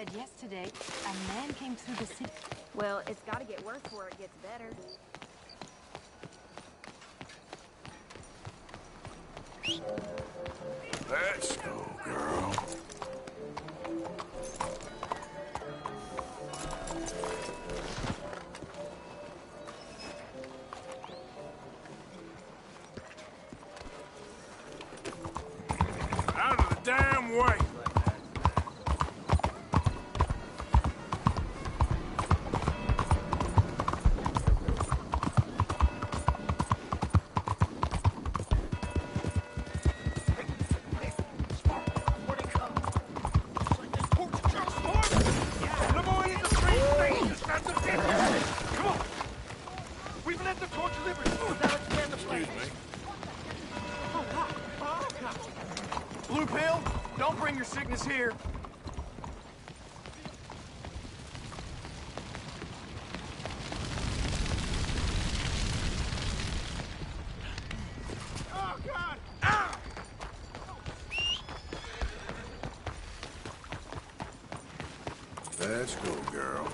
said yesterday, a man came through the city. Well, it's gotta get worse before it gets better. Let's go, girl. Out of the damn way! Blue pill, don't bring your sickness here. Oh, God! Ow! Let's go, girl.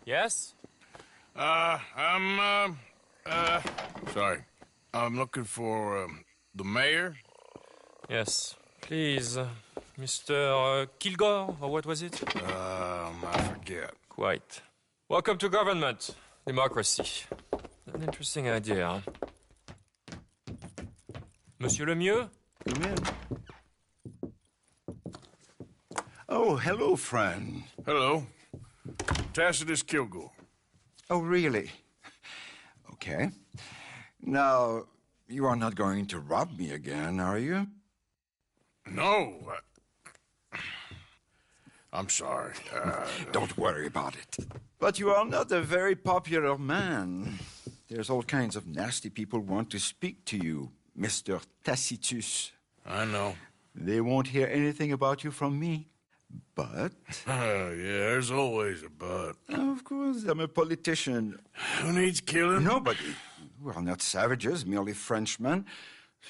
Yes? Sorry. I'm looking for, the mayor? Yes. Please, Mr. Kilgore, or what was it? I forget. Quite. Welcome to government. Democracy. An interesting idea, huh? Monsieur Lemieux? Come in. Oh, hello, friend. Hello. Tacitus Kilgore. Oh, really? Okay. Now, you are not going to rob me again, are you? No. I'm sorry. Don't worry about it. But you are not a very popular man. There's all kinds of nasty people who want to speak to you, Mr. Tacitus. I know. They won't hear anything about you from me. But... yeah, there's always a but. Of course, I'm a politician. Who needs killing? Nobody. We are not savages, merely Frenchmen.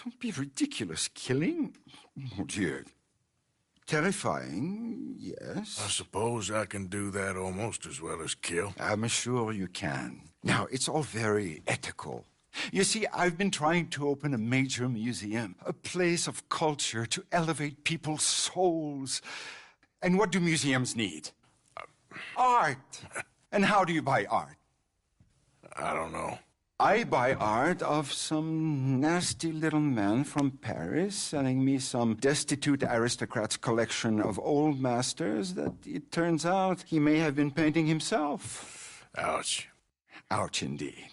Don't be ridiculous. Killing? Oh, dear. Terrifying, yes. I suppose I can do that almost as well as kill. I'm sure you can. Now, it's all very ethical. You see, I've been trying to open a major museum, a place of culture to elevate people's souls. And what do museums need? Art. And how do you buy art? I don't know. I buy art of some nasty little man from Paris selling me some destitute aristocrat's collection of old masters that it turns out he may have been painting himself. Ouch. Ouch indeed.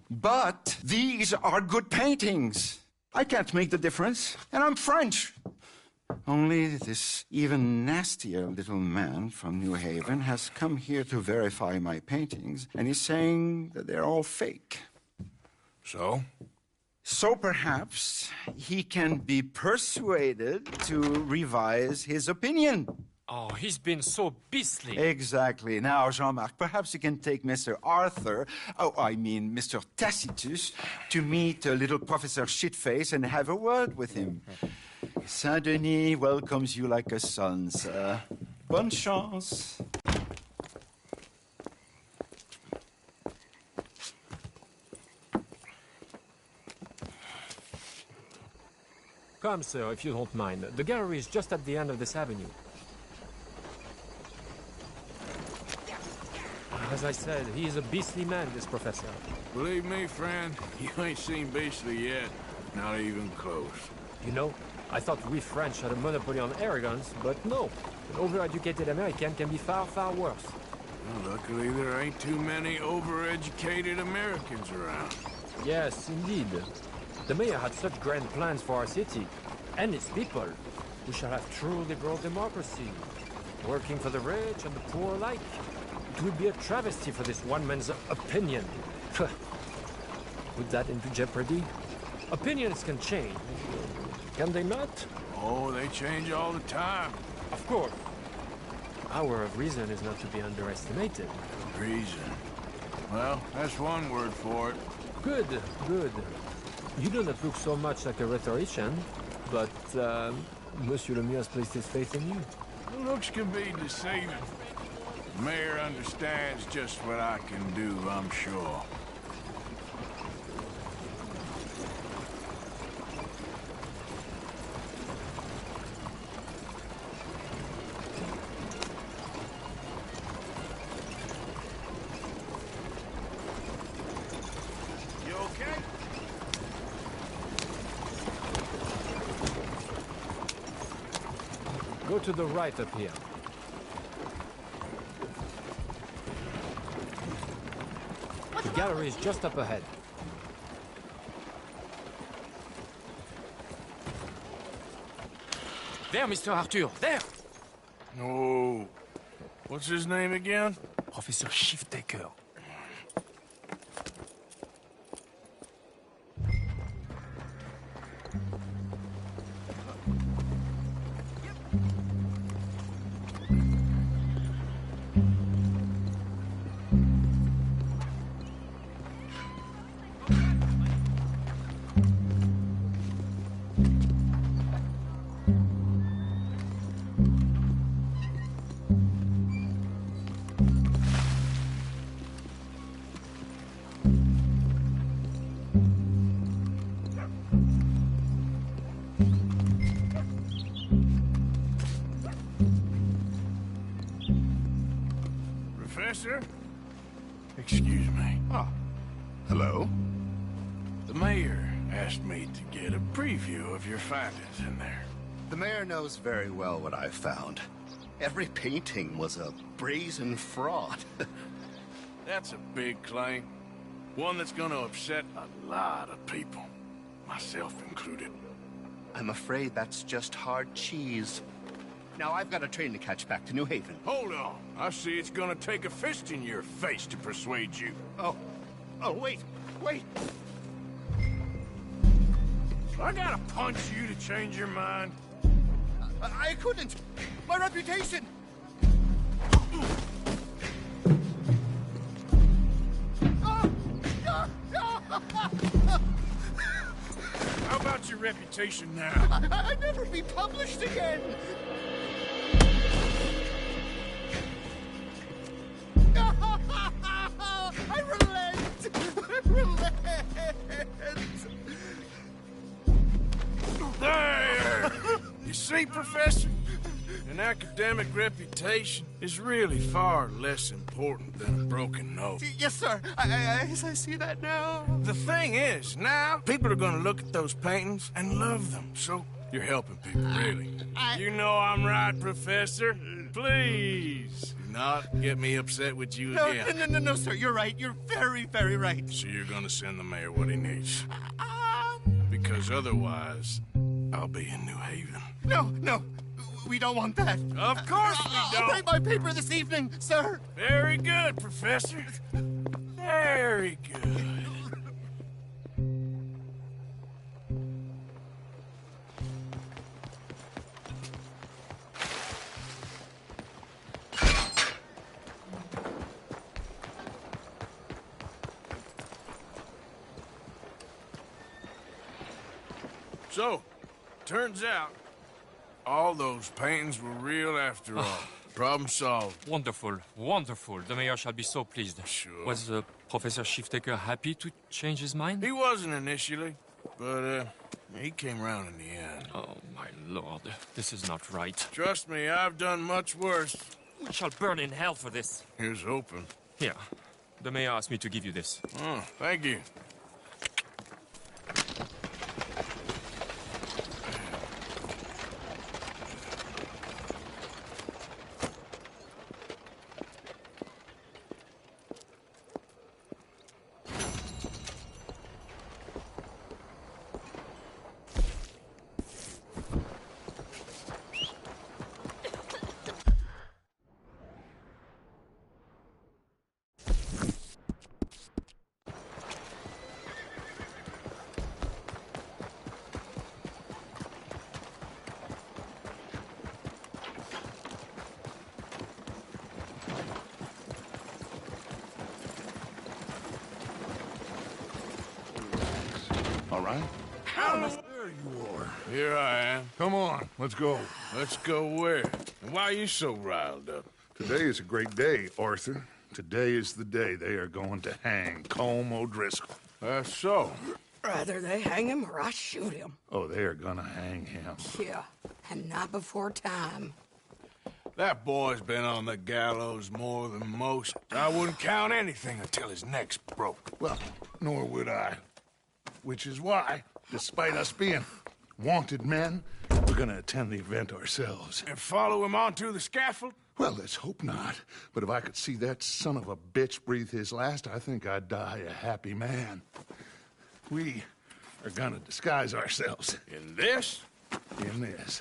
But these are good paintings. I can't make the difference, and I'm French. Only this even nastier little man from New Haven has come here to verify my paintings, and he's saying that they're all fake. So? So perhaps he can be persuaded to revise his opinion. Oh, he's been so beastly. Exactly. Now, Jean-Marc, perhaps you can take Mr. Arthur, Mr. Tacitus, to meet little Professor Shitface and have a word with him. Saint-Denis welcomes you like a son, sir. Bonne chance. Come, sir, if you don't mind. The gallery is just at the end of this avenue. As I said, he is a beastly man, this professor. Believe me, friend, you ain't seen beastly yet. Not even close. You know, I thought we French had a monopoly on arrogance, but no. An overeducated American can be far, far worse. Well, luckily, there ain't too many overeducated Americans around. Yes, indeed. The mayor had such grand plans for our city, and its people. We shall have true liberal democracy, working for the rich and the poor alike. It would be a travesty for this one man's opinion. Put that into jeopardy? Opinions can change, can they not? Oh, they change all the time. Of course. Power of reason is not to be underestimated. Reason. Well, that's one word for it. Good, good. You do not look so much like a rhetorician, but Monsieur Lemieux has placed his faith in you. Looks can be deceiving. The mayor understands just what I can do, I'm sure. You okay? Go to the right up here. The gallery is just up ahead. There, Mr. Arthur, there! Oh, what's his name again? Professor Shiftaker. Professor? Excuse me. Ah, hello. The mayor asked me to get a preview of your findings in there. The mayor knows very well what I found. Every painting was a brazen fraud. That's a big claim. One that's gonna upset a lot of people. Myself included. I'm afraid that's just hard cheese. Now I've got a train to catch back to New Haven. Hold on. I see it's gonna take a fist in your face to persuade you. Oh, wait. I gotta punch you to change your mind. I couldn't. My reputation. How about your reputation now? I'd never be published again. I relent. There! You see, Professor? An academic reputation is really far less important than a broken nose. Yes, sir. I see that now. The thing is, now, people are gonna look at those paintings and love them, so you're helping people, really. You know I'm right, Professor. Please, do not get me upset with you again. No, sir. You're right. You're very, very right. So you're gonna send the mayor what he needs. Because otherwise, I'll be in New Haven. No. We don't want that. Of course we I'll don't. write my paper this evening, sir. Very good, Professor. Very good. So, turns out, all those paintings were real after all. Problem solved. Wonderful, wonderful. The mayor shall be so pleased. Sure. Was Professor Shiftaker happy to change his mind? He wasn't initially, but he came round in the end. Oh, my lord. This is not right. Trust me, I've done much worse. We shall burn in hell for this. Here's hoping. Here. The mayor asked me to give you this. Oh, thank you. All right? There you are. Here I am. Come on, let's go. Let's go where? And why are you so riled up? Today is a great day, Arthur. Today is the day they are going to hang Colm O'Driscoll. That's so. Rather they hang him or I shoot him. Oh, they are gonna hang him. Yeah, and not before time. That boy's been on the gallows more than most. I wouldn't count anything until his neck's broke. Well, nor would I. Which is why, despite us being wanted men, we're gonna attend the event ourselves. And follow him onto the scaffold? Well, let's hope not. But if I could see that son of a bitch breathe his last, I think I'd die a happy man. We are gonna disguise ourselves. In this? In this.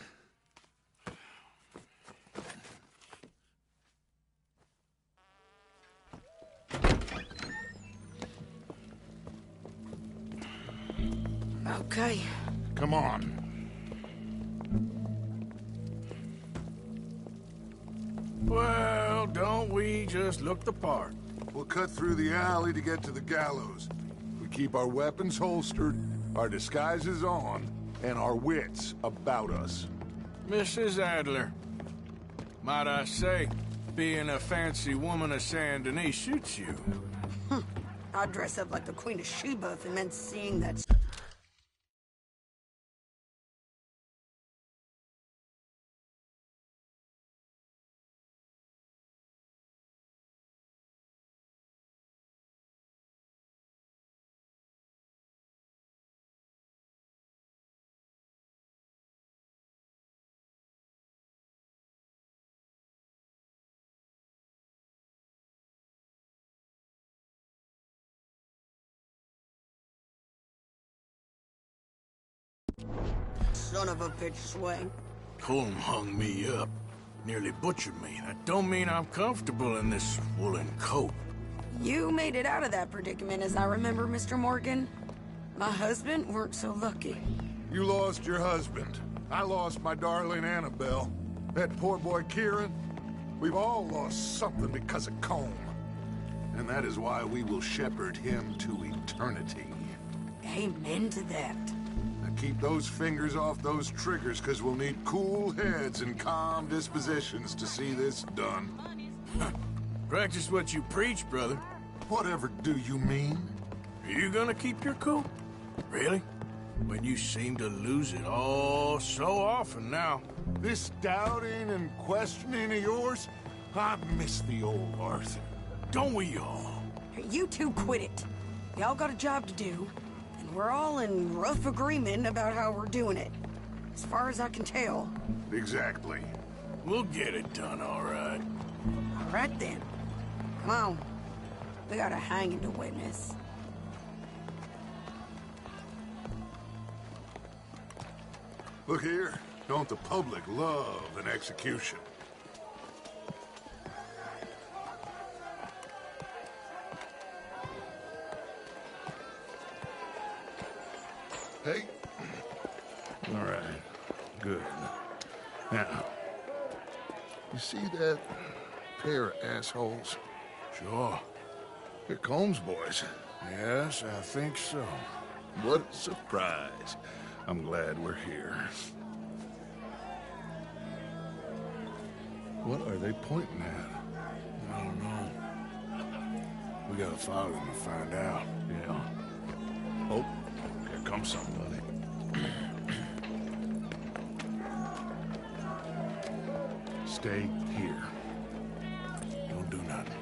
Okay. Come on. Well, don't we just look the part? We'll cut through the alley to get to the gallows. We keep our weapons holstered, our disguises on, and our wits about us. Mrs. Adler, might I say, being a fancy woman of Saint Denis suits you. I'd dress up like the Queen of Sheba if it meant seeing that. Son of a bitch swing. Colm hung me up. Nearly butchered me. That don't mean I'm comfortable in this woolen coat. You made it out of that predicament, as I remember, Mr. Morgan. My husband weren't so lucky. You lost your husband. I lost my darling Annabelle. That poor boy Kieran. We've all lost something because of Colm. And that is why we will shepherd him to eternity. Amen to that. Now keep those fingers off those triggers, because we'll need cool heads and calm dispositions to see this done. Practice what you preach, brother. Whatever do you mean? Are you gonna keep your cool? Really? When you seem to lose it all so often now. This doubting and questioning of yours, I miss the old Arthur. Don't we all? You two quit it. Y'all got a job to do, and we're all in rough agreement about how we're doing it. As far as I can tell. Exactly. We'll get it done, all right. All right, then. Come on. We got a hanging to witness. Look here. Don't the public love an execution? Hey. All right. Good. Now, you see that pair of assholes? Sure. They're Colm's boys. Yes, I think so. What a surprise. I'm glad we're here. What are they pointing at? I don't know. We gotta follow them and find out. Yeah. Oh, here comes somebody. Stay here. Don't do nothing.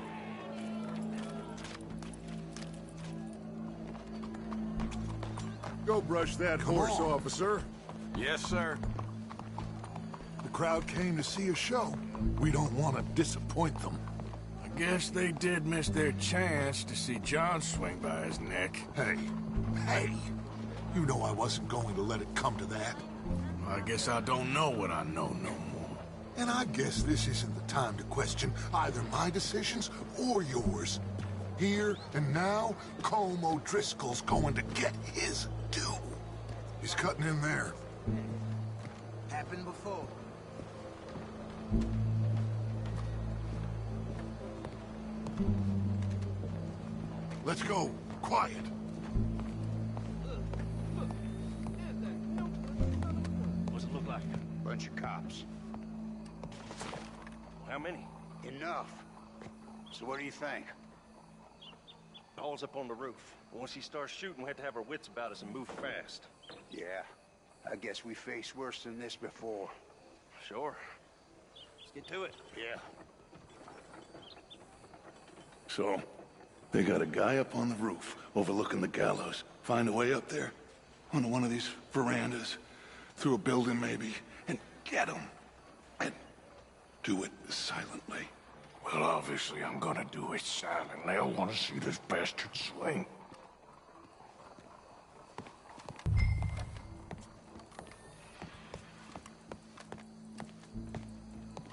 Go brush that horse, officer. Yes, sir. The crowd came to see a show. We don't want to disappoint them. I guess they did miss their chance to see John swing by his neck. Hey, you know I wasn't going to let it come to that. I guess I don't know what I know no more. And I guess this isn't the time to question either my decisions or yours. Here and now, Colm O'Driscoll's going to get his due. He's cutting in there. Happened before. Let's go. Quiet. What's it look like? Bunch of cops. How many? Enough. So what do you think? Paul's up on the roof. Once he starts shooting, we have to have our wits about us and move fast. Yeah. I guess we faced worse than this before. Sure. Let's get to it. Yeah. So, they got a guy up on the roof overlooking the gallows. Find a way up there, onto one of these verandas, through a building maybe, and get him. And do it silently. Well, obviously I'm gonna do it silently. I want to see this bastard swing.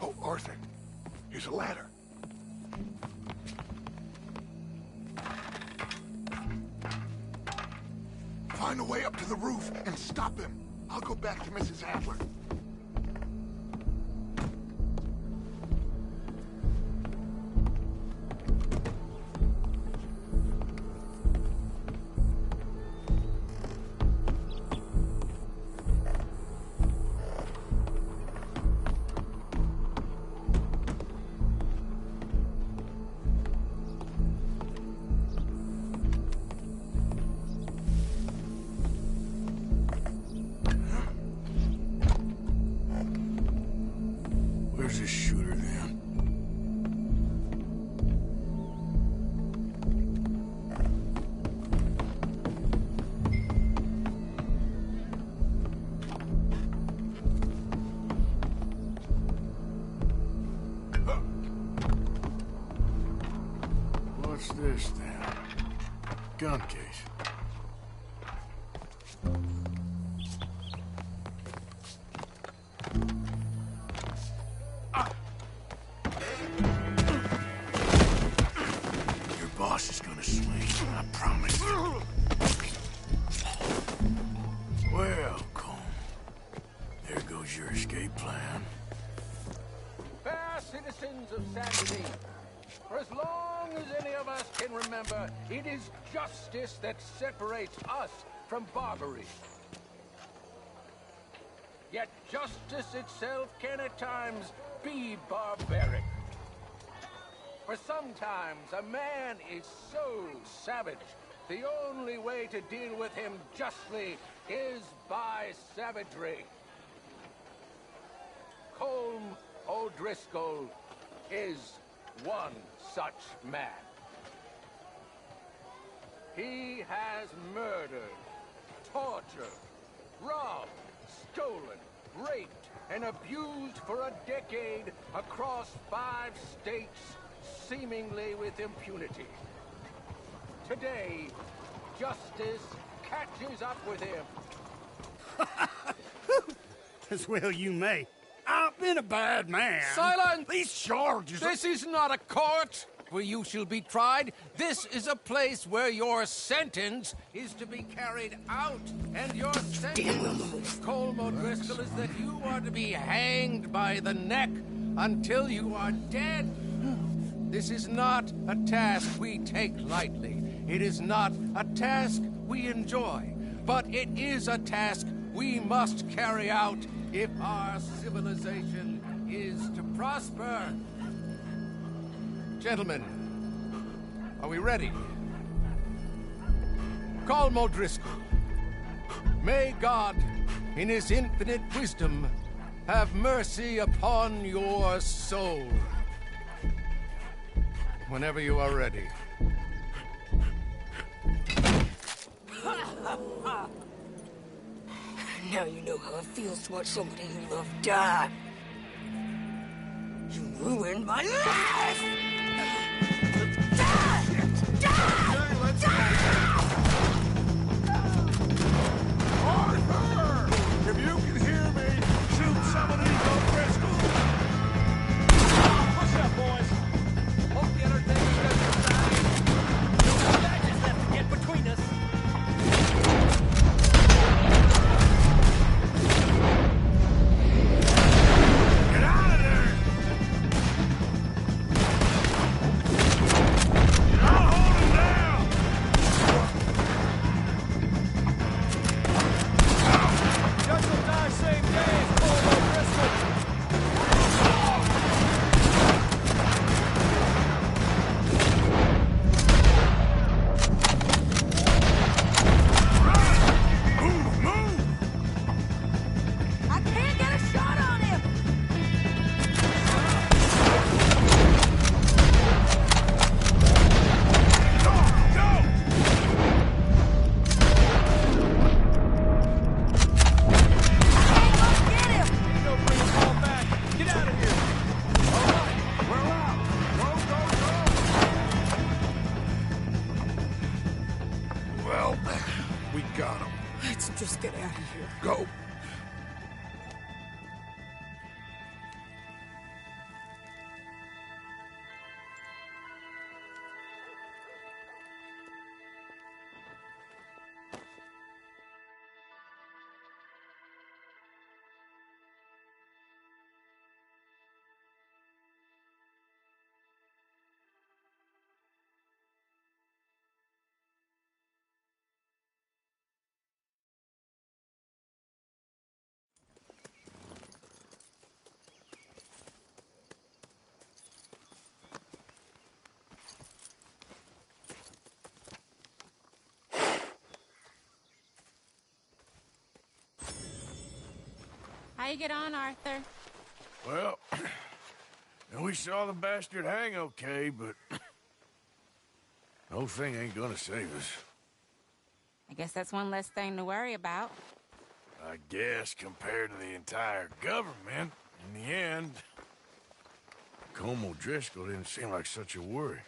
Oh, Arthur, here's a ladder. Find a way up to the roof and stop him. I'll go back to Mrs. Adler. Where's this shooter then? What's this then? Gun case. Your boss is gonna swing, I promise. Well, Colm, there goes your escape plan. Fair citizens of Sandy, for as long as any of us can remember, it is justice that separates us from barbarity. Yet justice itself can at times be barbaric. For sometimes a man is so savage, the only way to deal with him justly is by savagery. Colm O'Driscoll is one such man. He has murdered, tortured, robbed, stolen, raped, and abused for a decade across 5 states, seemingly with impunity. Today, justice catches up with him. As well you may. I've been a bad man. Silence! These charges... This is not a court where you shall be tried. This is a place where your sentence is to be carried out. And your sentence, Colm O'Driscoll, is that you are to be hanged by the neck until you are dead. This is not a task we take lightly. It is not a task we enjoy. But it is a task we must carry out if our civilization is to prosper. Gentlemen, are we ready? Colm O'Driscoll, may God, in his infinite wisdom, have mercy upon your soul. Whenever you are ready. Now you know how it feels to watch somebody you love die. You ruined my life! Arthur! If you can hear me, shoot some of these O'Driscolls! Push up, boys. Hope the Undertaker's got your side. No badges left to get between us. Get out of there! I'll hold him down! Just in time, same day as Colm O'Driscoll. I can't get a shot on him! Get out of here! We're out! Go, go, go! Well, we got him. Let's just get out of here. Go. How you get on, Arthur? Well, we saw the bastard hang okay, but the whole thing ain't gonna save us. I guess that's one less thing to worry about. I guess compared to the entire government, in the end, Colm O'Driscoll didn't seem like such a worry.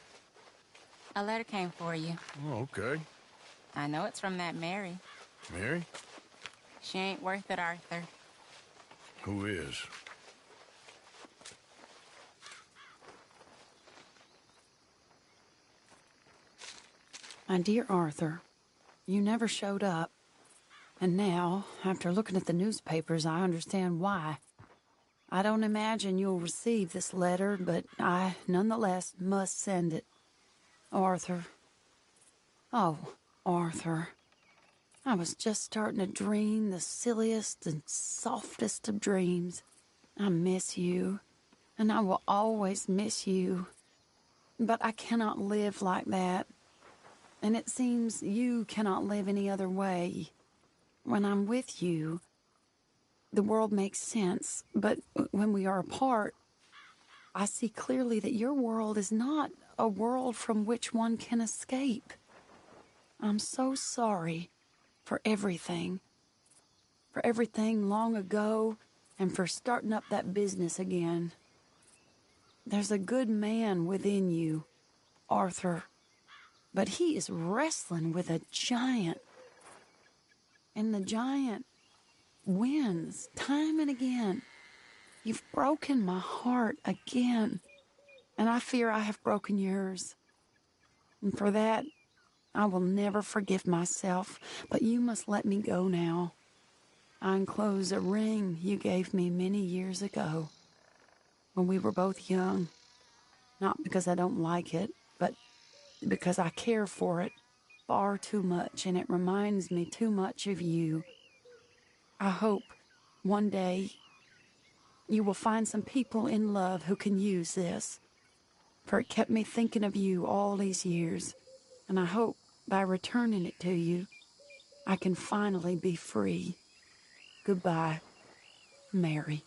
A letter came for you. Oh, okay. I know it's from that Mary. Mary? She ain't worth it, Arthur. Who is? My dear Arthur, you never showed up. And now, after looking at the newspapers, I understand why. I don't imagine you'll receive this letter, but I, nonetheless, must send it. Arthur. Oh, Arthur. I was just starting to dream the silliest and softest of dreams. I miss you, and I will always miss you. But I cannot live like that. And it seems you cannot live any other way. When I'm with you, the world makes sense. But when we are apart, I see clearly that your world is not a world from which one can escape. I'm so sorry for everything. For everything long ago, and for starting up that business again. There's a good man within you, Arthur. But he is wrestling with a giant. And the giant wins time and again. You've broken my heart again. And I fear I have broken yours. And for that, I will never forgive myself. But you must let me go now. I enclose a ring you gave me many years ago, when we were both young. Not because I don't like it, but because I care for it far too much, and it reminds me too much of you. I hope one day you will find some people in love who can use this, for it kept me thinking of you all these years, and I hope by returning it to you, I can finally be free. Goodbye, Mary.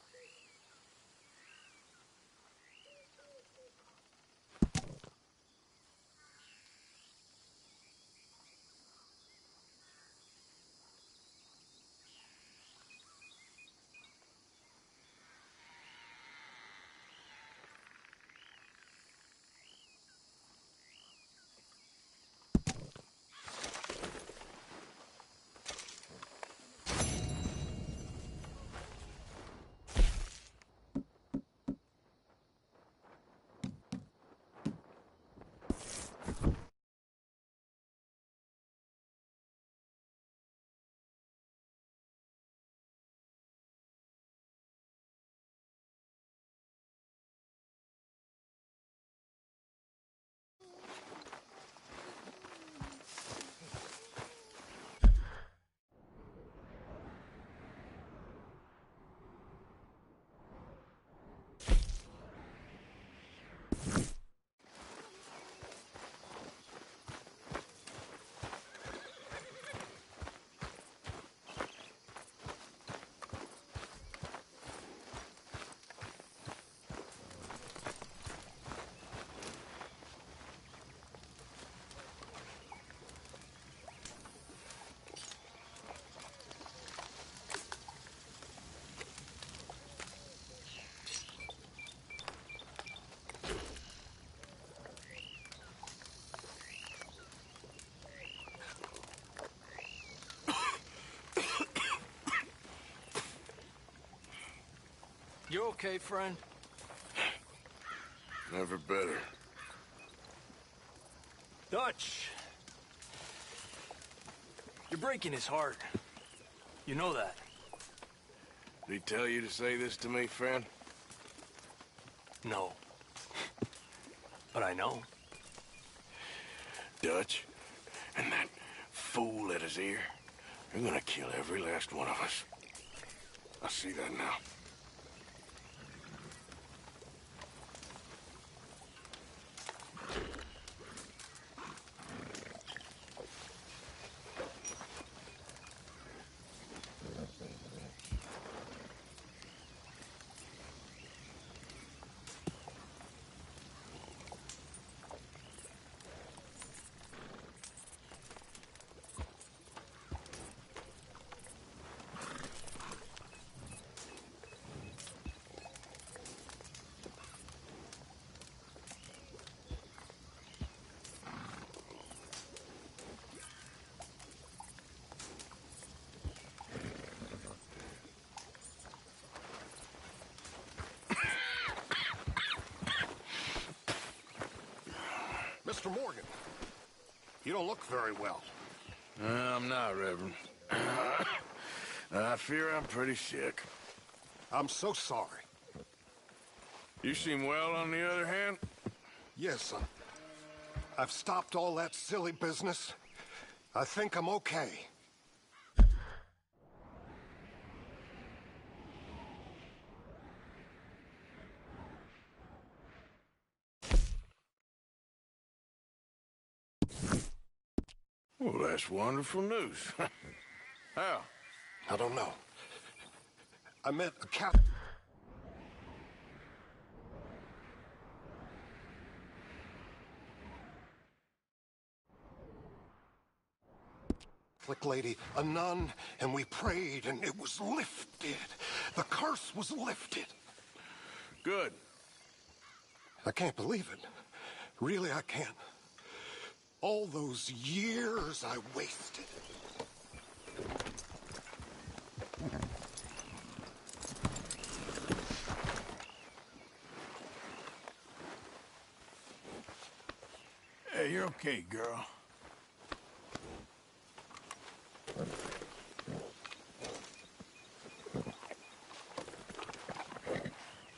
You okay, friend? Never better. Dutch! You're breaking his heart. You know that. Did he tell you to say this to me, friend? No. But I know. Dutch, and that fool at his ear, you're gonna kill every last one of us. I see that now. Mr. Morgan, you don't look very well. I'm not, Reverend. I fear I'm pretty sick. I'm so sorry. You seem well, on the other hand? Yes, I've stopped all that silly business. I think I'm okay. Well, that's wonderful news. How? I don't know. I met a Catholic lady, a nun, and we prayed, and it was lifted. The curse was lifted. Good. I can't believe it. Really, I can't. All those years I wasted. Hey, you're okay, girl.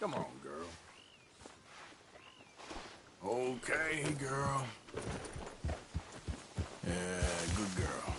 Come on, girl. Okay, girl. Yeah, good girl.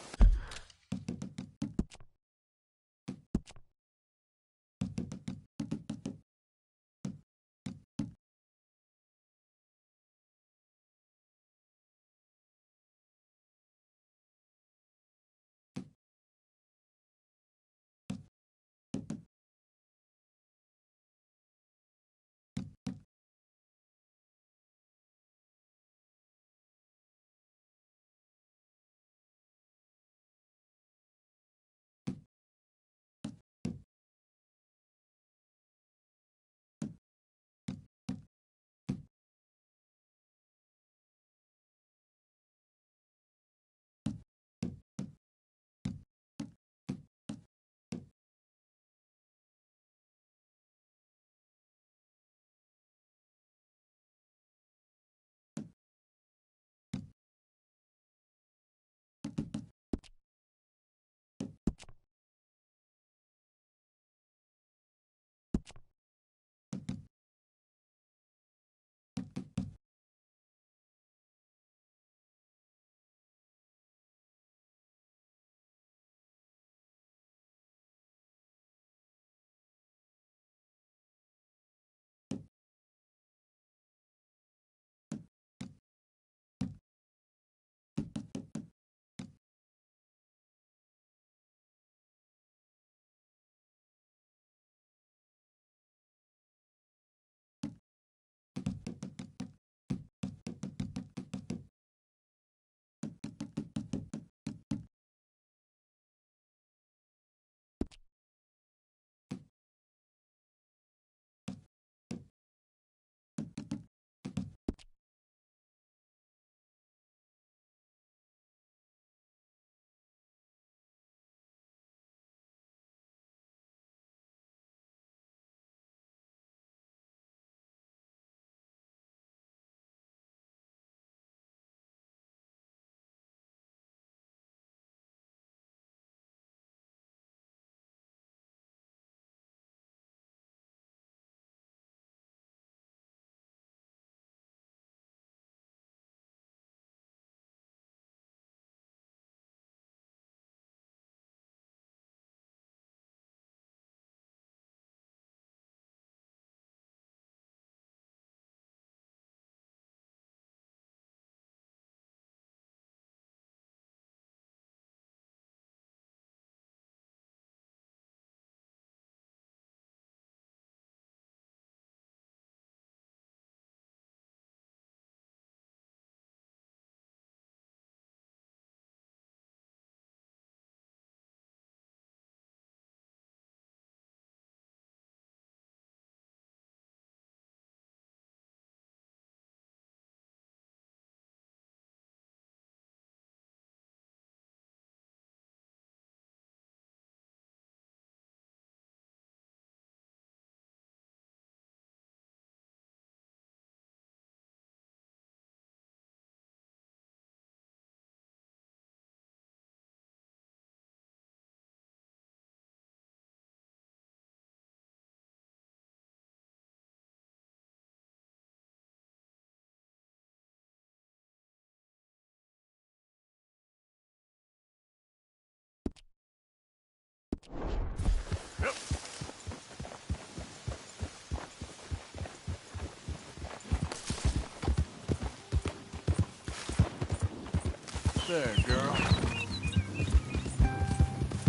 There, girl.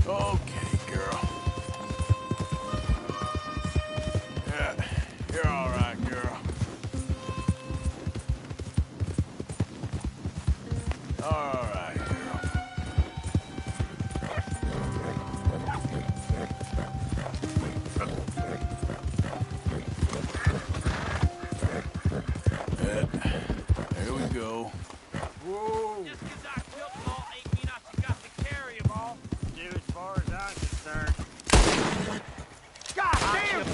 Okay, girl. Yeah, you're all right, girl. All right, girl. There we go. Whoa! Just 'cause I killed them all ain't mean I got to carry them all. Dude, as far as I'm concerned. God damn!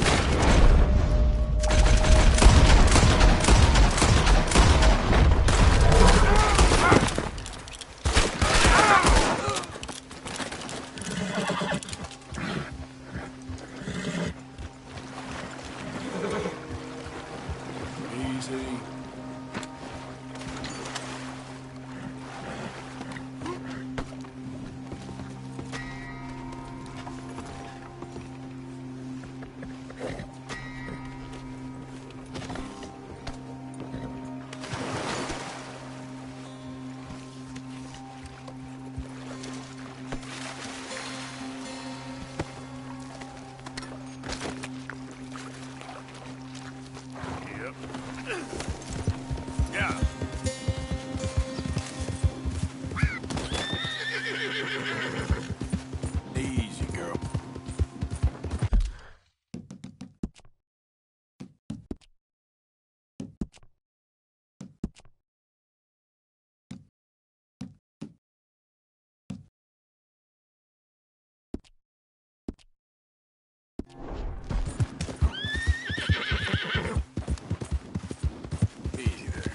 Easy. Yeah. Easy, girl. Easy there.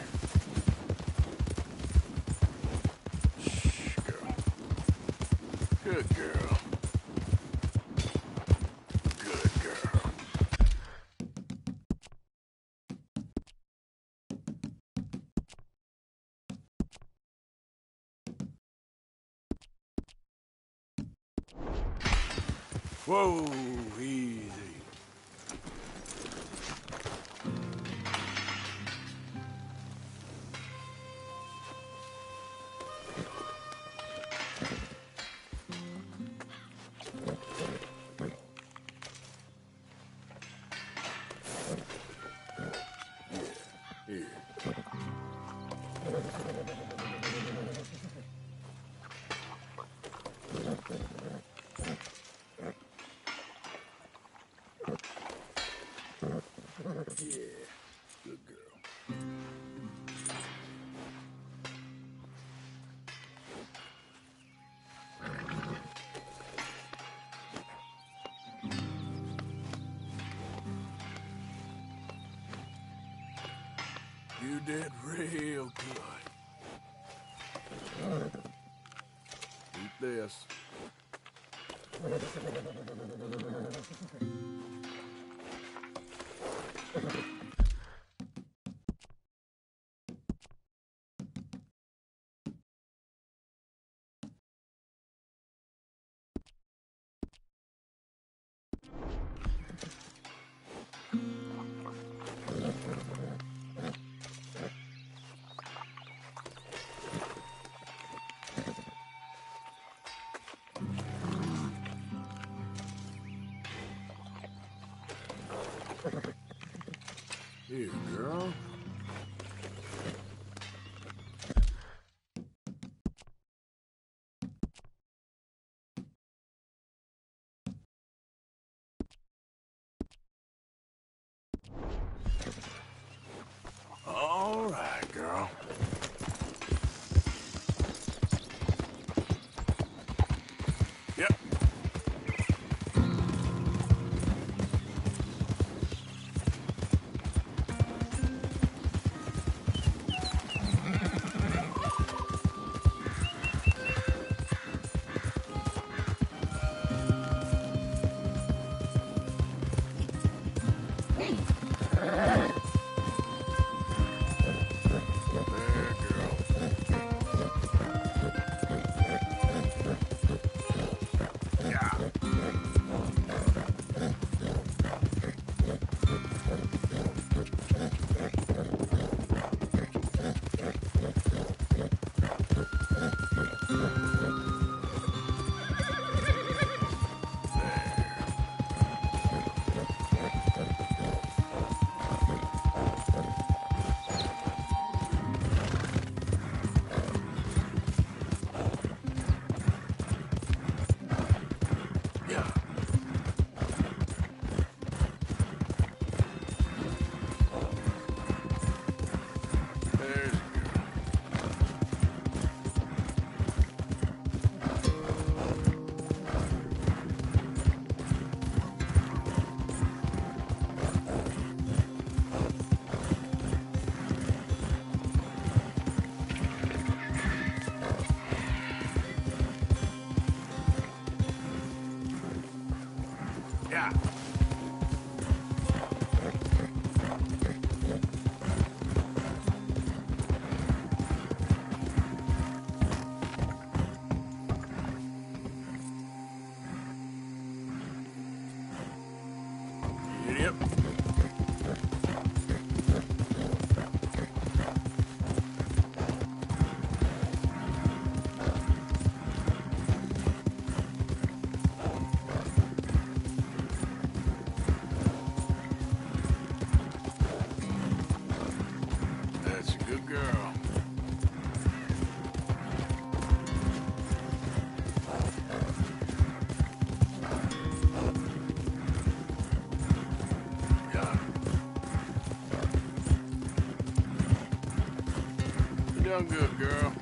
Shh, girl. Good girl. Good girl. Whoa, easy. Here. Yeah, good girl. You did real good. Eat this. Here, girl. All right, girl. Yep. Yeah. Yep. That's a good girl. Yeah. You done good, girl.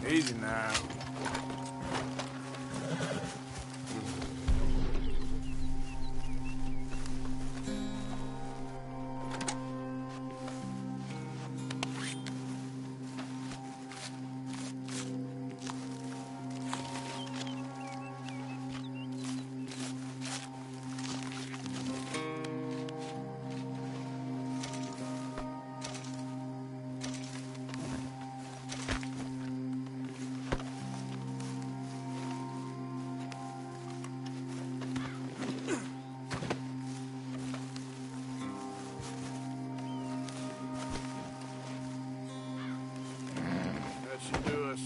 Easy now. That should do us.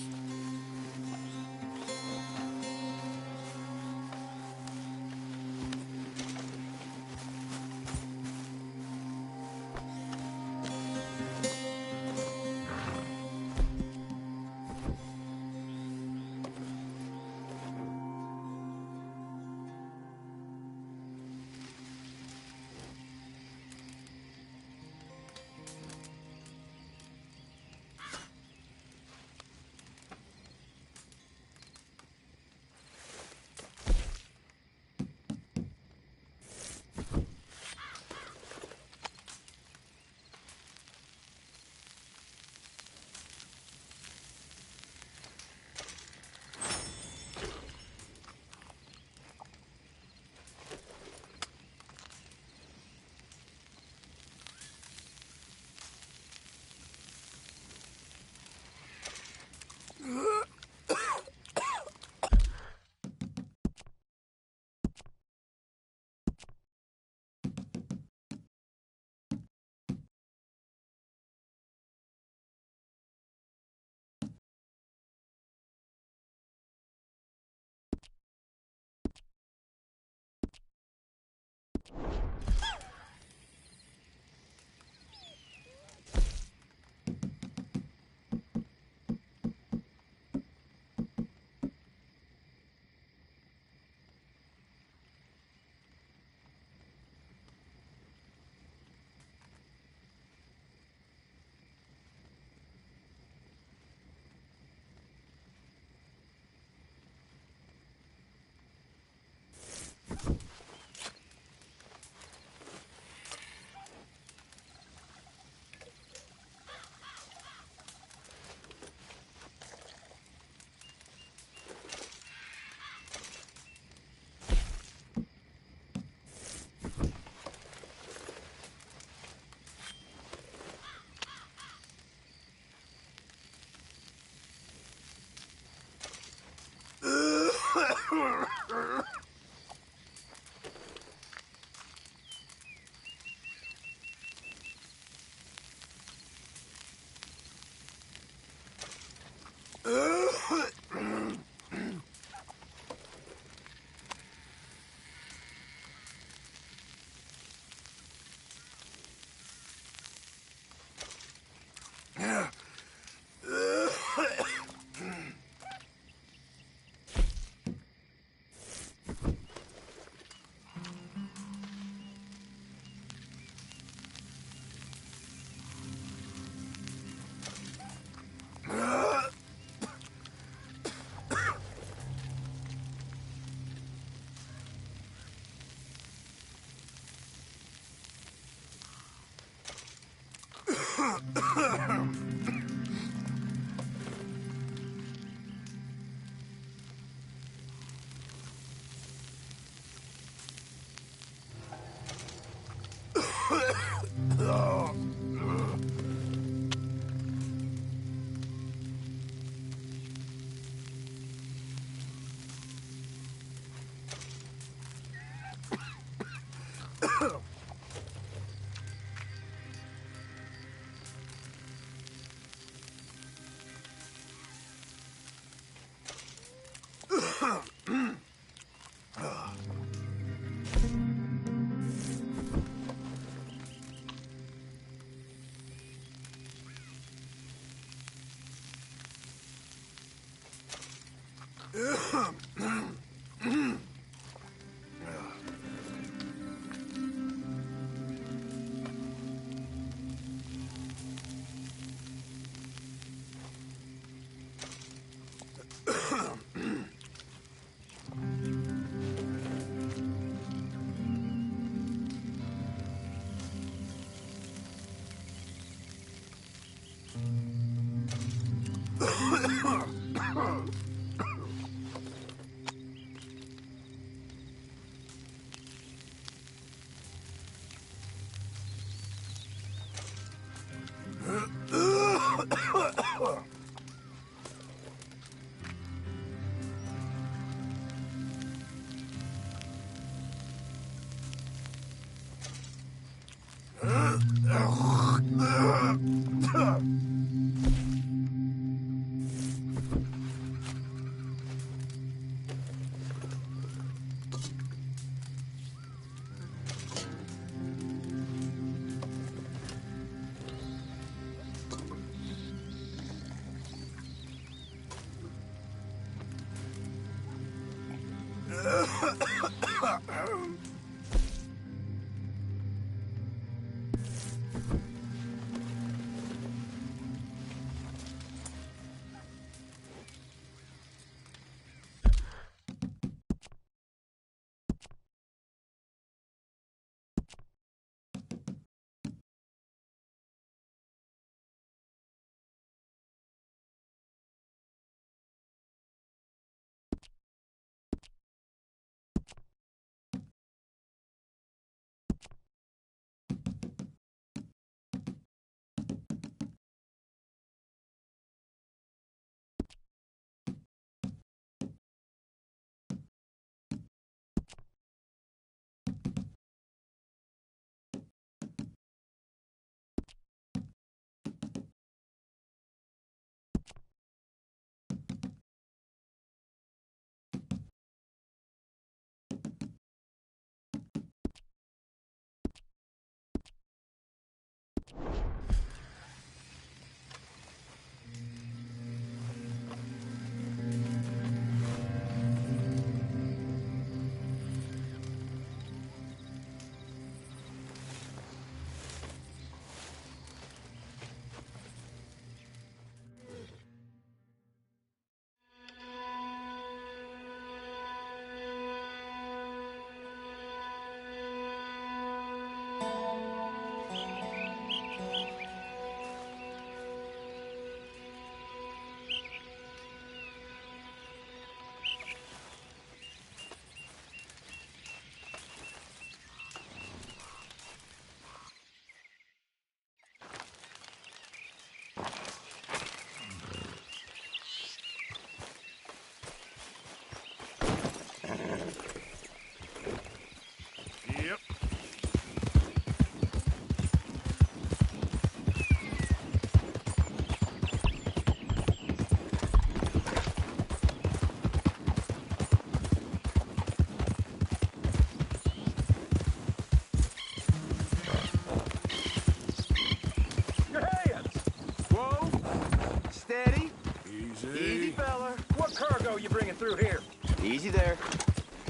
cargo you bringing through here? Easy there.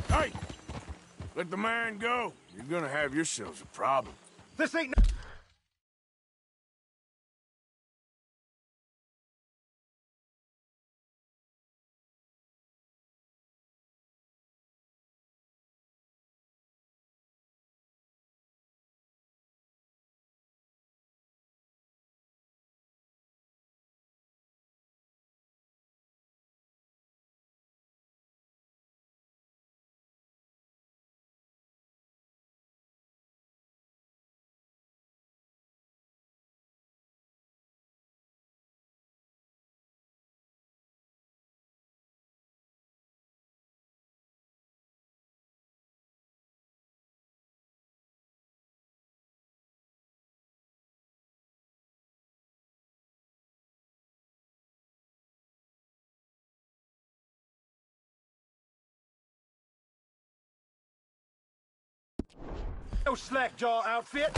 Hey! Let the man go. You're gonna have yourselves a problem. This ain't no No slack-jaw outfit.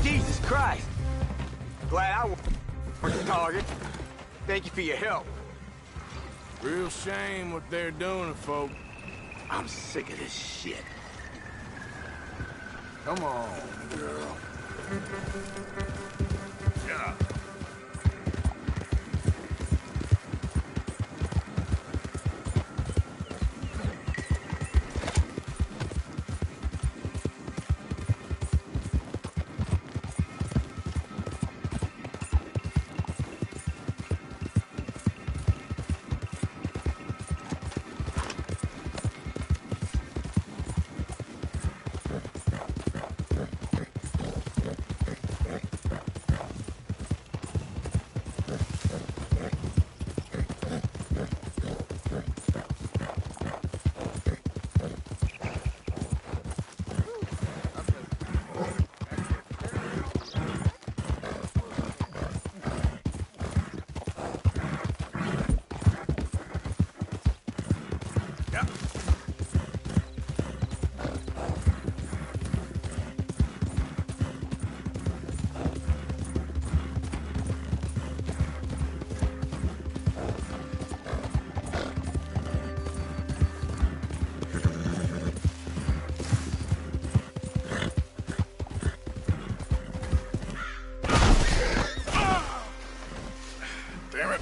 Jesus Christ! Glad I was the target. Thank you for your help. Real shame what they're doing to folk. I'm sick of this shit. Come on, girl. Yeah. Damn it.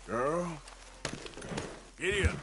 Girl, giddy up.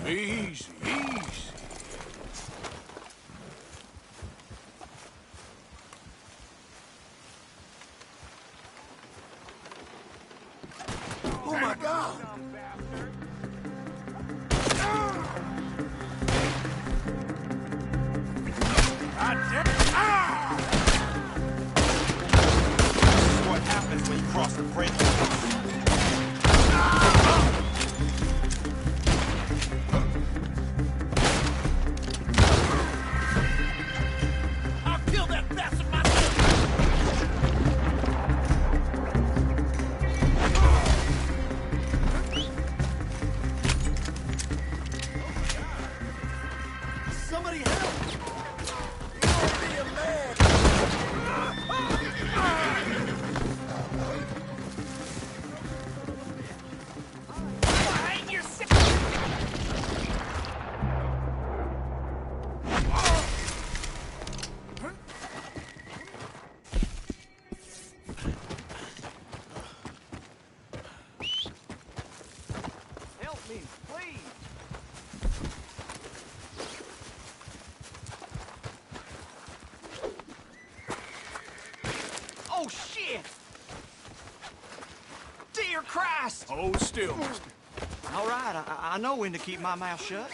Easy, easy. Oh my God! What happens when you cross the bridge? I'll kill that bastard myself! Somebody help! You'll be a man! Help me, please! Hold still, mister. All right, I know when to keep my mouth shut.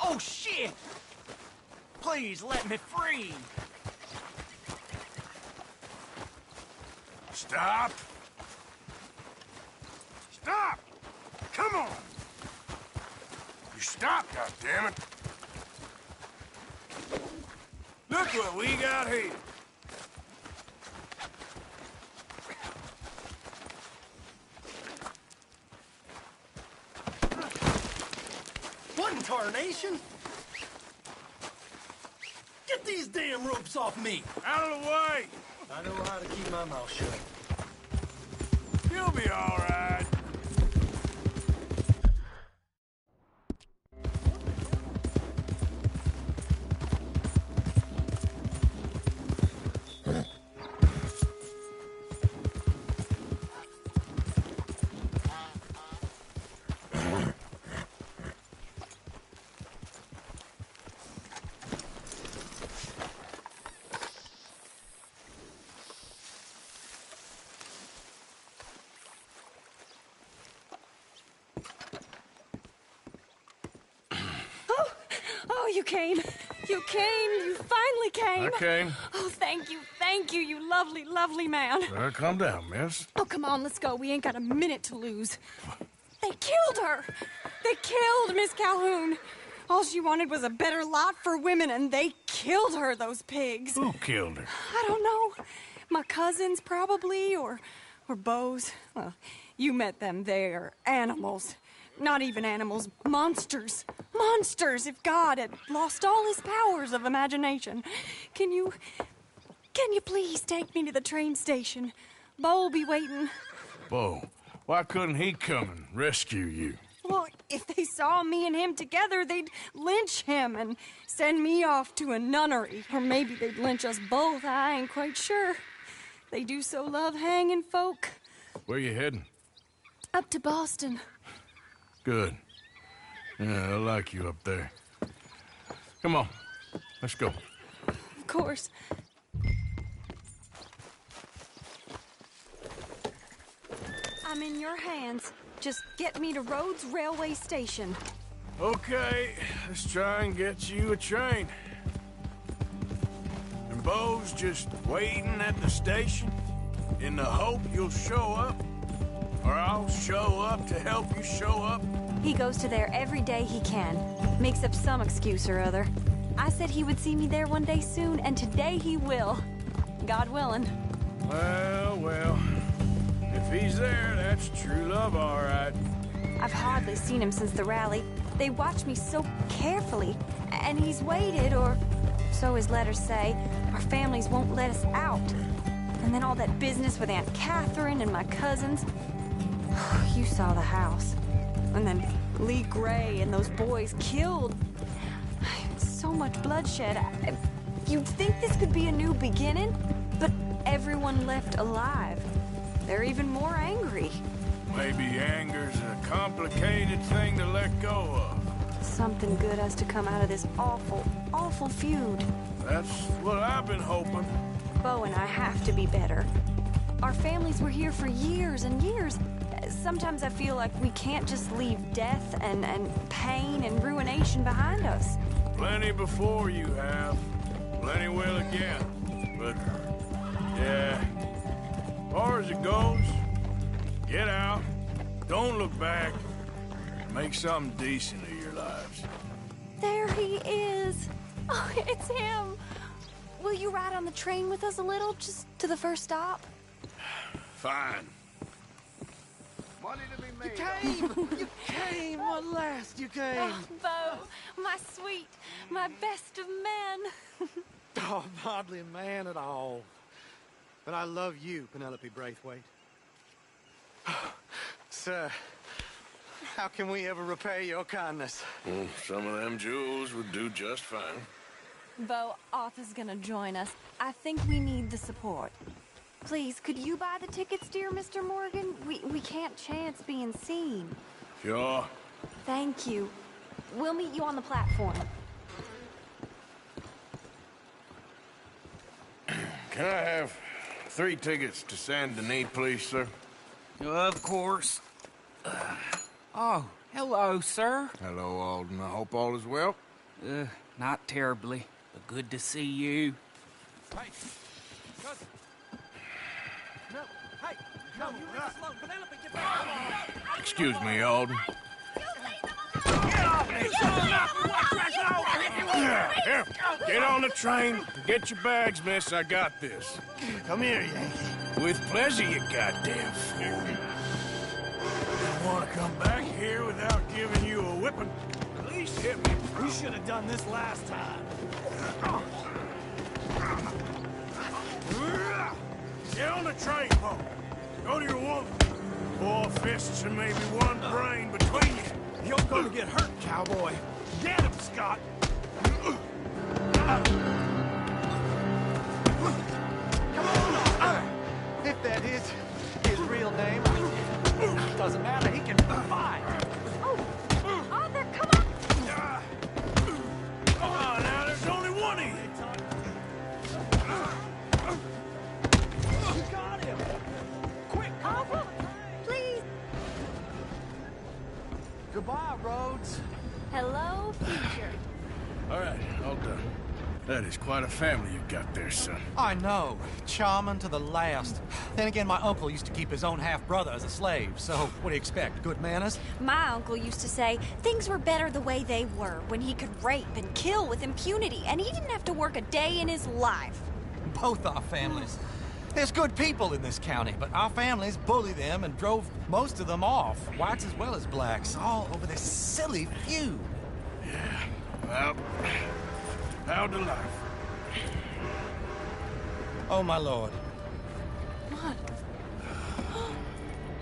Oh, shit! Please, let me free! Stop! Stop! Come on! You stop, goddammit! Look what we got here! What in tarnation? Get these damn ropes off me! Out of the way! I know how to keep my mouth shut. You'll be all right. Oh, you came. You came. You finally came. I came. Oh, thank you, you lovely, lovely man. Calm down, miss. Oh, come on, let's go. We ain't got a minute to lose. They killed her. They killed Miss Calhoun. All she wanted was a better lot for women, and they killed her, those pigs. Who killed her? I don't know. My cousins, probably, or Beau's. Well, you met them. They're animals. Not even animals. Monsters. Monsters, if God had lost all his powers of imagination. Can you please take me to the train station? Beau'll be waiting. Beau, why couldn't he come and rescue you? Well, if they saw me and him together, they'd lynch him and send me off to a nunnery. Or maybe they'd lynch us both. I ain't quite sure. They do so love hanging folk. Where you heading? Up to Boston. Good. Yeah, I like you up there. Come on, let's go. Of course. I'm in your hands. Just get me to Rhodes Railway Station. Okay, let's try and get you a train. And Beau's just waiting at the station in the hope you'll show up. Or I'll show up to help you show up. He goes to there every day he can. Makes up some excuse or other. I said he would see me there one day soon, and today he will. God willing. Well. If he's there, that's true love, all right. I've hardly seen him since the rally. They watch me so carefully. And he's waited, or so his letters say. Our families won't let us out. And then all that business with Aunt Catherine and my cousins. You saw the house. And then Lee Gray and those boys killed. So much bloodshed. You'd think this could be a new beginning, but everyone left alive. They're even more angry. Maybe anger's a complicated thing to let go of. Something good has to come out of this awful, awful feud. That's what I've been hoping. Beau and I have to be better. Our families were here for years and years. Sometimes I feel like we can't just leave death and pain and ruination behind us. Plenty before you have. Plenty will again. But, yeah. As far as it goes, get out, don't look back, make something decent of your lives. There he is. Oh, it's him. Will you ride on the train with us a little, just to the first stop? Fine. Money to be You made. came! You came! At last you came! Oh, Beau, my sweet, my best of men. Oh, I'm hardly a man at all. But I love you, Penelope Braithwaite. Sir, how can we ever repay your kindness? Well, some of them jewels would do just fine. Beau, Arthur's gonna join us. I think we need the support. Please, could you buy the tickets, dear Mr. Morgan? We can't chance being seen. Sure. Thank you. We'll meet you on the platform. Can I have 3 tickets to Saint Denis, please, sir? Of course. Oh, hello, sir. Hello, Alden. I hope all is well. Not terribly, but good to see you. Hey, cousin. No, hey, no, you leave us alone. Penelope, get back. Excuse me, Alden. Get off me! Here, get on the train. Get your bags, miss. I got this. Come here, Yankee. With pleasure, you goddamn fool. Didn't want to come back here without giving you a whipping. At least hit me. We should have done this last time. Get on the train, Paul. Go to your woman. 4 fists and maybe 1 brain between you. You're gonna get hurt, cowboy. Get him, Scott. Come on. If that is his real name, doesn't matter. He can fight. Arthur, come on! Oh, now there's only one of you. You got him. Quick, Arthur, please. Goodbye, Rhodes. Hello, future. All right, all done. That is quite a family you got there, son. I know. Charming to the last. Then again, my uncle used to keep his own half-brother as a slave, so what do you expect? Good manners? My uncle used to say things were better the way they were, when he could rape and kill with impunity, and he didn't have to work a day in his life. Both our families. There's good people in this county, but our families bullied them and drove most of them off, whites as well as blacks, all over this silly feud. Yeah, well, how to life. Oh, my lord. What?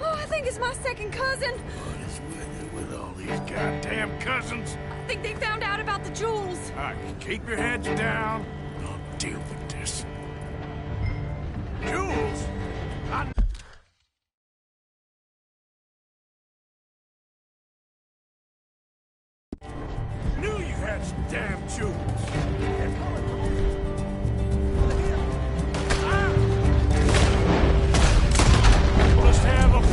Oh, I think it's my second cousin. What is with you with all these goddamn cousins? I think they found out about the jewels. All right, keep your heads down. I'll deal with this. Jules! Knew you had some damn jewels. They're coming from the hill. Must have them.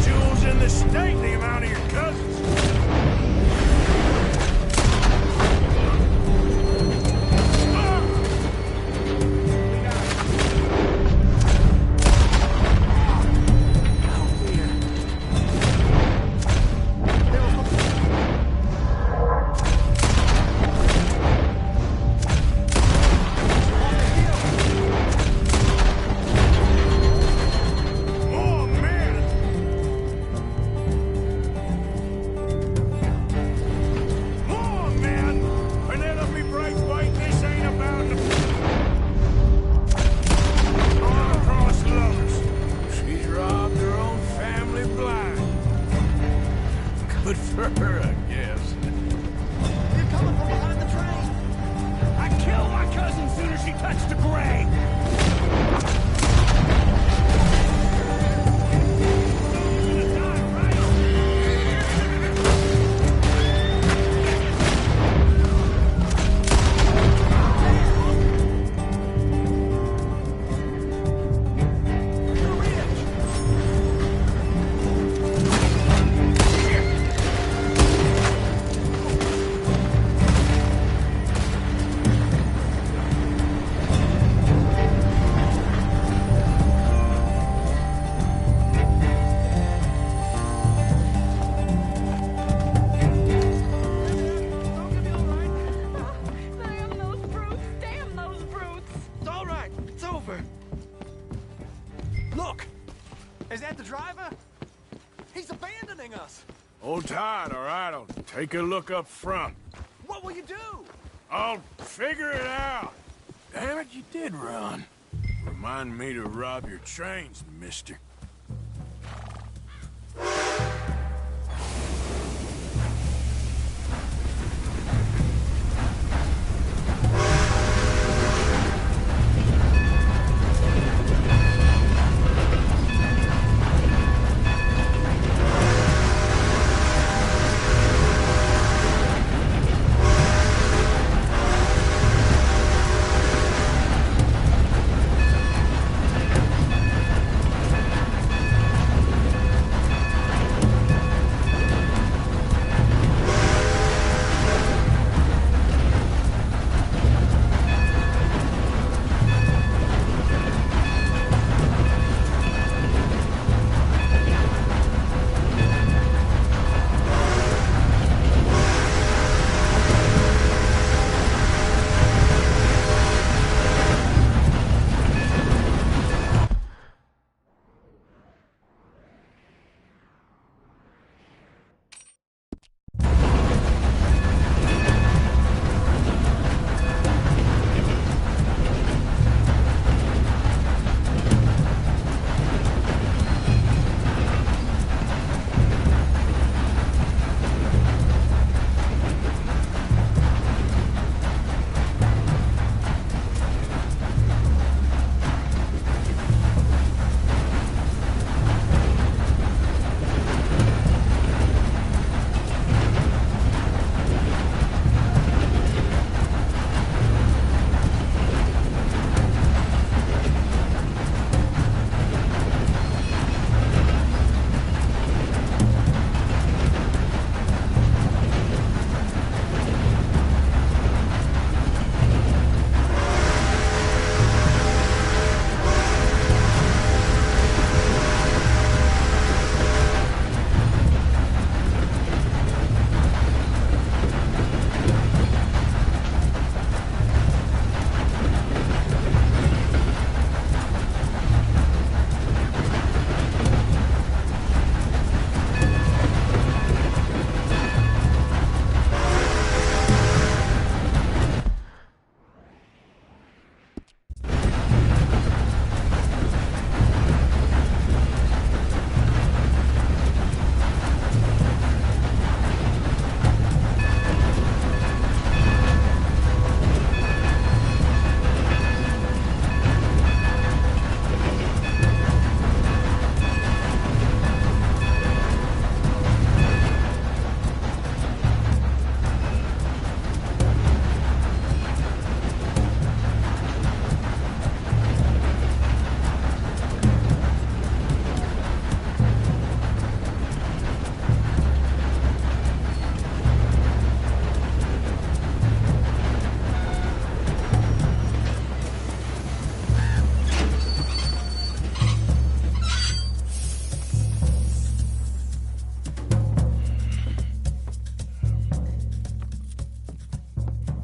Jewels in the state, the amount of your cousins. Good for her, I guess. You're coming from behind the train. I killed my cousin as soon as she touched the gray. Hold tight, all right? I'll take a look up front. What will you do? I'll figure it out. Damn it, you did run. Remind me to rob your trains, mister.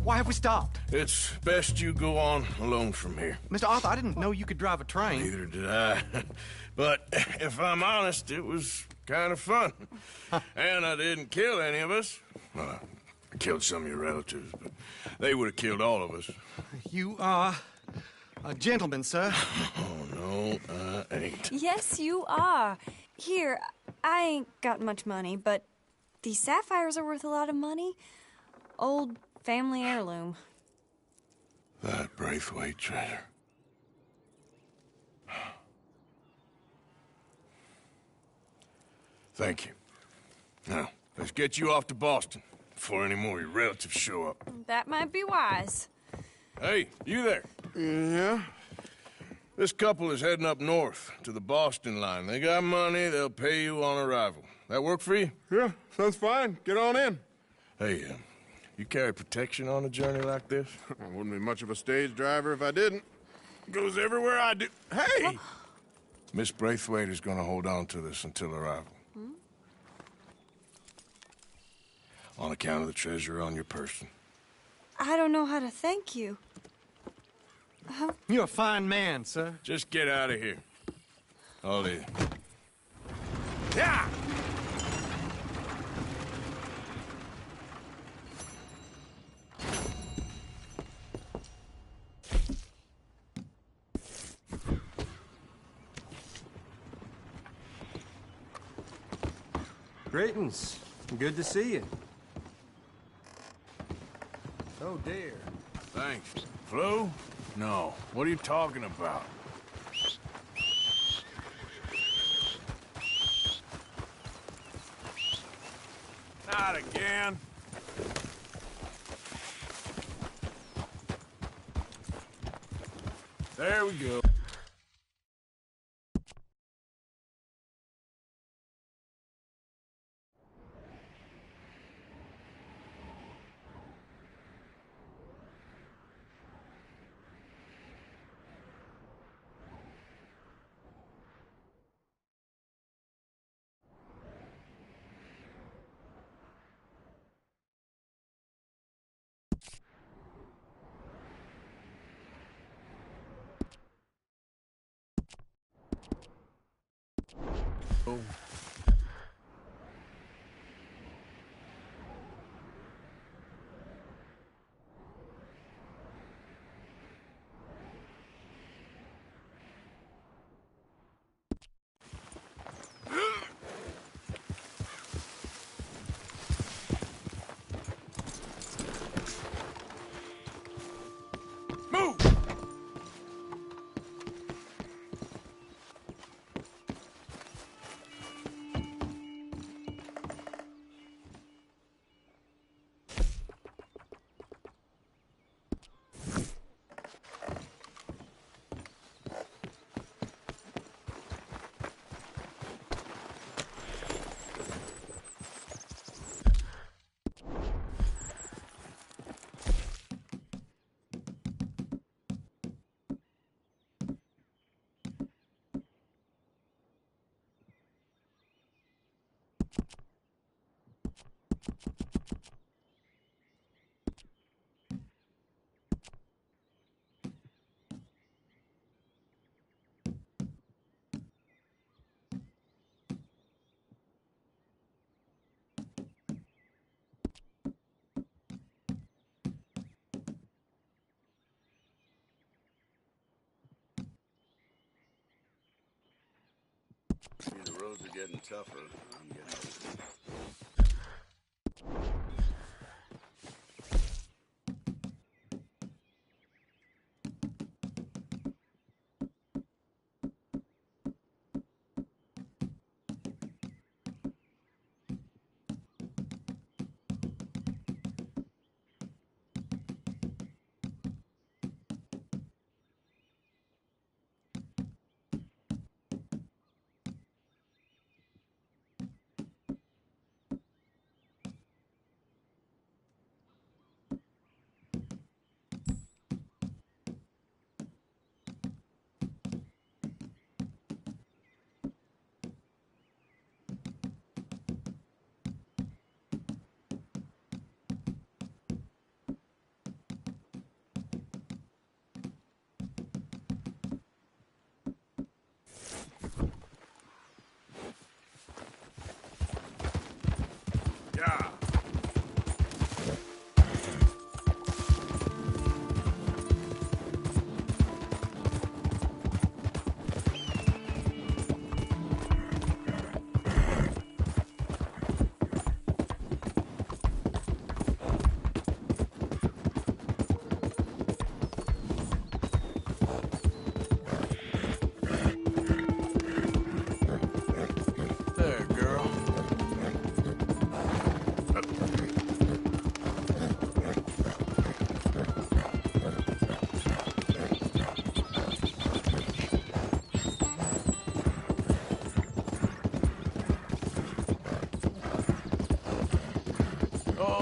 Why have we stopped? It's best you go on alone from here. Mr. Arthur, I didn't know you could drive a train. Neither did I. But if I'm honest, it was kind of fun. And I didn't kill any of us. Well, I killed some of your relatives, but they would have killed all of us. You are a gentleman, sir. Oh, no, I ain't. Yes, you are. Here, I ain't got much money, but these sapphires are worth a lot of money. Old family heirloom. That Braithwaite treasure. Thank you. Now, let's get you off to Boston before any more of your relatives show up. That might be wise. Hey, you there? Yeah? This couple is heading up north to the Boston line. They got money, they'll pay you on arrival. That work for you? Yeah, sounds fine. Get on in. Hey, you carry protection on a journey like this? I wouldn't be much of a stage driver if I didn't. Goes everywhere I do. Hey! Miss Braithwaite is going to hold on to this until arrival. On account of the treasure on your person. I don't know how to thank you. You're a fine man, sir. Just get out of here. I'll leave. Yeah! Greetings. Good to see you. Oh, dear. Thanks. Flu? No. What are you talking about? Not again. There we go. Oh. The roads are getting tougher. I'm getting older.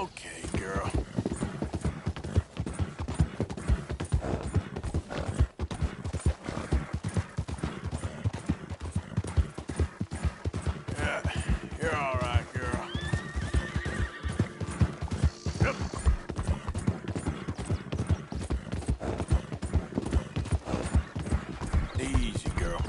Okay, girl. Yeah, you're all right, girl. Yep. Easy, girl.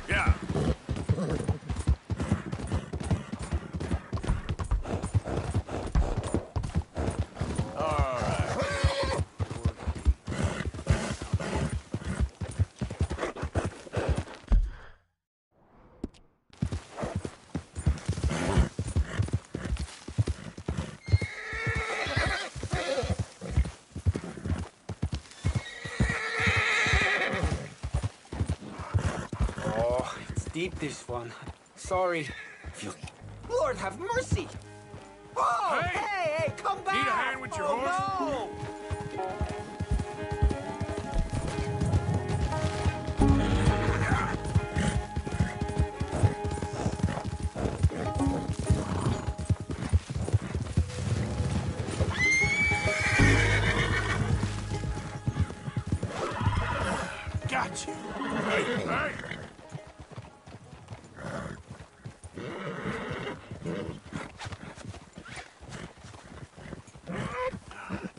Yeah. All right. Oh, it's deep, this one. Sorry. Lord have mercy! Oh, hey, come back! Need a hand with your horse? No! Got you. Hey, hey!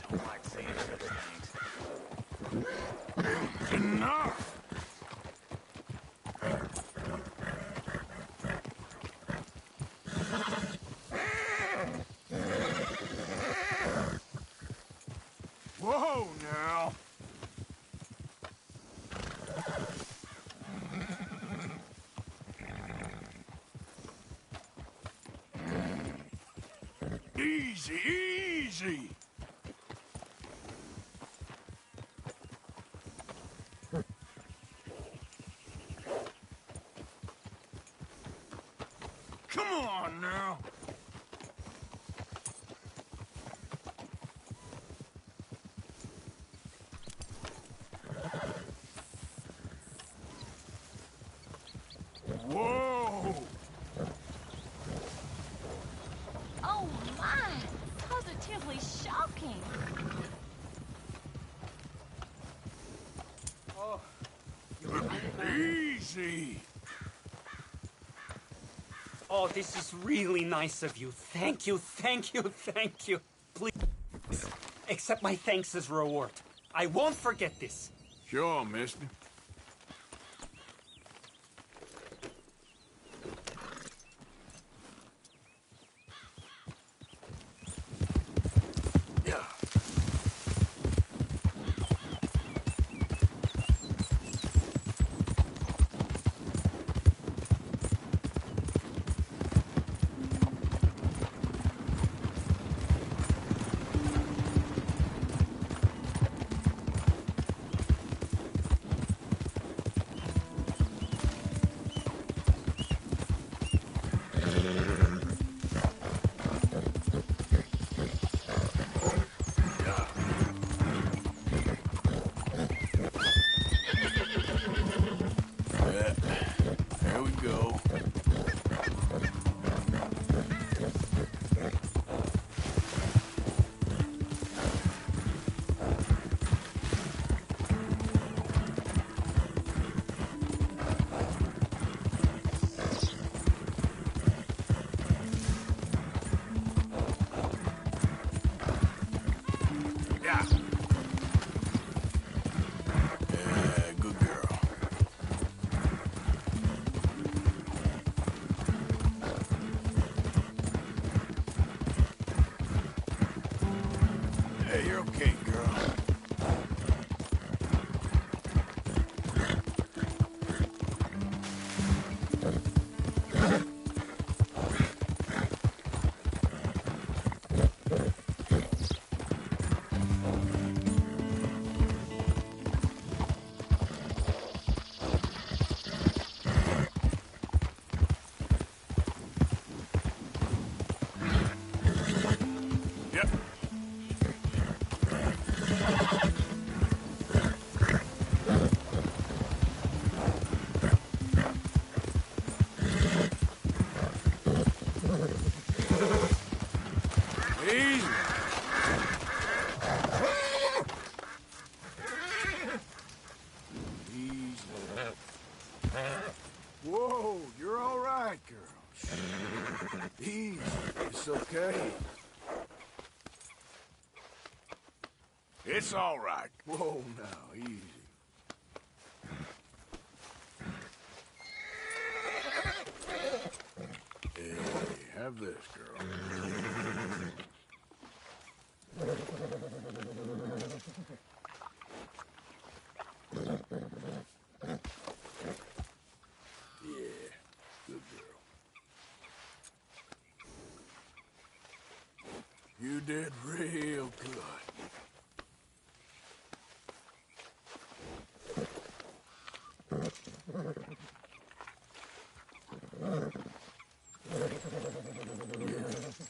Don't like saying such things. Enough! Whoa, now! Easy, easy! Come on now! Whoa! Oh my! Positively shocking! Oh. Easy! Oh, this is really nice of you. Thank you, thank you, thank you. Please, accept my thanks as reward. I won't forget this. Sure, mister. There we go. Yeah. Yeah, good girl. Whoa, you're all right, girl. Easy, it's okay. It's all right. Whoa, now, easy. Hey, have this, girl. Yeah, good girl. You did real good.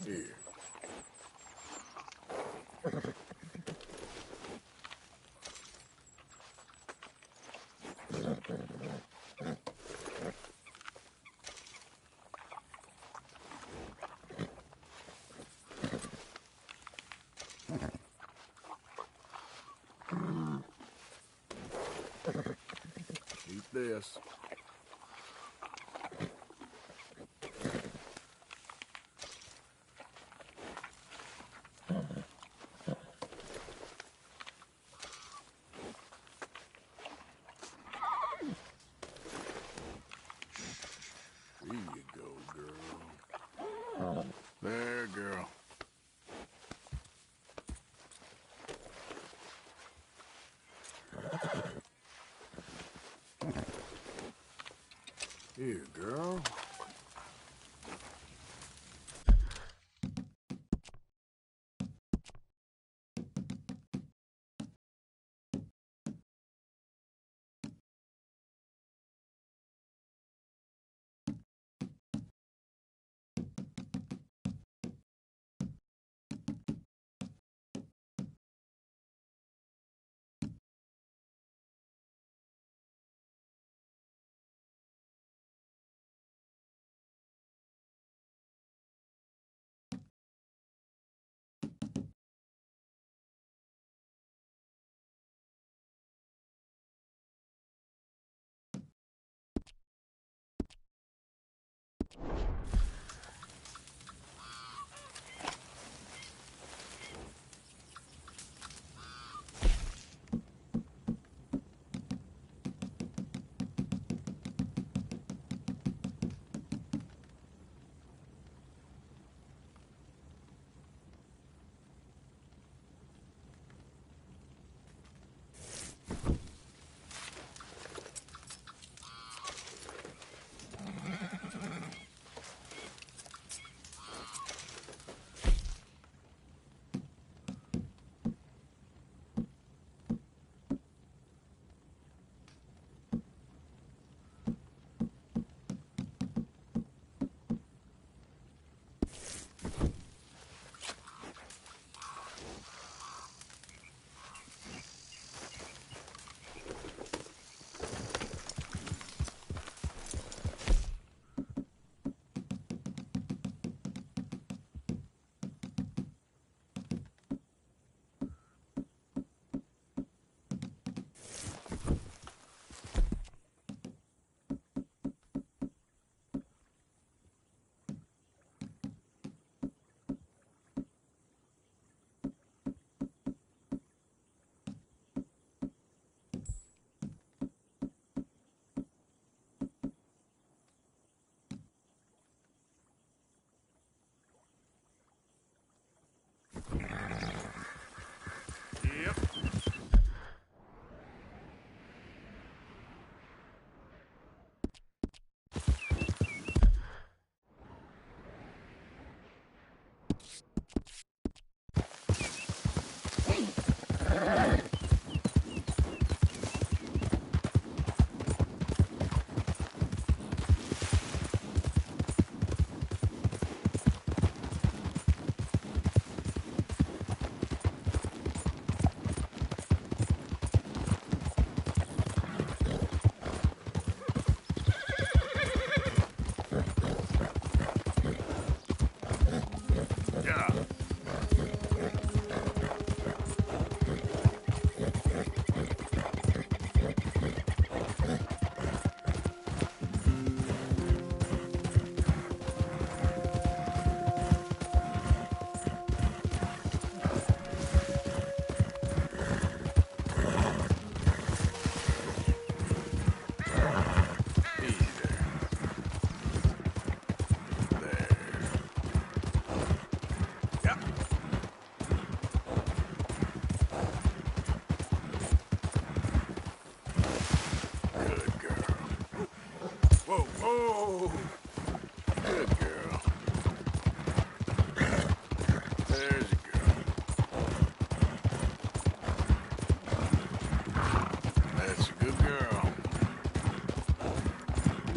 Here. Keep this. There you go, girl. There, girl. Here, girl.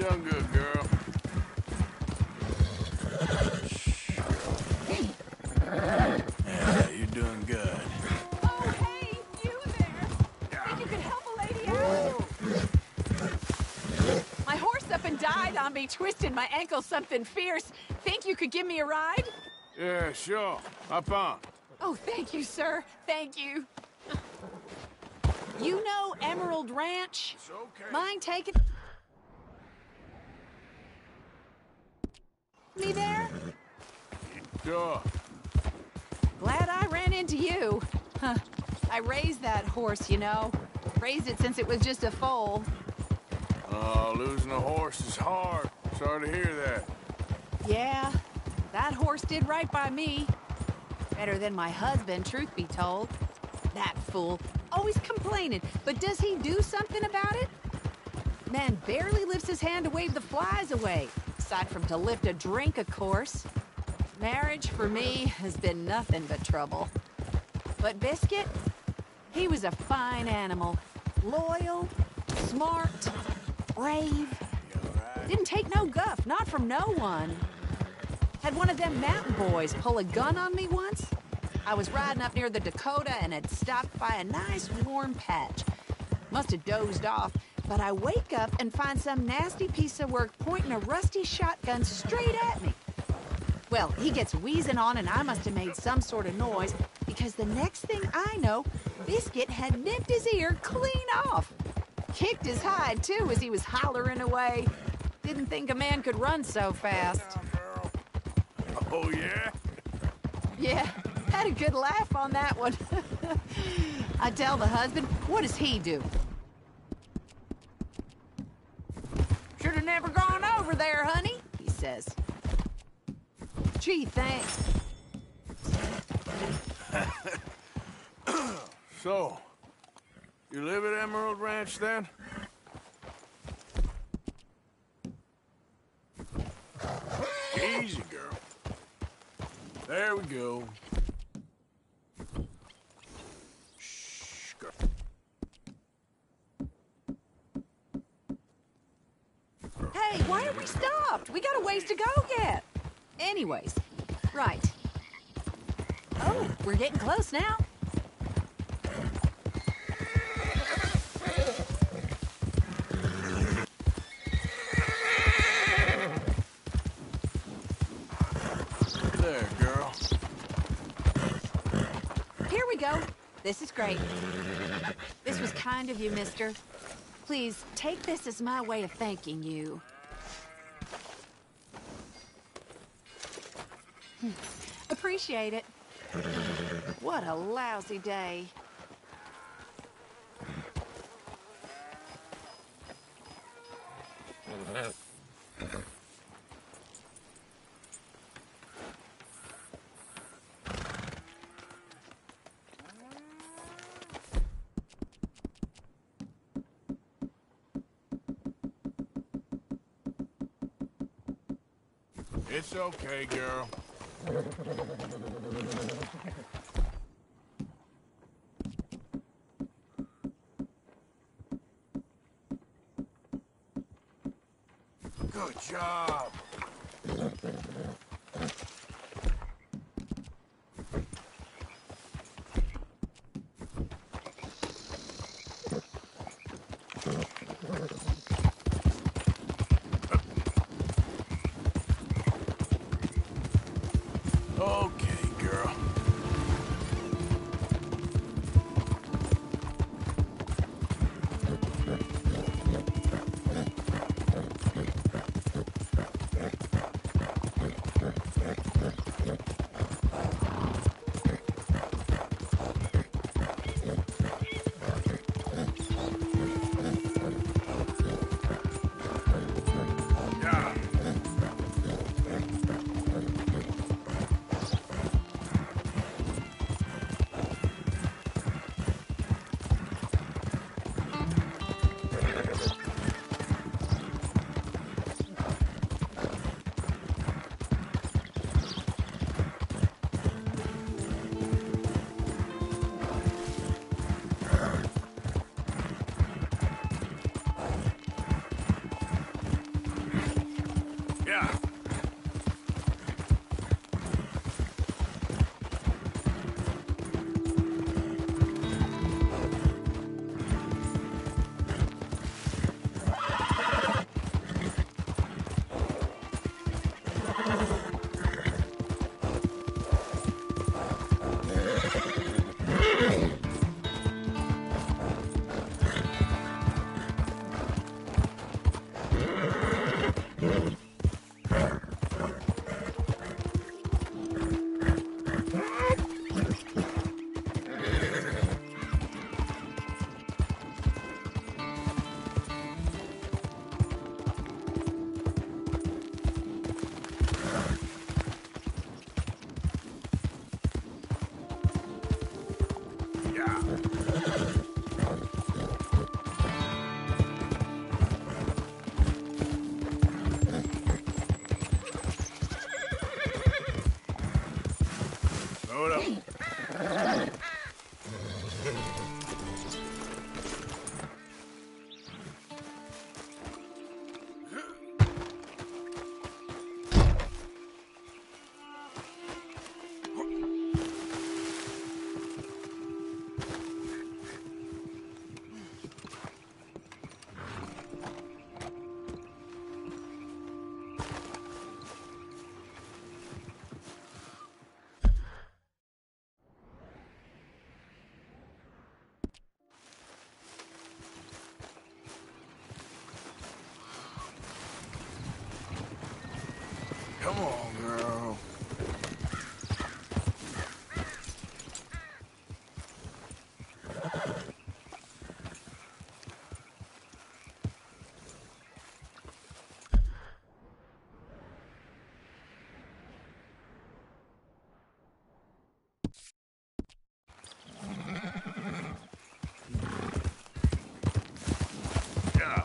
done good, girl. Yeah, you're doing good. Oh, hey, you there. Think you could help a lady out? My horse up and died on me, twisted my ankle something fierce. Think you could give me a ride? Yeah, sure. Hop on. Oh, thank you, sir. Thank you. You know Emerald Ranch? It's okay. Mind taking me there? Sure. Glad I ran into you. Huh. I raised that horse, you know. Raised it since it was just a foal. Oh, losing a horse is hard. Sorry to hear that. Yeah, that horse did right by me. Better than my husband, truth be told. That fool, always complaining, but does he do something about it? Man barely lifts his hand to wave the flies away, aside from to lift a drink, of course. Marriage, for me, has been nothing but trouble. But Biscuit, he was a fine animal. Loyal, smart, brave. Didn't take no guff, not from no one. Had one of them mountain boys pull a gun on me once. I was riding up near the Dakota and had stopped by a nice warm patch. Must have dozed off, but I wake up and find some nasty piece of work pointing a rusty shotgun straight at me. Well, he gets wheezing on and I must have made some sort of noise because the next thing I know, Biscuit had nipped his ear clean off. Kicked his hide, too, as he was hollering away. Didn't think a man could run so fast. Oh, yeah? Yeah, had a good laugh on that one. I tell the husband, what does he do? Should have never gone over there, honey, he says. Gee, thanks. So, you live at Emerald Ranch, then? Easy, girl. There we go. Shh, girl. Hey, why are we stopped? We got a ways to go yet. Anyways, right. Oh, we're getting close now. There, girl. Here we go. This is great. This was kind of you, mister. Please, take this as my way of thanking you. Appreciate it. What a lousy day. It's okay, girl. Good job. Okay, girl. Yeah. Hold up. Come on, girl. Yeah.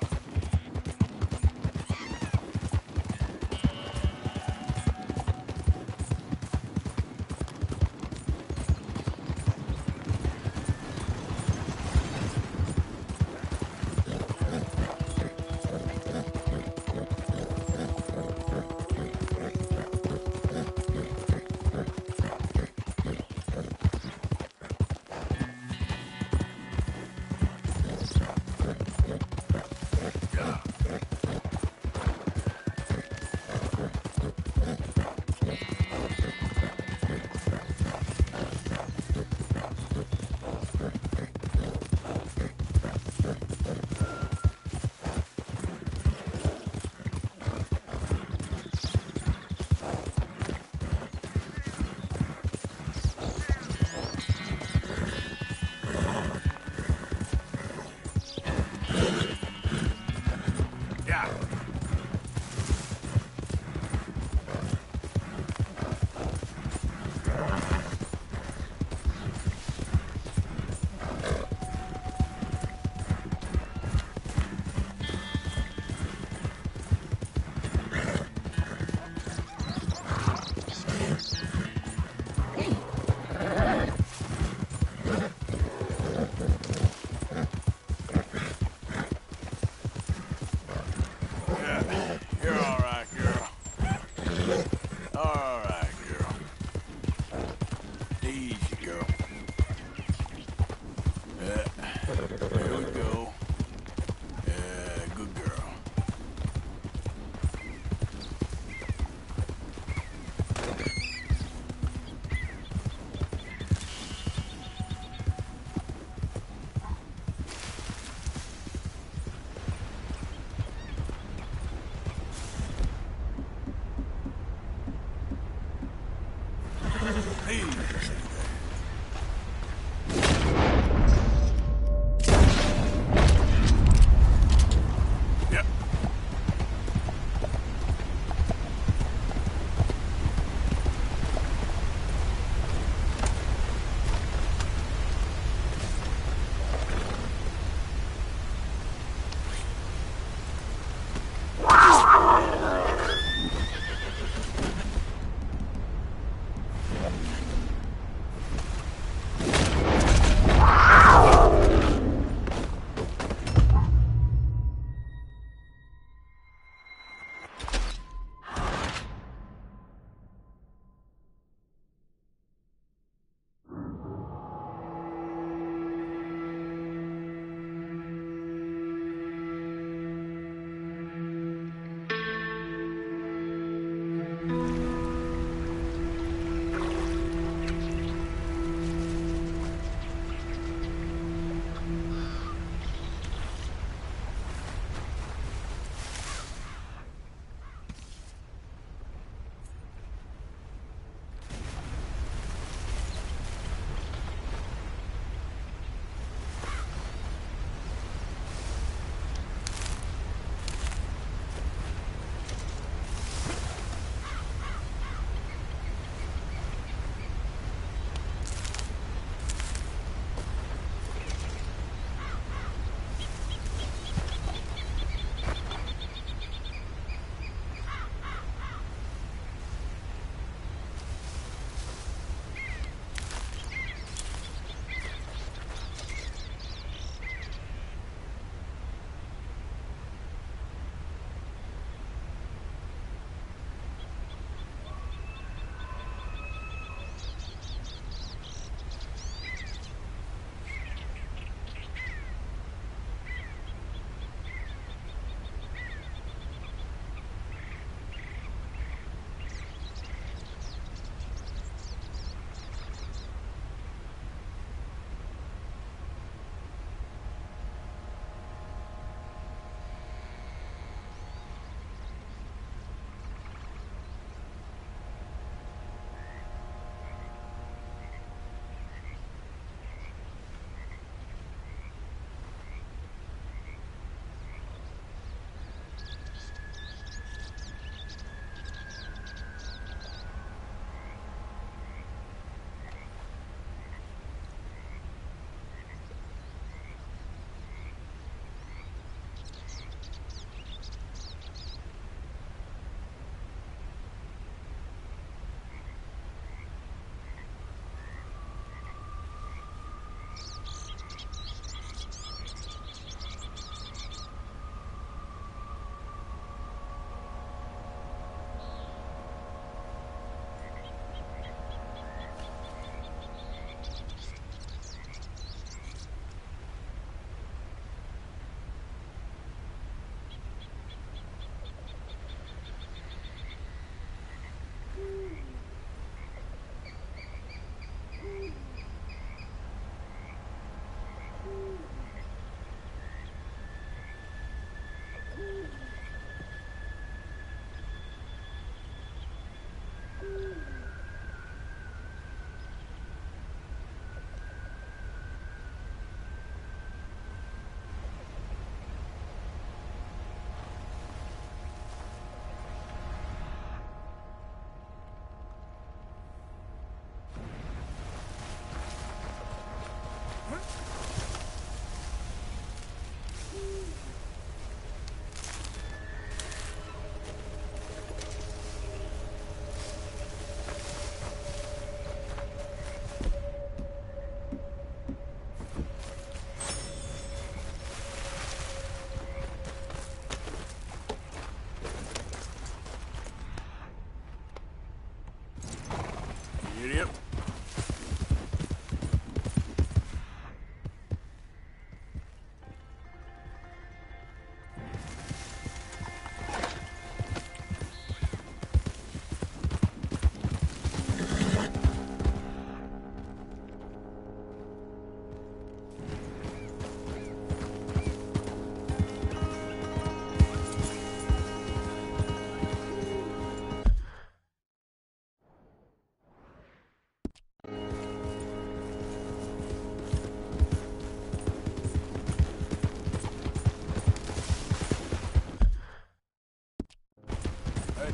I'm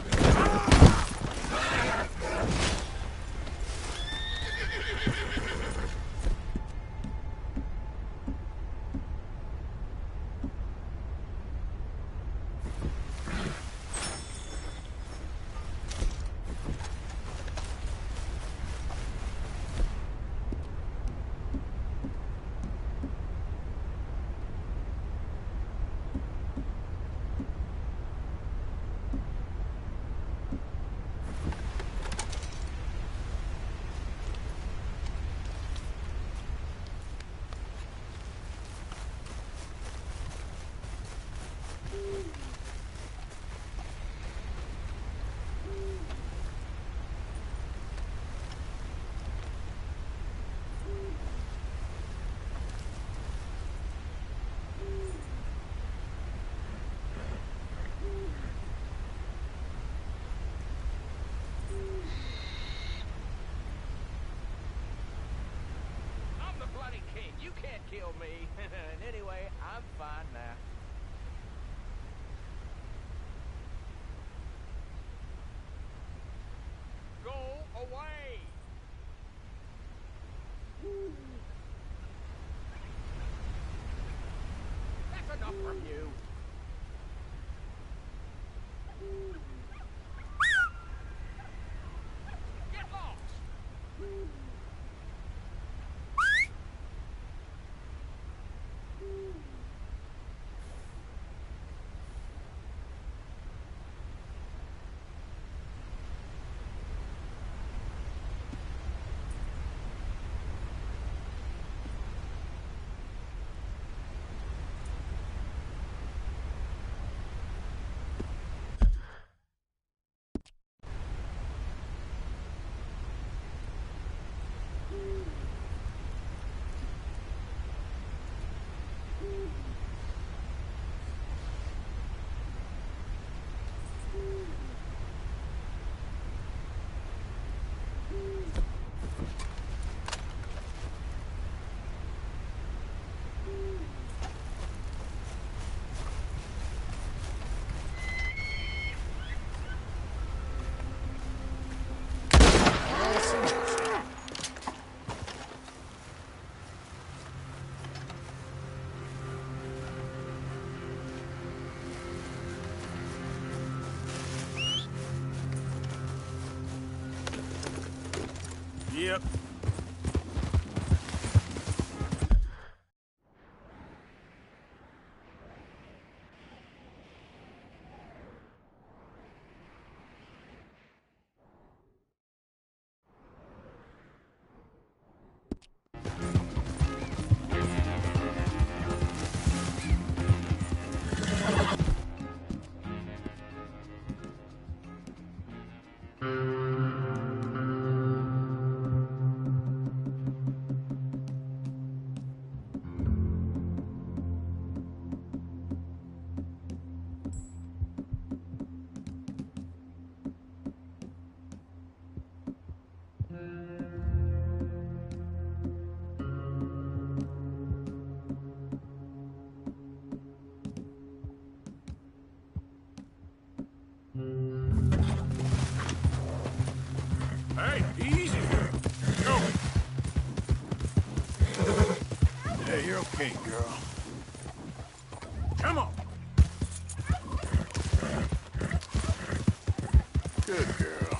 the bloody king. You can't kill me. And anyway, I'm fine now. Go away! That's enough from you. Get lost! Yep. Hey, easy there. Go. Yeah, you're okay, girl. Come on. Good girl.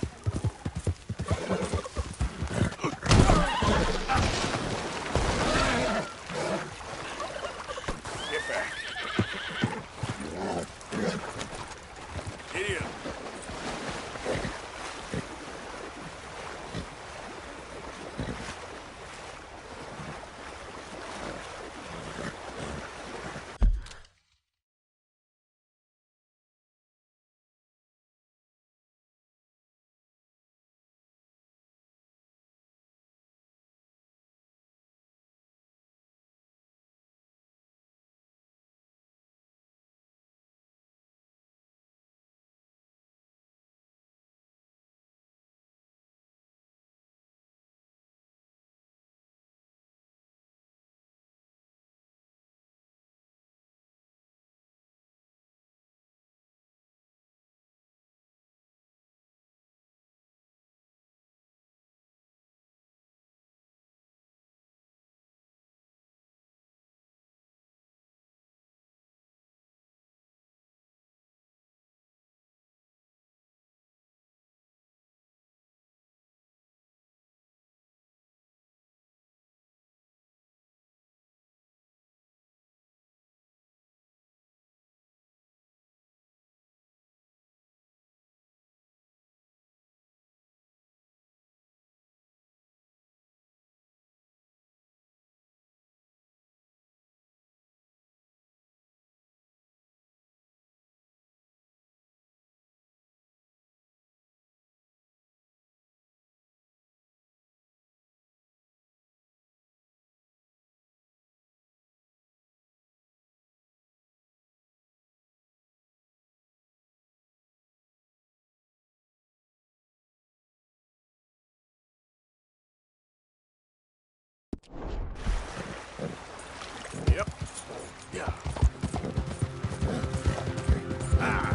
Yep. Yeah. Ah.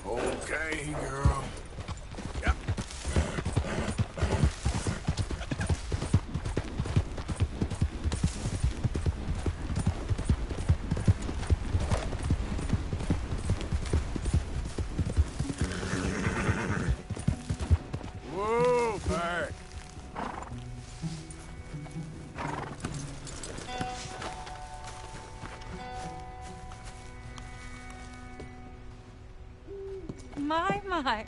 Okay, girl. Yep. Whoa, back. My.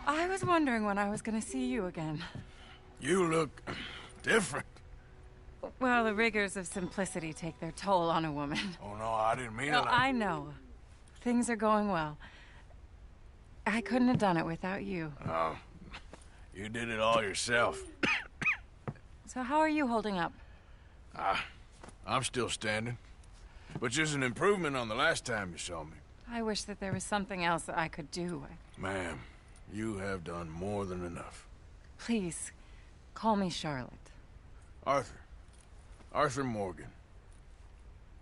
I was wondering when I was going to see you again. You look different. Well, the rigors of simplicity take their toll on a woman. Oh, no, I didn't mean it. Oh, I know. Things are going well. I couldn't have done it without you. Oh, you did it all yourself. So how are you holding up? I'm still standing. Which is an improvement on the last time you saw me. I wish that there was something else that I could do. Ma'am, you have done more than enough. Please, call me Charlotte. Arthur. Arthur Morgan.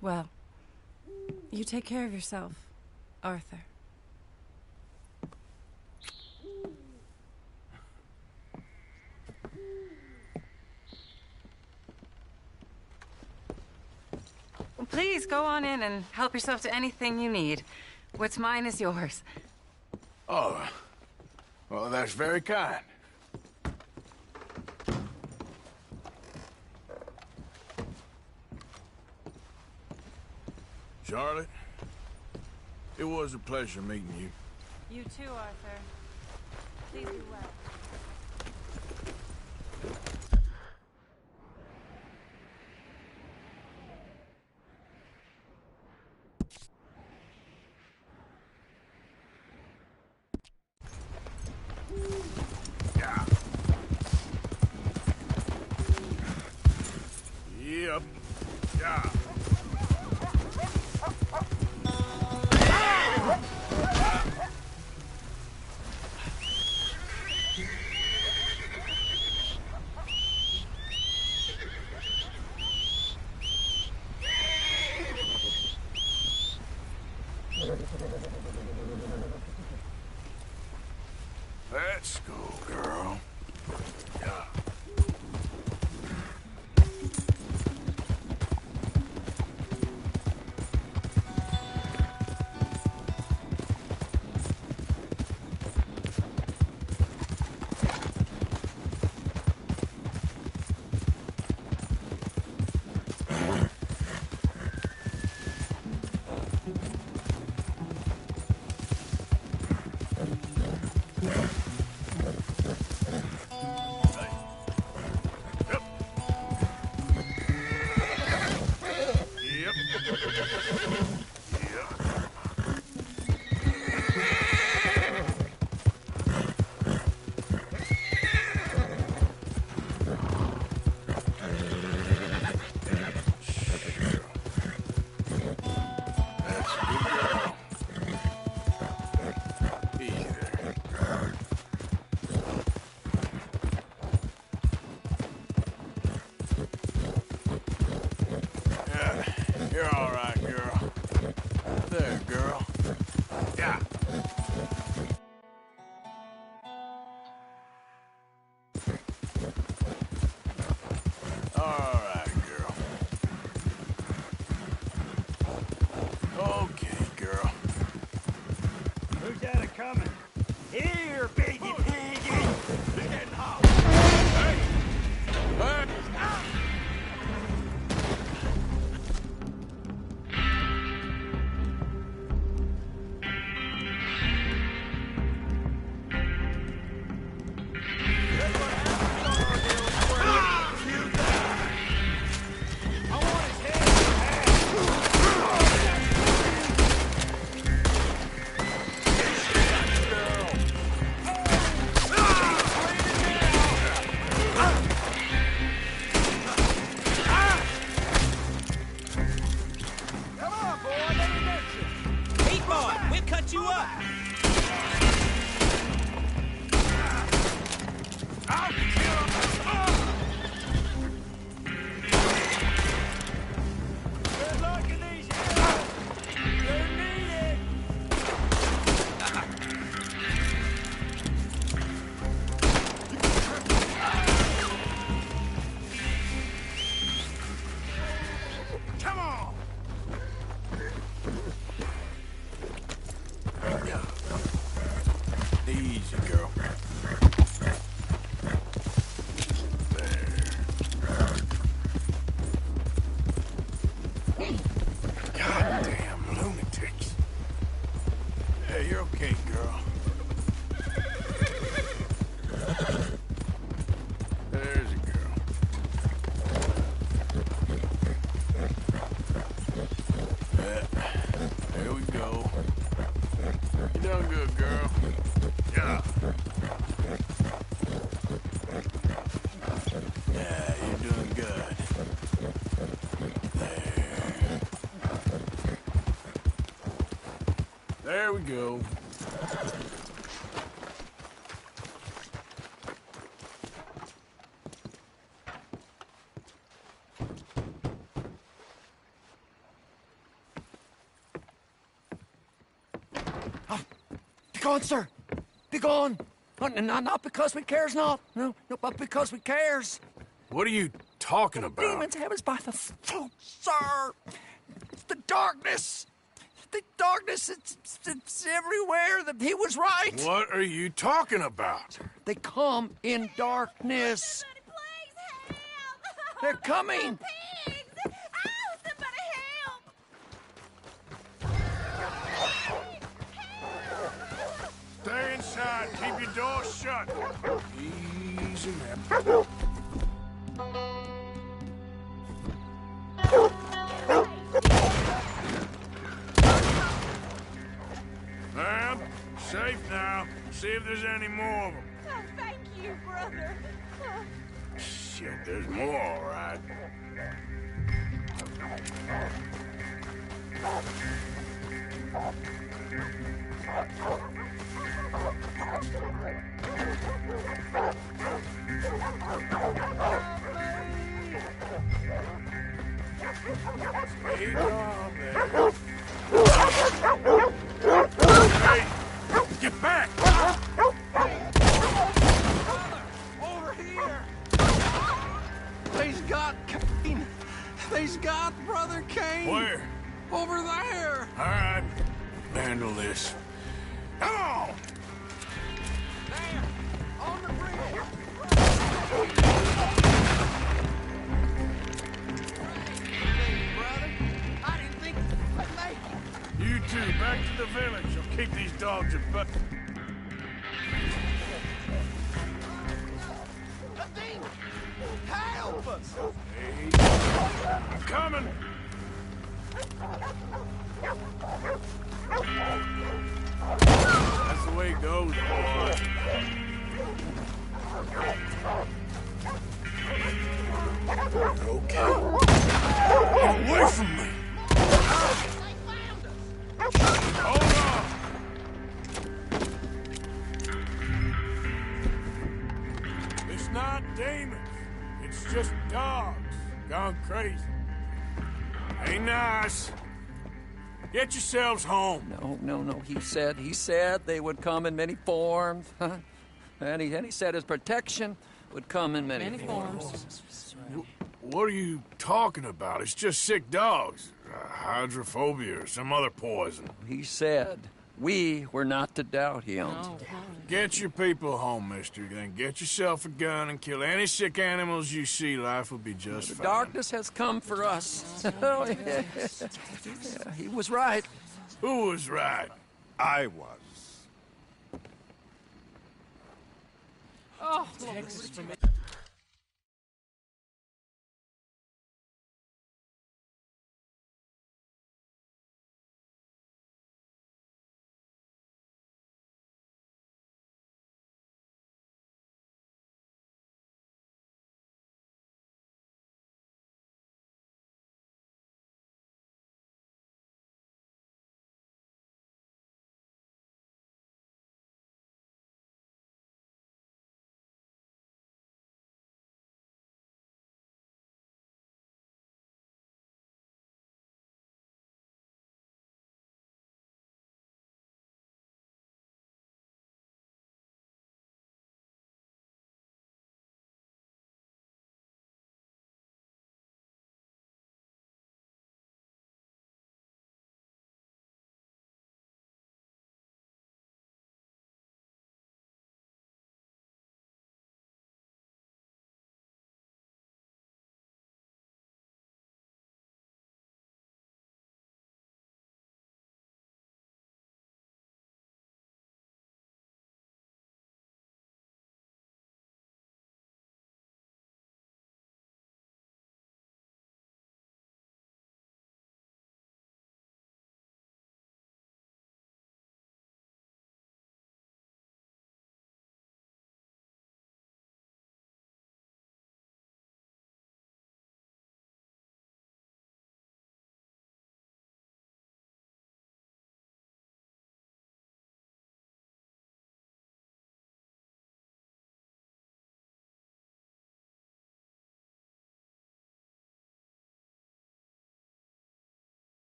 Well, you take care of yourself, Arthur. Please, go on in and help yourself to anything you need. What's mine is yours. Oh, Well, that's very kind. Charlotte, it was a pleasure meeting you. You too, Arthur. Please be well. Yep. Yeah. Let's go, girl. Yeah. You're all right, girl. There, girl. Yeah. All right, girl. Okay, girl. Who's that a-coming? Here, baby piggy! You're getting hot. Hey! Hey! You up! I'll kill him! Good luck in these hills! You need it! Come on! Easy, girl. Goddamn lunatics. Hey, you're okay, girl. There's a girl. There we go. You done good, girl. Yeah. Yeah, you're doing good. There we go. Be gone, sir. Be gone. Not because we cares not. No, but because we cares. What are you talking about? Demons have us by the throat, sir. It's the darkness. The darkness, it's everywhere. He was right. What are you talking about? They come in darkness. They're coming. Stay inside. Keep your door shut. Easy now. Ma'am, safe now. See if there's any more of them. Oh, thank you, brother. Shit, there's more, all right. Stay calm there. Hey, get back! Over here. They's got Kane. They's got Brother Kane. Where? Over there. All right, handle this. Come on! There, on the bridge. Brother, I didn't think I'd make it. You two, back to the village. I'll keep these dogs at bay. Help us! I'm coming! That's the way it goes, boy. Okay. Get away from me! Hold on! It's not demons. It's just dogs gone crazy. Ain't nice. Get yourselves home. No. He said they would come in many forms. Huh? And he said his protection would come in many forms. What are you talking about? It's just sick dogs. Hydrophobia or some other poison. He said we were not to doubt him. Get your people home, mister. Then get yourself a gun and kill any sick animals you see. Life will be just fine. Darkness has come for us. Yeah, he was right. Who was right? I was. Oh, Texas.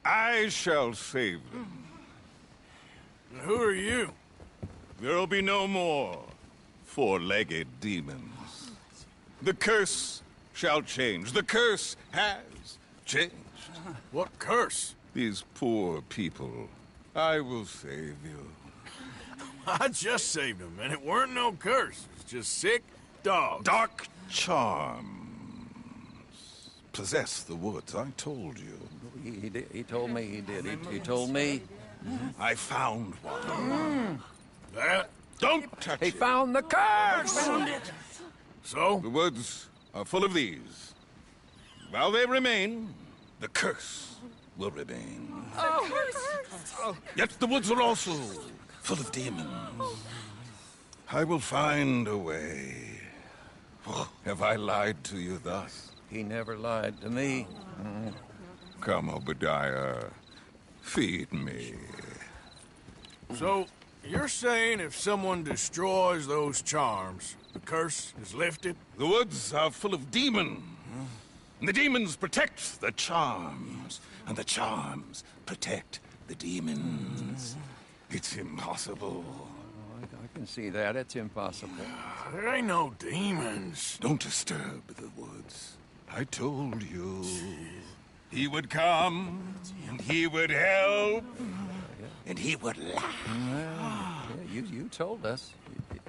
I shall save them. Who are you? There'll be no more four-legged demons. The curse shall change. The curse has changed. What curse? These poor people. I will save you. I just saved him, and it weren't no curse. It's just sick dogs. Dark charms possess the woods, I told you. He told me he did. He told me. I found one. That? Don't touch it. He found the curse! Found it. So? The woods are full of these. While they remain, the curse will remain. Yet the woods are also full of demons. I will find a way. Oh, have I lied to you thus? He never lied to me. Come, Obadiah. Feed me. So, you're saying if someone destroys those charms, the curse is lifted? The woods are full of demons. And the demons protect the charms. And the charms protect the demons. It's impossible. I can see that. It's impossible. There ain't no demons. Don't disturb the woods. I told you. He would come, and he would help, and he would laugh. You told us. You did.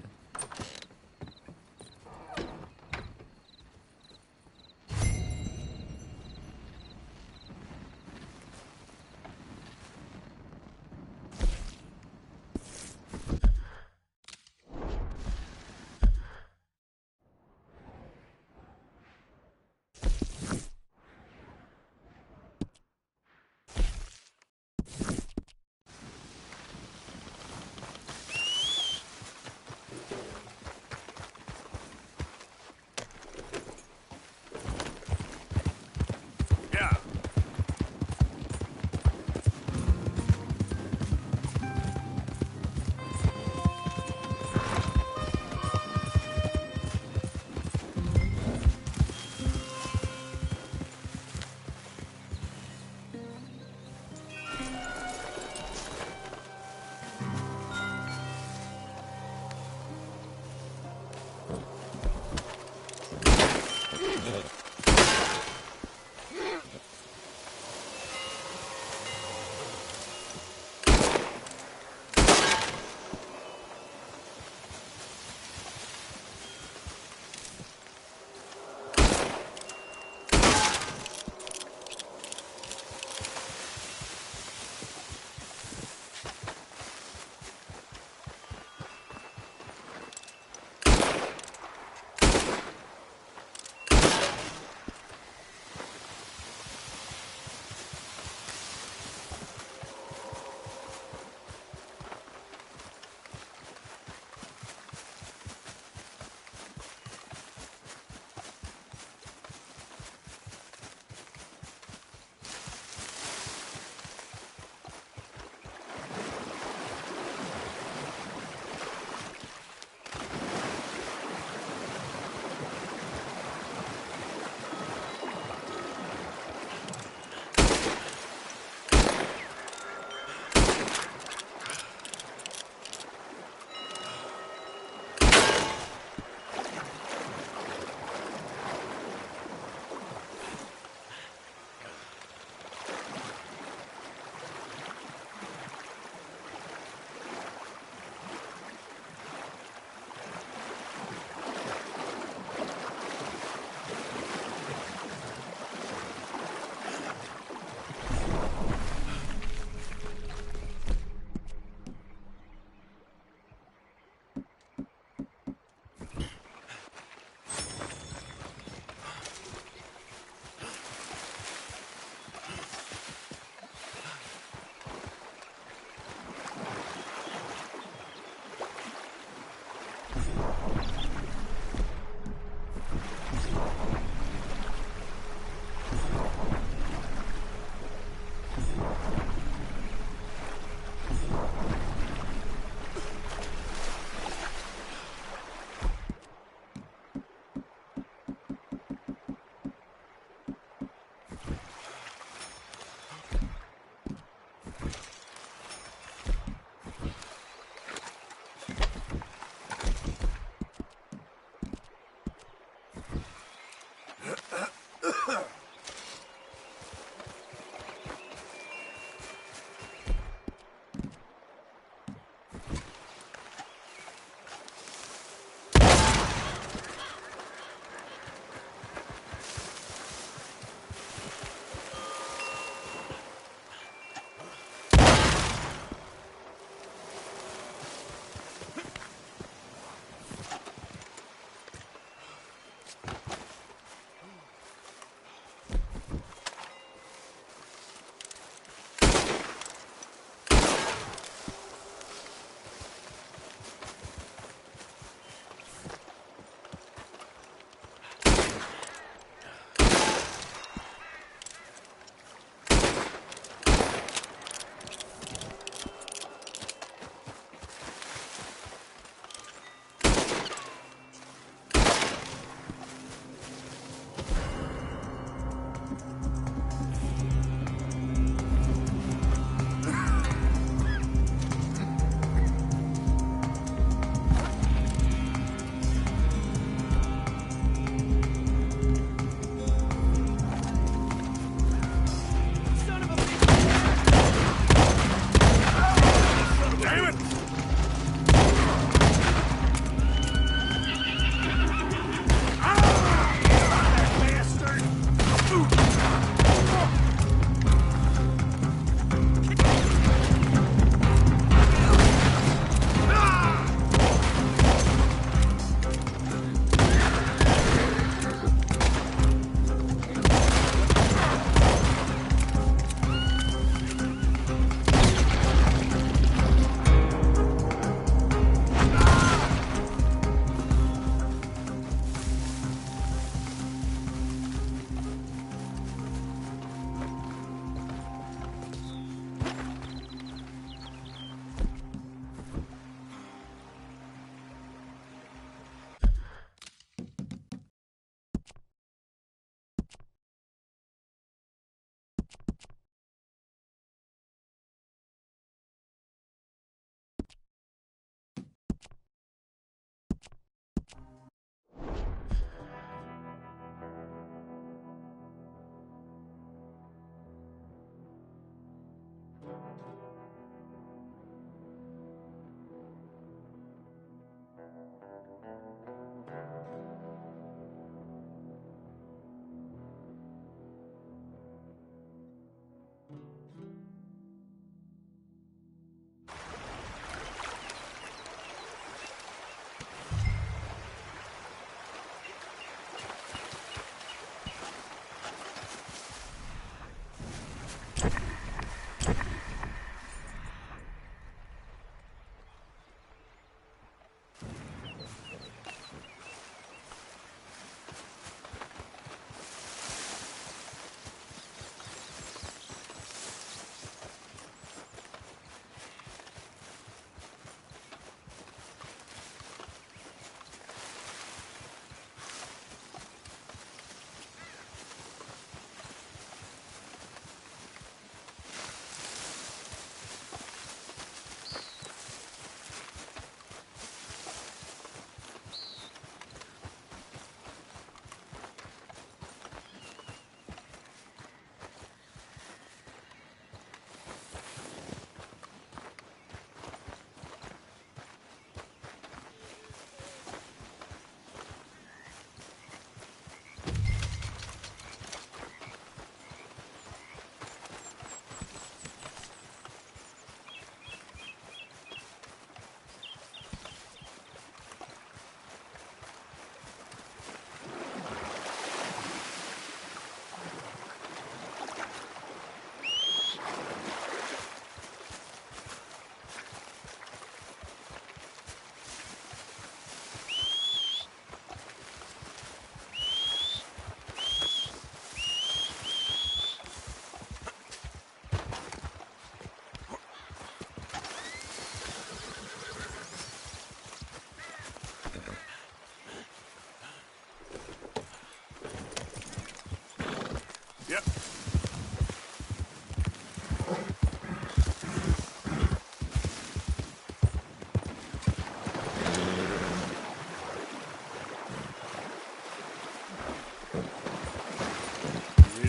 Yep.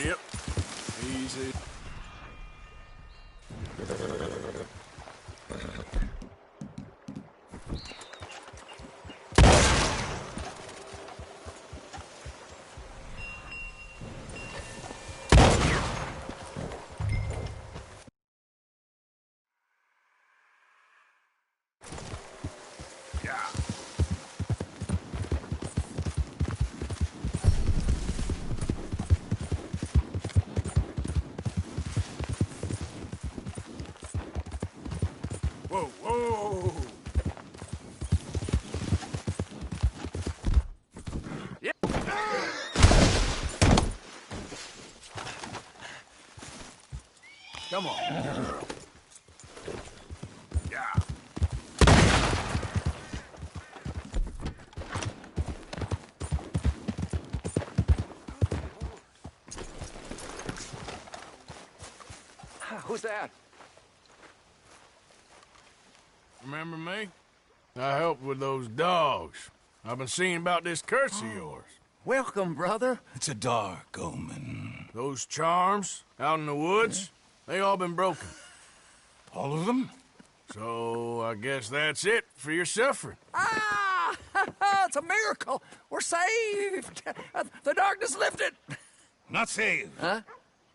Yep. Easy. Whoa, whoa! Yeah. Come on. Yeah. Who's that? Remember me? I helped with those dogs. I've been seeing about this curse of yours. Welcome, brother. It's a dark omen. Those charms out in the woods, they all been broken. All of them? So I guess that's it for your suffering. Ah! It's a miracle. We're saved. The darkness lifted. Not saved. Huh?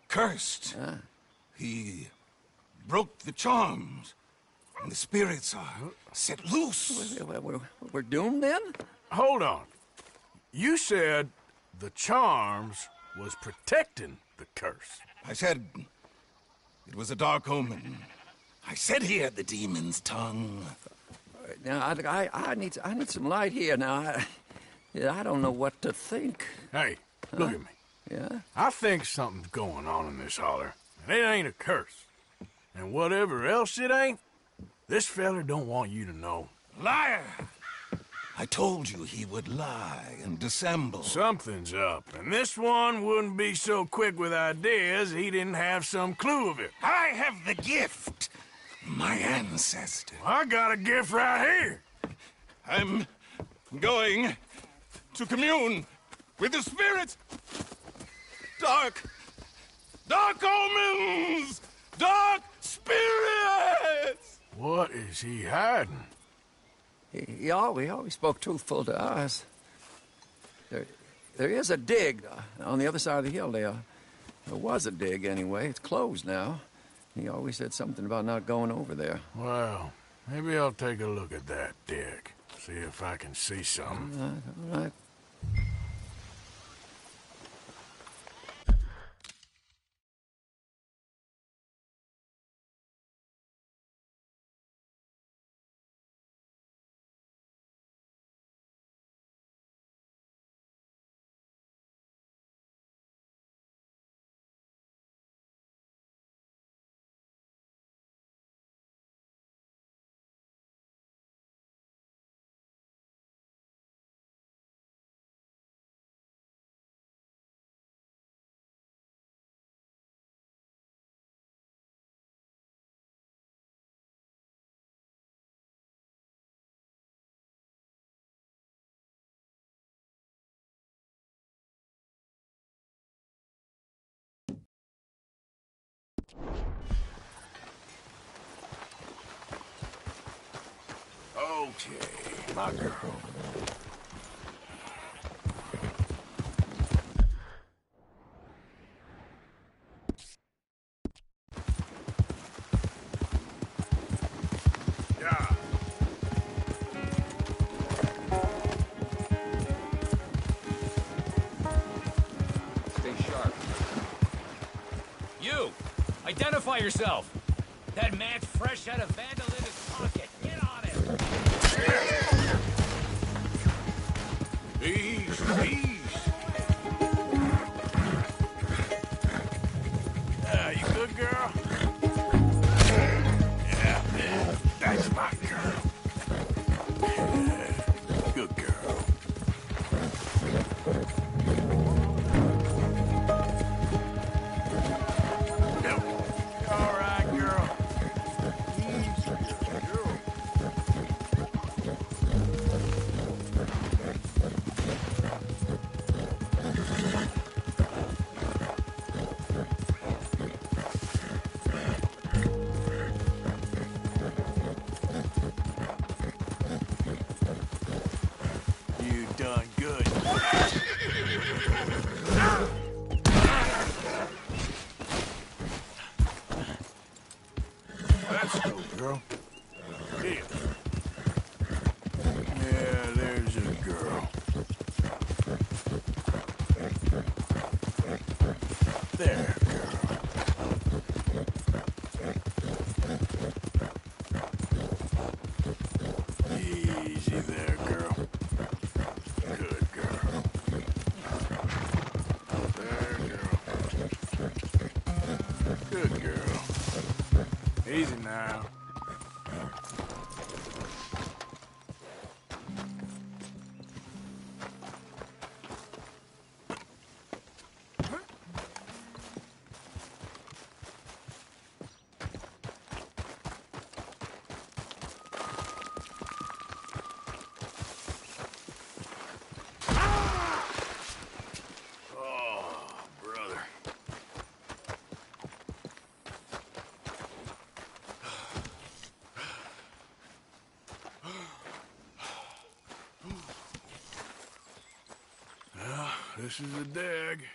Cursed. He broke the charms. And the spirits are set loose. We're doomed then? Hold on. You said the charms was protecting the curse. I said it was a dark omen. I said he had the demon's tongue. Now, I need some light here. Now, I don't know what to think. Hey, look at me. Yeah? I think something's going on in this holler, and it ain't a curse. And whatever else it ain't, this fella don't want you to know. Liar! I told you he would lie and dissemble. Something's up, and this one wouldn't be so quick with ideas he didn't have some clue of it. I have the gift. My ancestor. I got a gift right here. I'm going to commune with the spirits. Dark omens! Dark spirits! What is he hiding? He always spoke truthful to us. There is a dig on the other side of the hill there. There was a dig, anyway. It's closed now. He always said something about not going over there. Well, maybe I'll take a look at that dig. See if I can see something. All right. Okay, my girl. Yeah. Stay sharp. You! Identify yourself! That man's fresh out of vandal in his pocket. Get on him! Ease. You good, girl? Yeah, man. That's my girl. Good girl. All right, girl. You done good. That's cool, girl. Here. Yeah, there's a girl. There, girl. Easy there, girl. Good girl. There, girl. Good girl. Easy now. Oh, brother. Well, this is a dig.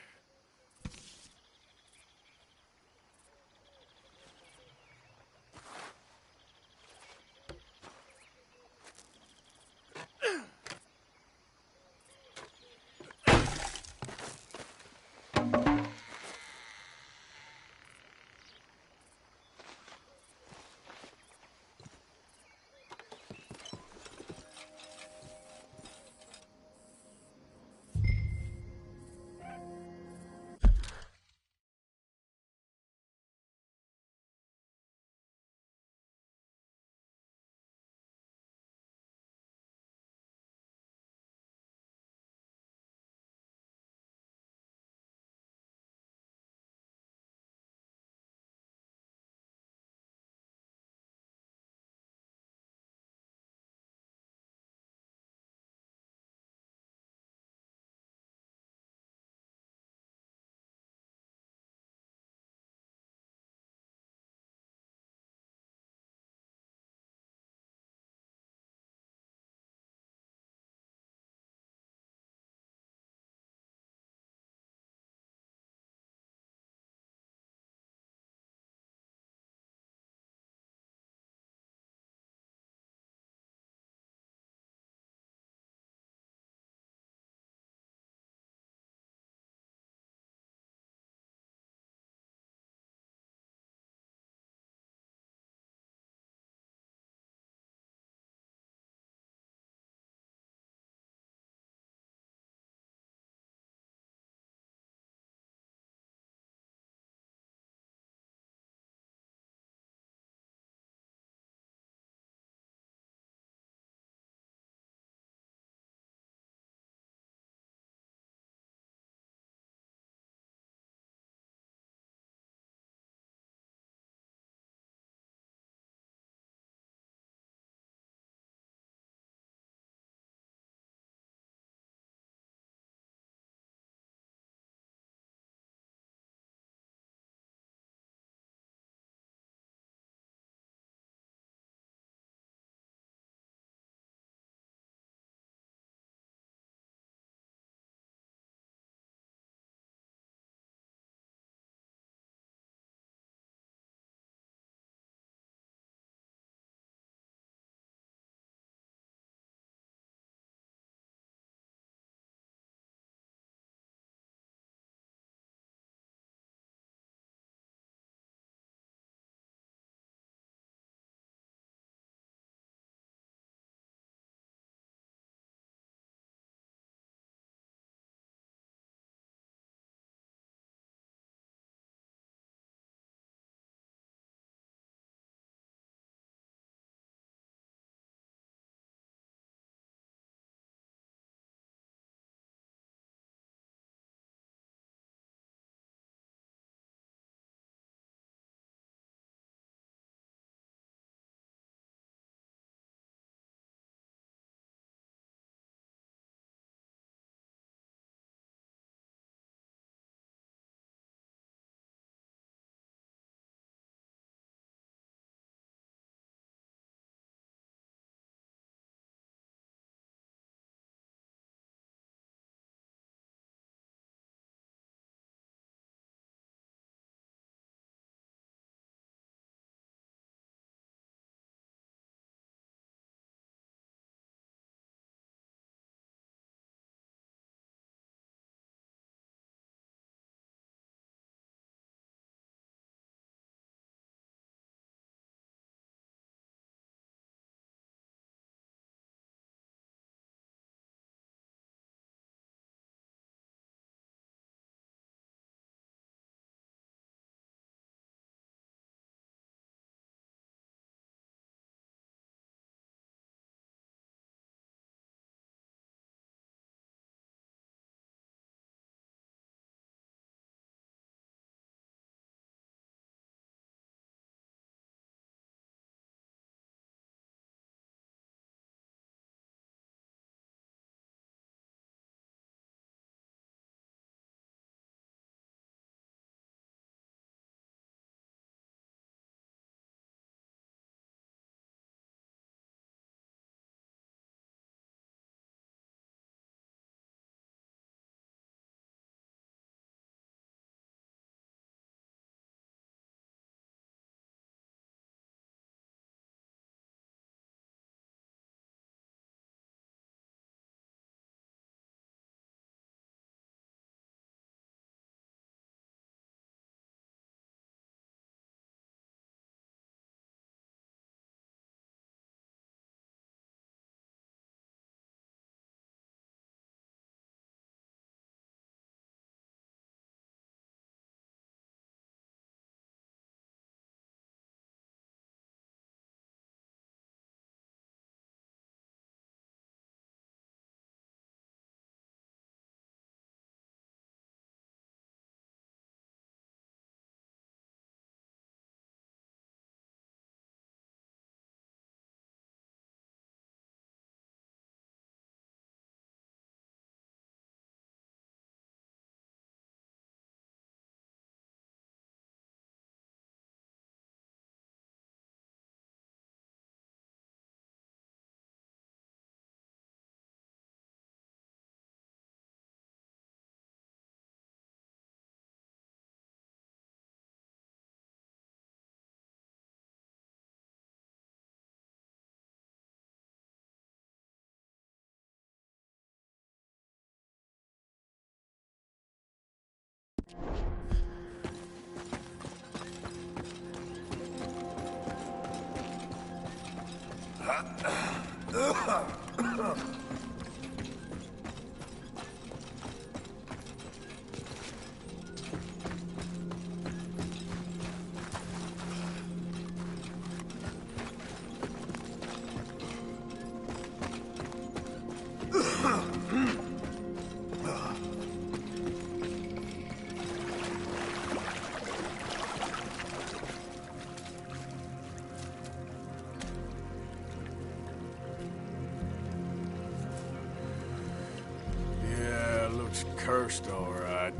Yeah, looks cursed, all right.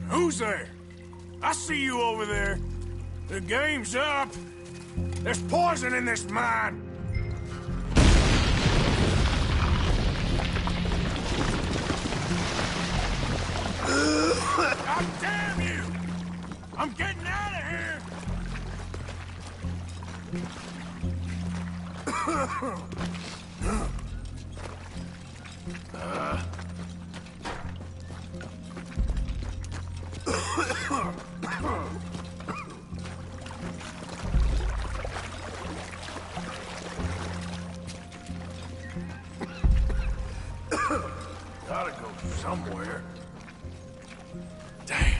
Who's there? I see you over there. The game's up. There's poison in this mine. God damn you! I'm getting out of here! Gotta go somewhere. Damn.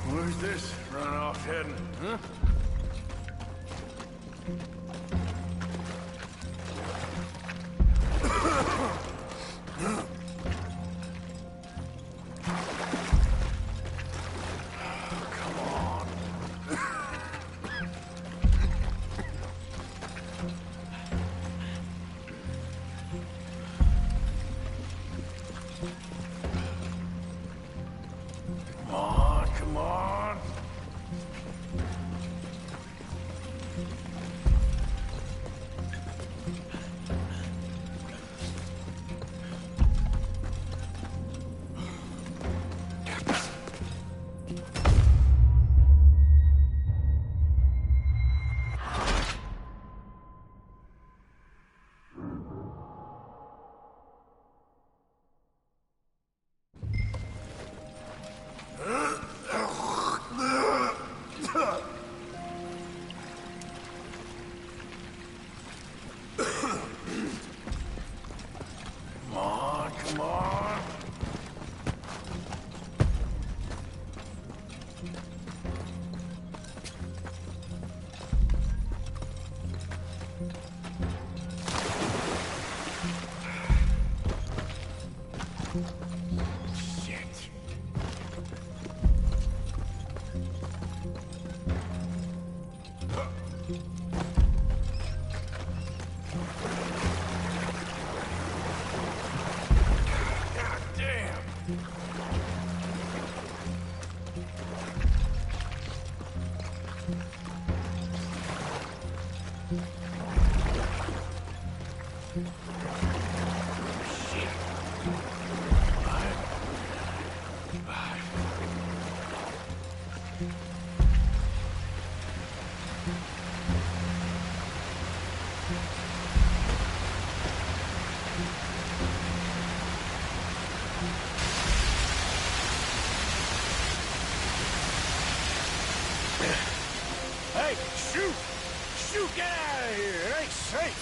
Where's this runoff heading, huh? Come on. Come on, come on. Come on, come on. Shit. God damn. Shit. Bye. Hey, shoot! Shoot, get out of here! It ain't safe!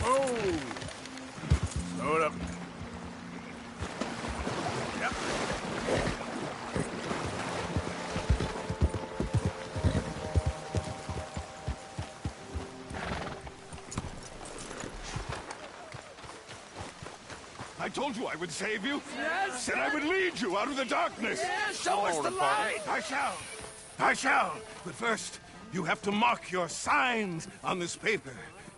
Oh! Slow it up. Yep. I told you I would save you. Yes. Said I would lead you out of the darkness. Yes, show us the light. I shall. I shall. But first, you have to mark your signs on this paper.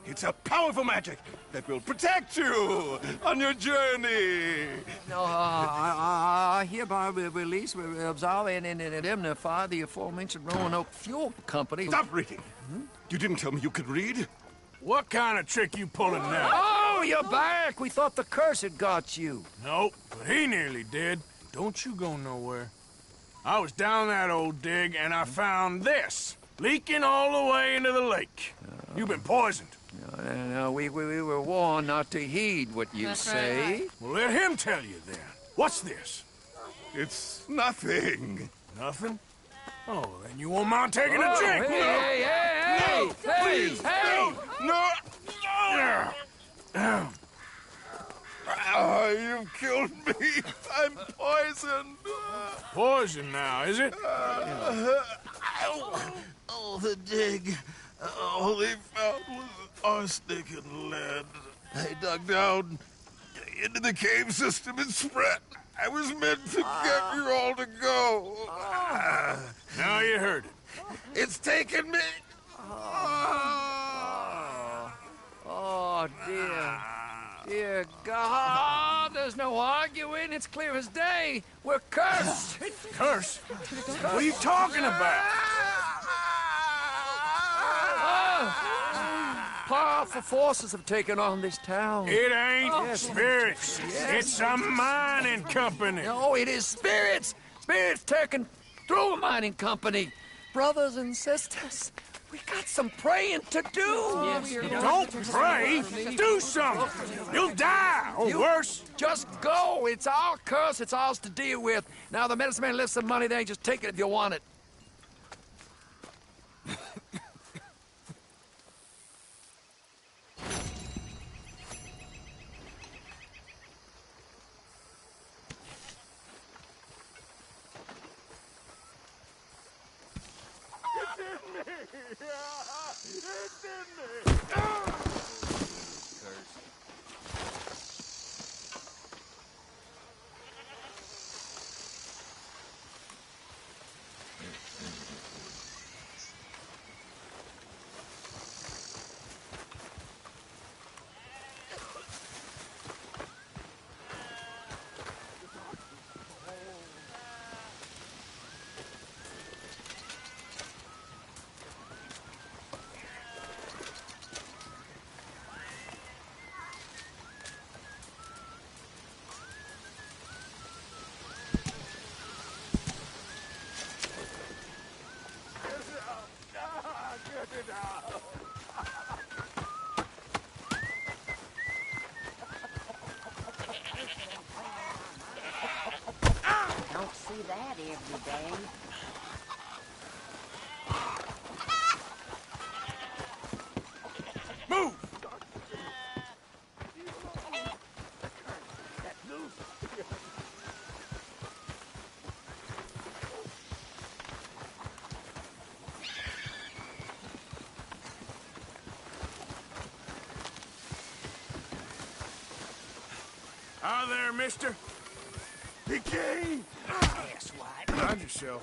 It's a powerful magic that will protect you on your journey. No, I hereby release, absolve, and indemnify the aforementioned Roanoke Fuel Company. Stop reading. You didn't tell me you could read. What kind of trick you pulling now? Oh, you're back! We thought the curse had got you. Nope, but he nearly did. Don't you go nowhere. I was down that old dig, and I found this, leaking all the way into the lake. You've been poisoned. No, we were warned not to heed what you say. Right. Well, let him tell you then. What's this? It's nothing. Nothing? Oh, then you won't mind taking a drink. Hey, Please, hey! No! You've killed me. I'm poisoned. Poison now, is it? Oh, the dig. All they found was arsenic and lead. They dug down into the cave system and spread. I was meant to get you all to go. Now you heard it. It's taken me. Oh, dear. Dear God, there's no arguing. It's clear as day. We're cursed. Cursed? What are you talking about? Powerful forces have taken on this town. It ain't spirits. Yes. It's a mining company. No, it is spirits. Spirits taken through a mining company. Brothers and sisters, we got some praying to do. Don't pray. Do something. You'll die, or worse. Just go. It's our curse. It's ours to deal with. Now, the medicine man left some money there. Just take it if you want it. Don't see that every day. Move! Hi there, mister. The king! Yes, White. Mind yourself.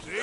See?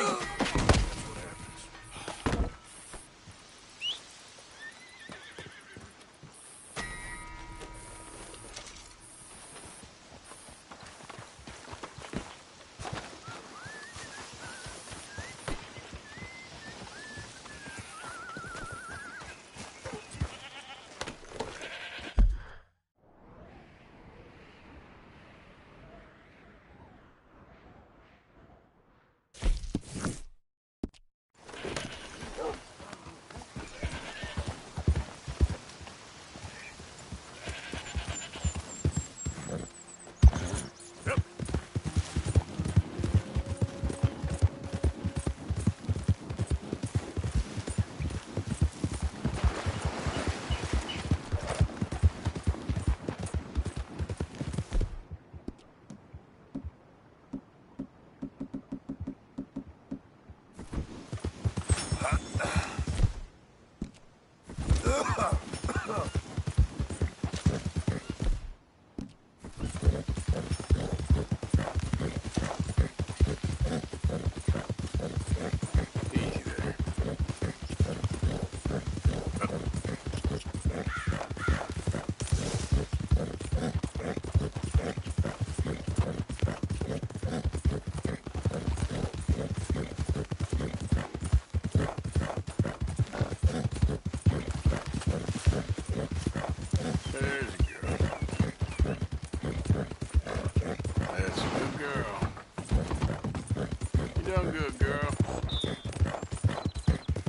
done good, girl.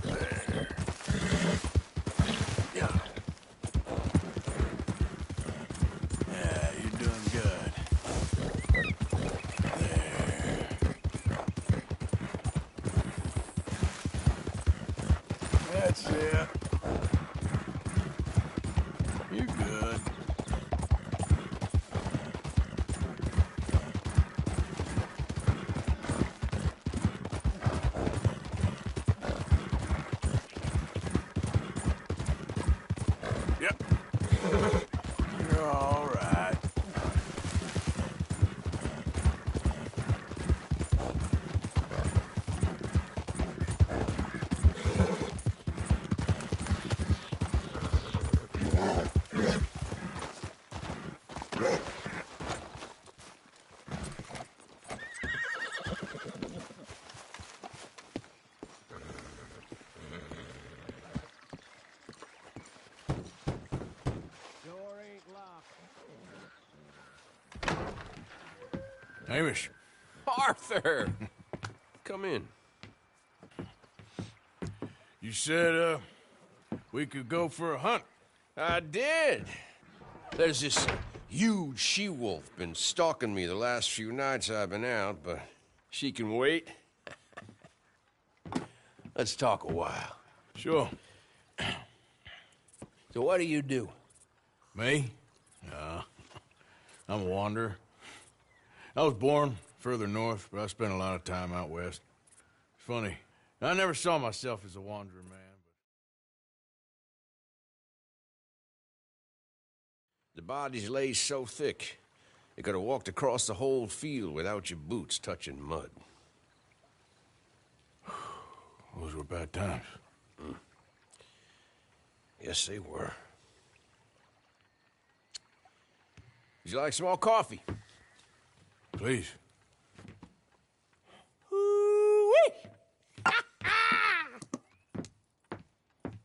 There. Yeah. Yeah, you're doing good. There. That's it. You're good. Yep. You're all right. Hamish. Arthur! Come in. You said, we could go for a hunt. I did. There's this huge she-wolf been stalking me the last few nights I've been out, but she can wait. Let's talk a while. Sure. So what do you do? Me? I'm a wanderer. I was born further north, but I spent a lot of time out west. It's funny. I never saw myself as a wanderer, man. The bodies lay so thick, you could have walked across the whole field without your boots touching mud. Those were bad times. Yes, they were. Would you like some more coffee? Please.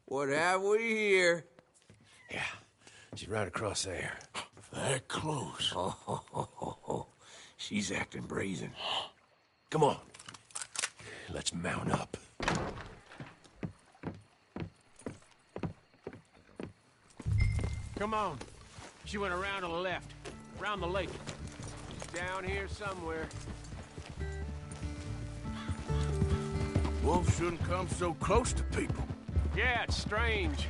What have we here? Yeah, she's right across there. That close. Oh. She's acting brazen. Come on. Let's mount up. Come on. She went around to the left, around the lake. She's down here somewhere. Wolves shouldn't come so close to people. Yeah, it's strange.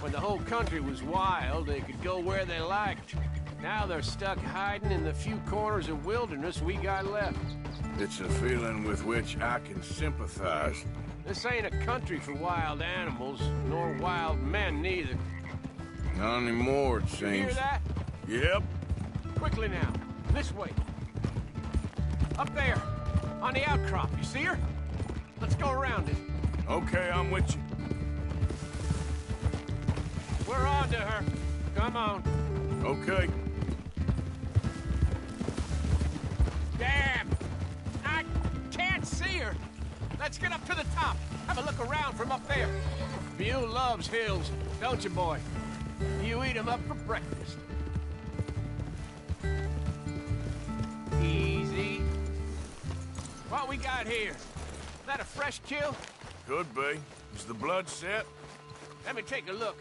When the whole country was wild, they could go where they liked. Now they're stuck hiding in the few corners of wilderness we got left. It's a feeling with which I can sympathize. This ain't a country for wild animals, nor wild men neither. Not anymore, it seems. You hear that? Yep. Quickly now. This way. Up there. On the outcrop. You see her? Let's go around it. Okay, I'm with you. We're on to her. Come on. Okay. Damn! I can't see her. Let's get up to the top. Have a look around from up there. You loves hills, don't you, boy? You eat 'em up for breakfast. Easy. What we got here? Is that a fresh kill? Could be. Is the blood set? Let me take a look.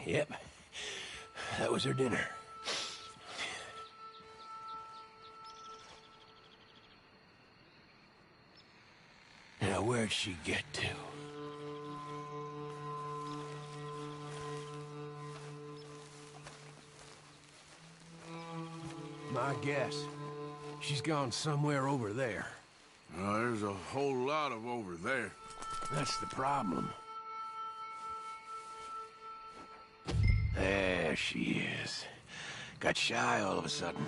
Yep. That was her dinner. Now, where'd she get to? My guess. She's gone somewhere over there. There's a whole lot of over there. That's the problem. There she is. Got shy all of a sudden.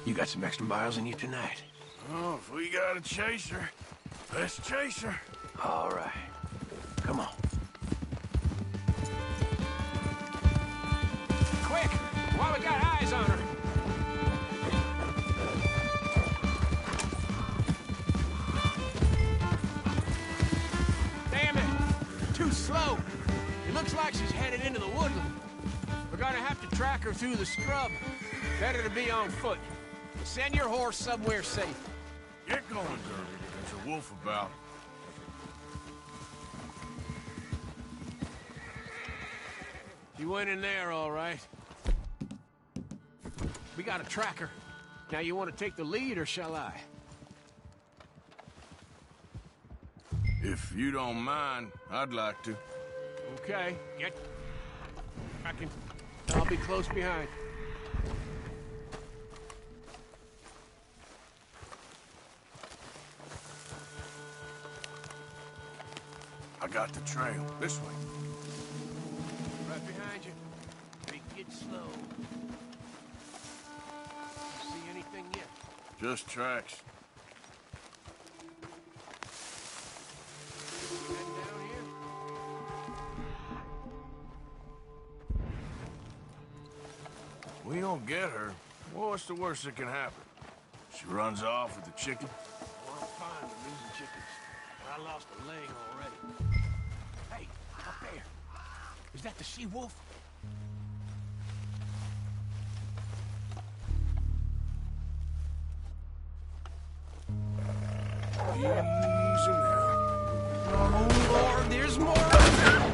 You got some extra miles in you tonight? Oh, if we gotta chase her, let's chase her. All right. Come on. Quick! While we got eyes on her! slow. It looks like she's headed into the woodland. We're gonna have to track her through the scrub. Better to be on foot. Send your horse somewhere safe. Get going, Derby. There's a wolf about. You went in there, all right. We got a tracker. Now you want to take the lead, or shall I? If you don't mind, I'd like to. Okay, get... I'll be close behind. I got the trail. This way. Right behind you. Take it slow. See anything yet? Just tracks. Heading down here? We don't get her. Well, what's the worst that can happen? She runs off with the chicken. Well, I'm fine with losing chickens. I lost a leg already. Hey, up there. Is that the she-wolf? Easy now. Oh, Lord, there's more!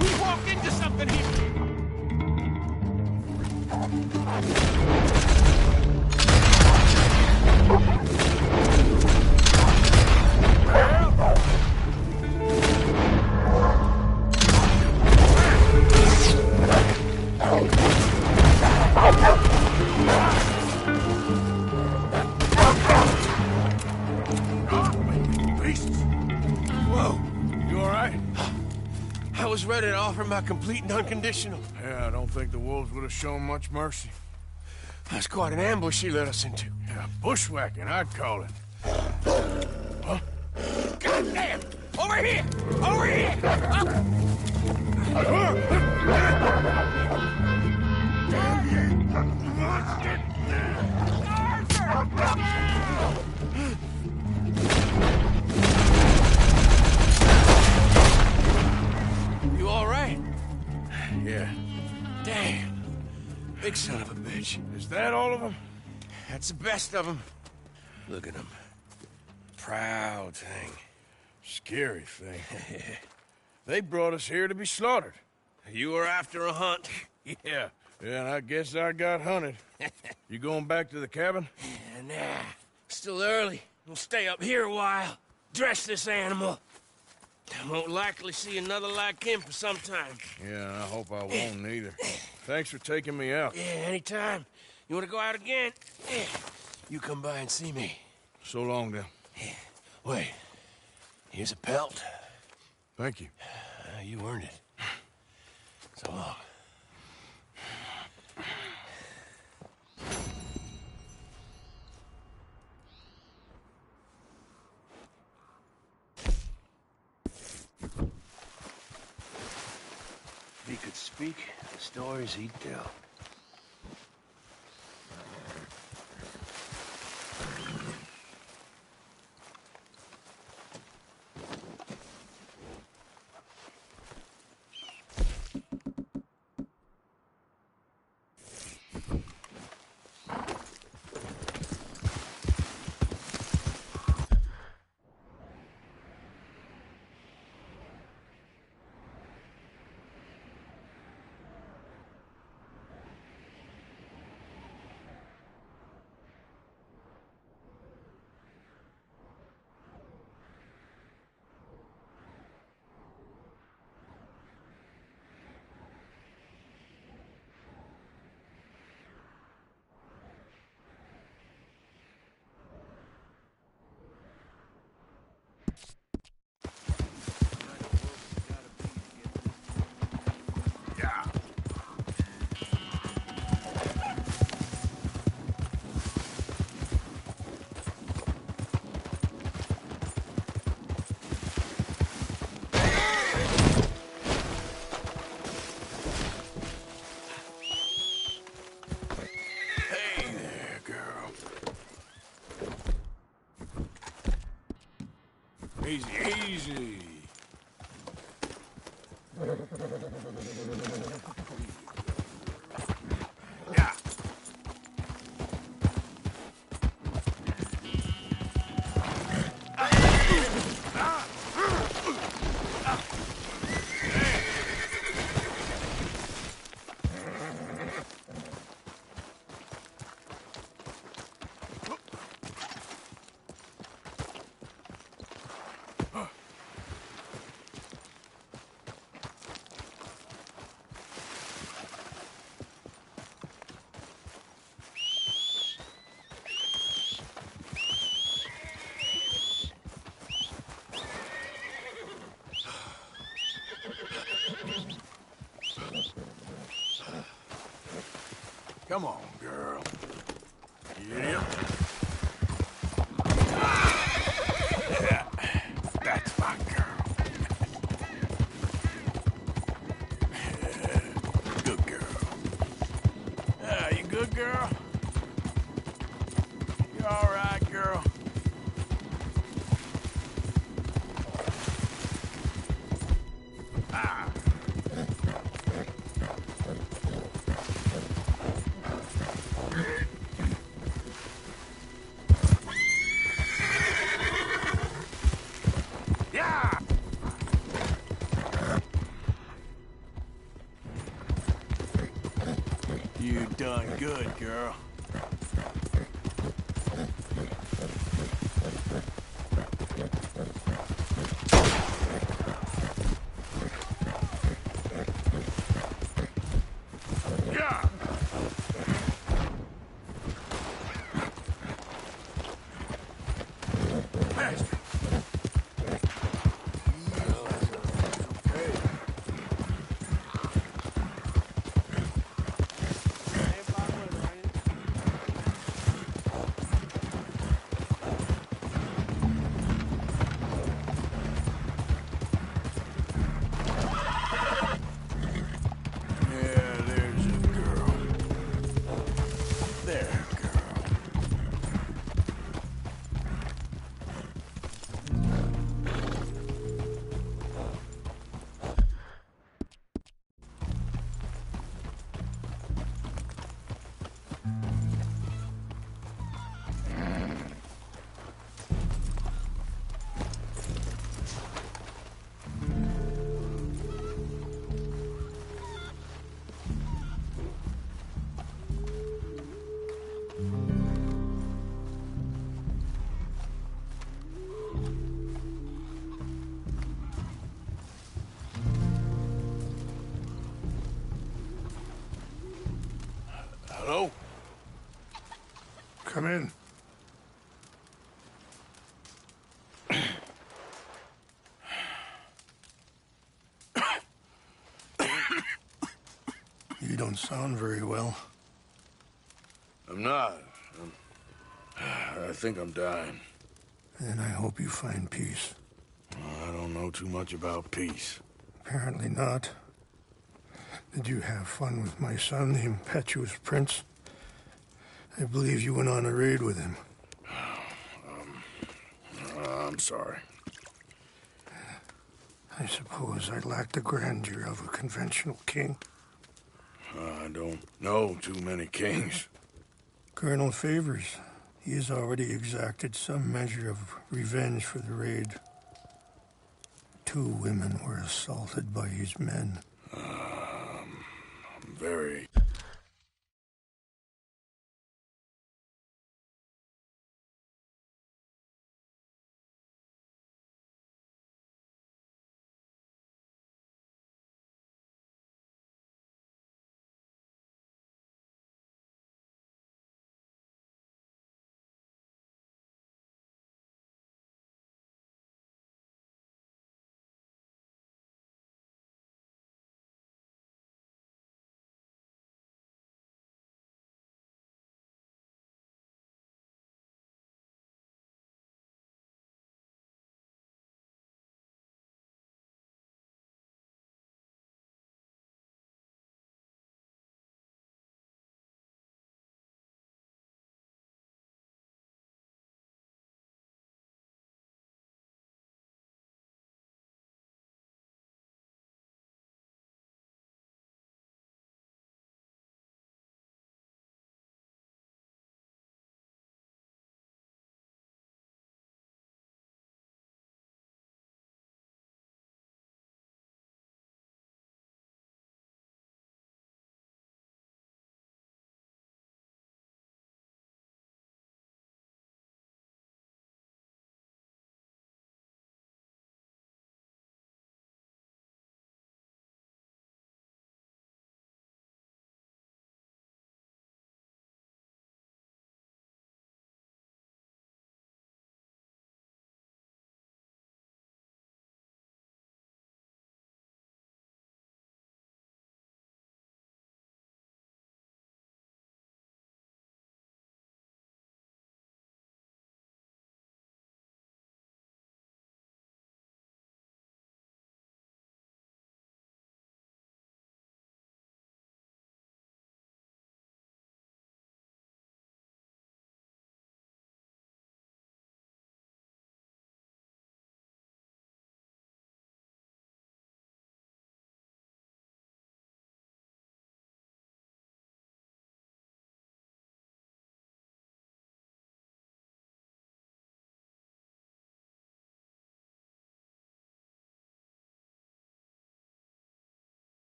We walked into something here! Whoa, you all right? I was ready to offer my complete and unconditional. Yeah, I don't think the wolves would have shown much mercy. That's quite an ambush she led us into. Yeah, bushwhacking, I'd call it. Huh? Goddamn! Over here! Over here! You all right? Yeah. Damn. Big son of a bitch. Is that all of them? That's the best of them. Look at them. Proud thing. Scary thing. They brought us here to be slaughtered. You were after a hunt. Yeah. Yeah, and I guess I got hunted. You going back to the cabin? Nah. Still early. We'll stay up here a while. Dress this animal. I won't likely see another like him for some time. Yeah, I hope I won't neither. Thanks for taking me out. Yeah, anytime. You want to go out again? Yeah. You come by and see me. So long, then. Wait. Here's a pelt. Thank you. You earned it. So long. If he could speak, the stories he'd tell. Easy, easy. Come on, girl. Yep. Yeah, that's my girl. Good girl. You good, girl? You all right, girl? Ah. Yeah! You done good, girl. Yeah! Master. Hello? Come in. You don't sound very well. I'm not. I think I'm dying. Then I hope you find peace. I don't know too much about peace. Apparently not. Did you have fun with my son, the impetuous prince? I believe you went on a raid with him. I'm sorry. I suppose I lack the grandeur of a conventional king. I don't know too many kings. Colonel Favors, he has already exacted some measure of revenge for the raid. 2 women were assaulted by his men. I'm very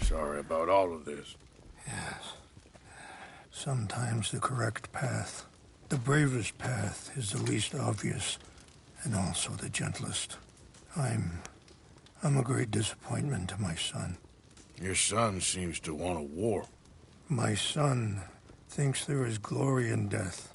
Sorry about all of this. Yes. Sometimes the correct path, the bravest path, is the least obvious and also the gentlest. I'm a great disappointment to my son. Your son seems to want a war. My son thinks there is glory in death.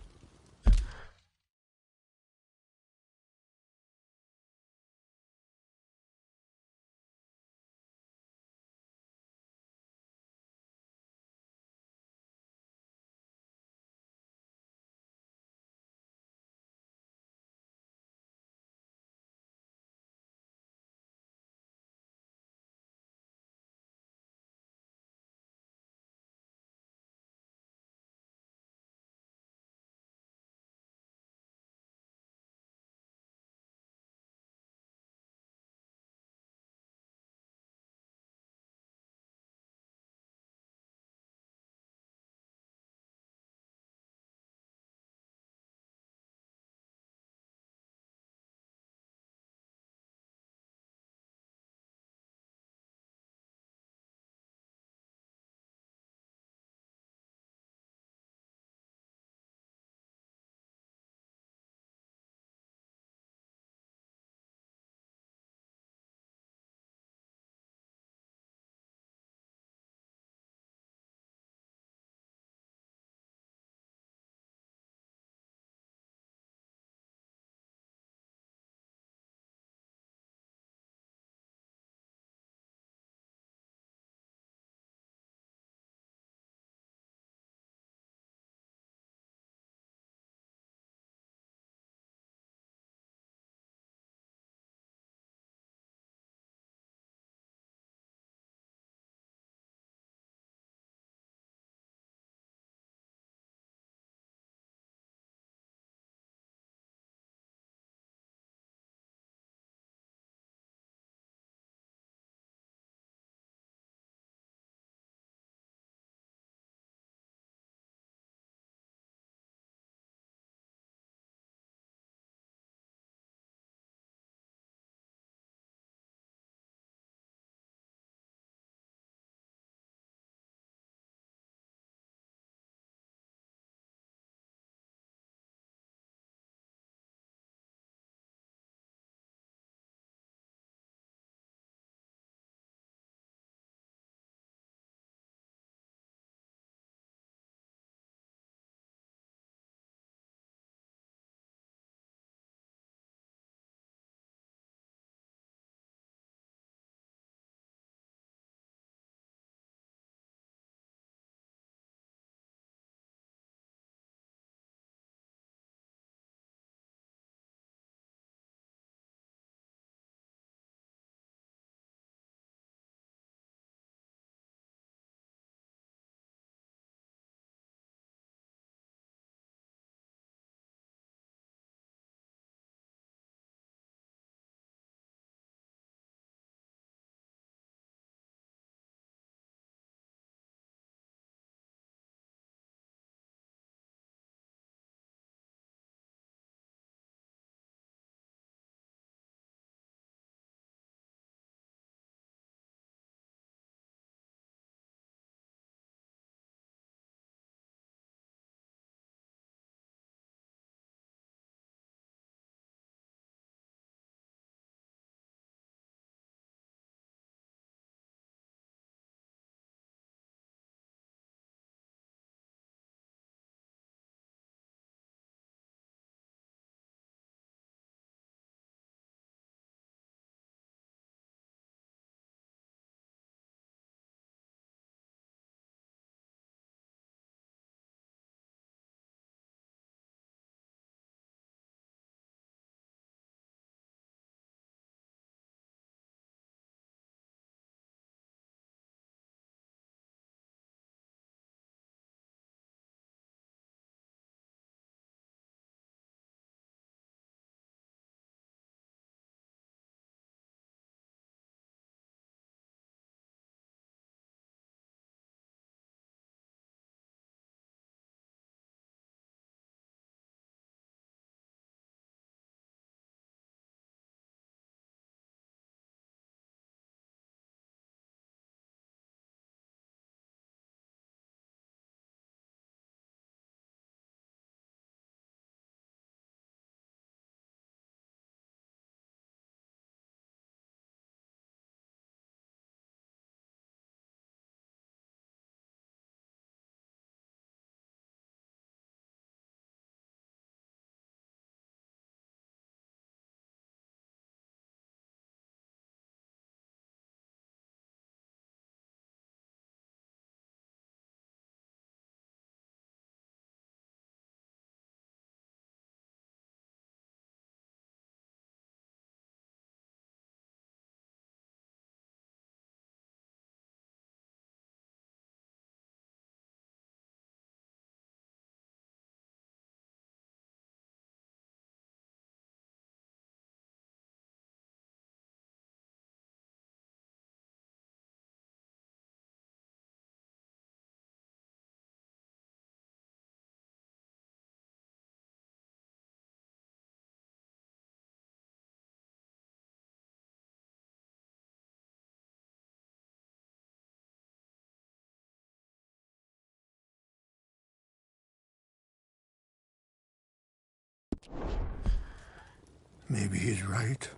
Maybe he's right.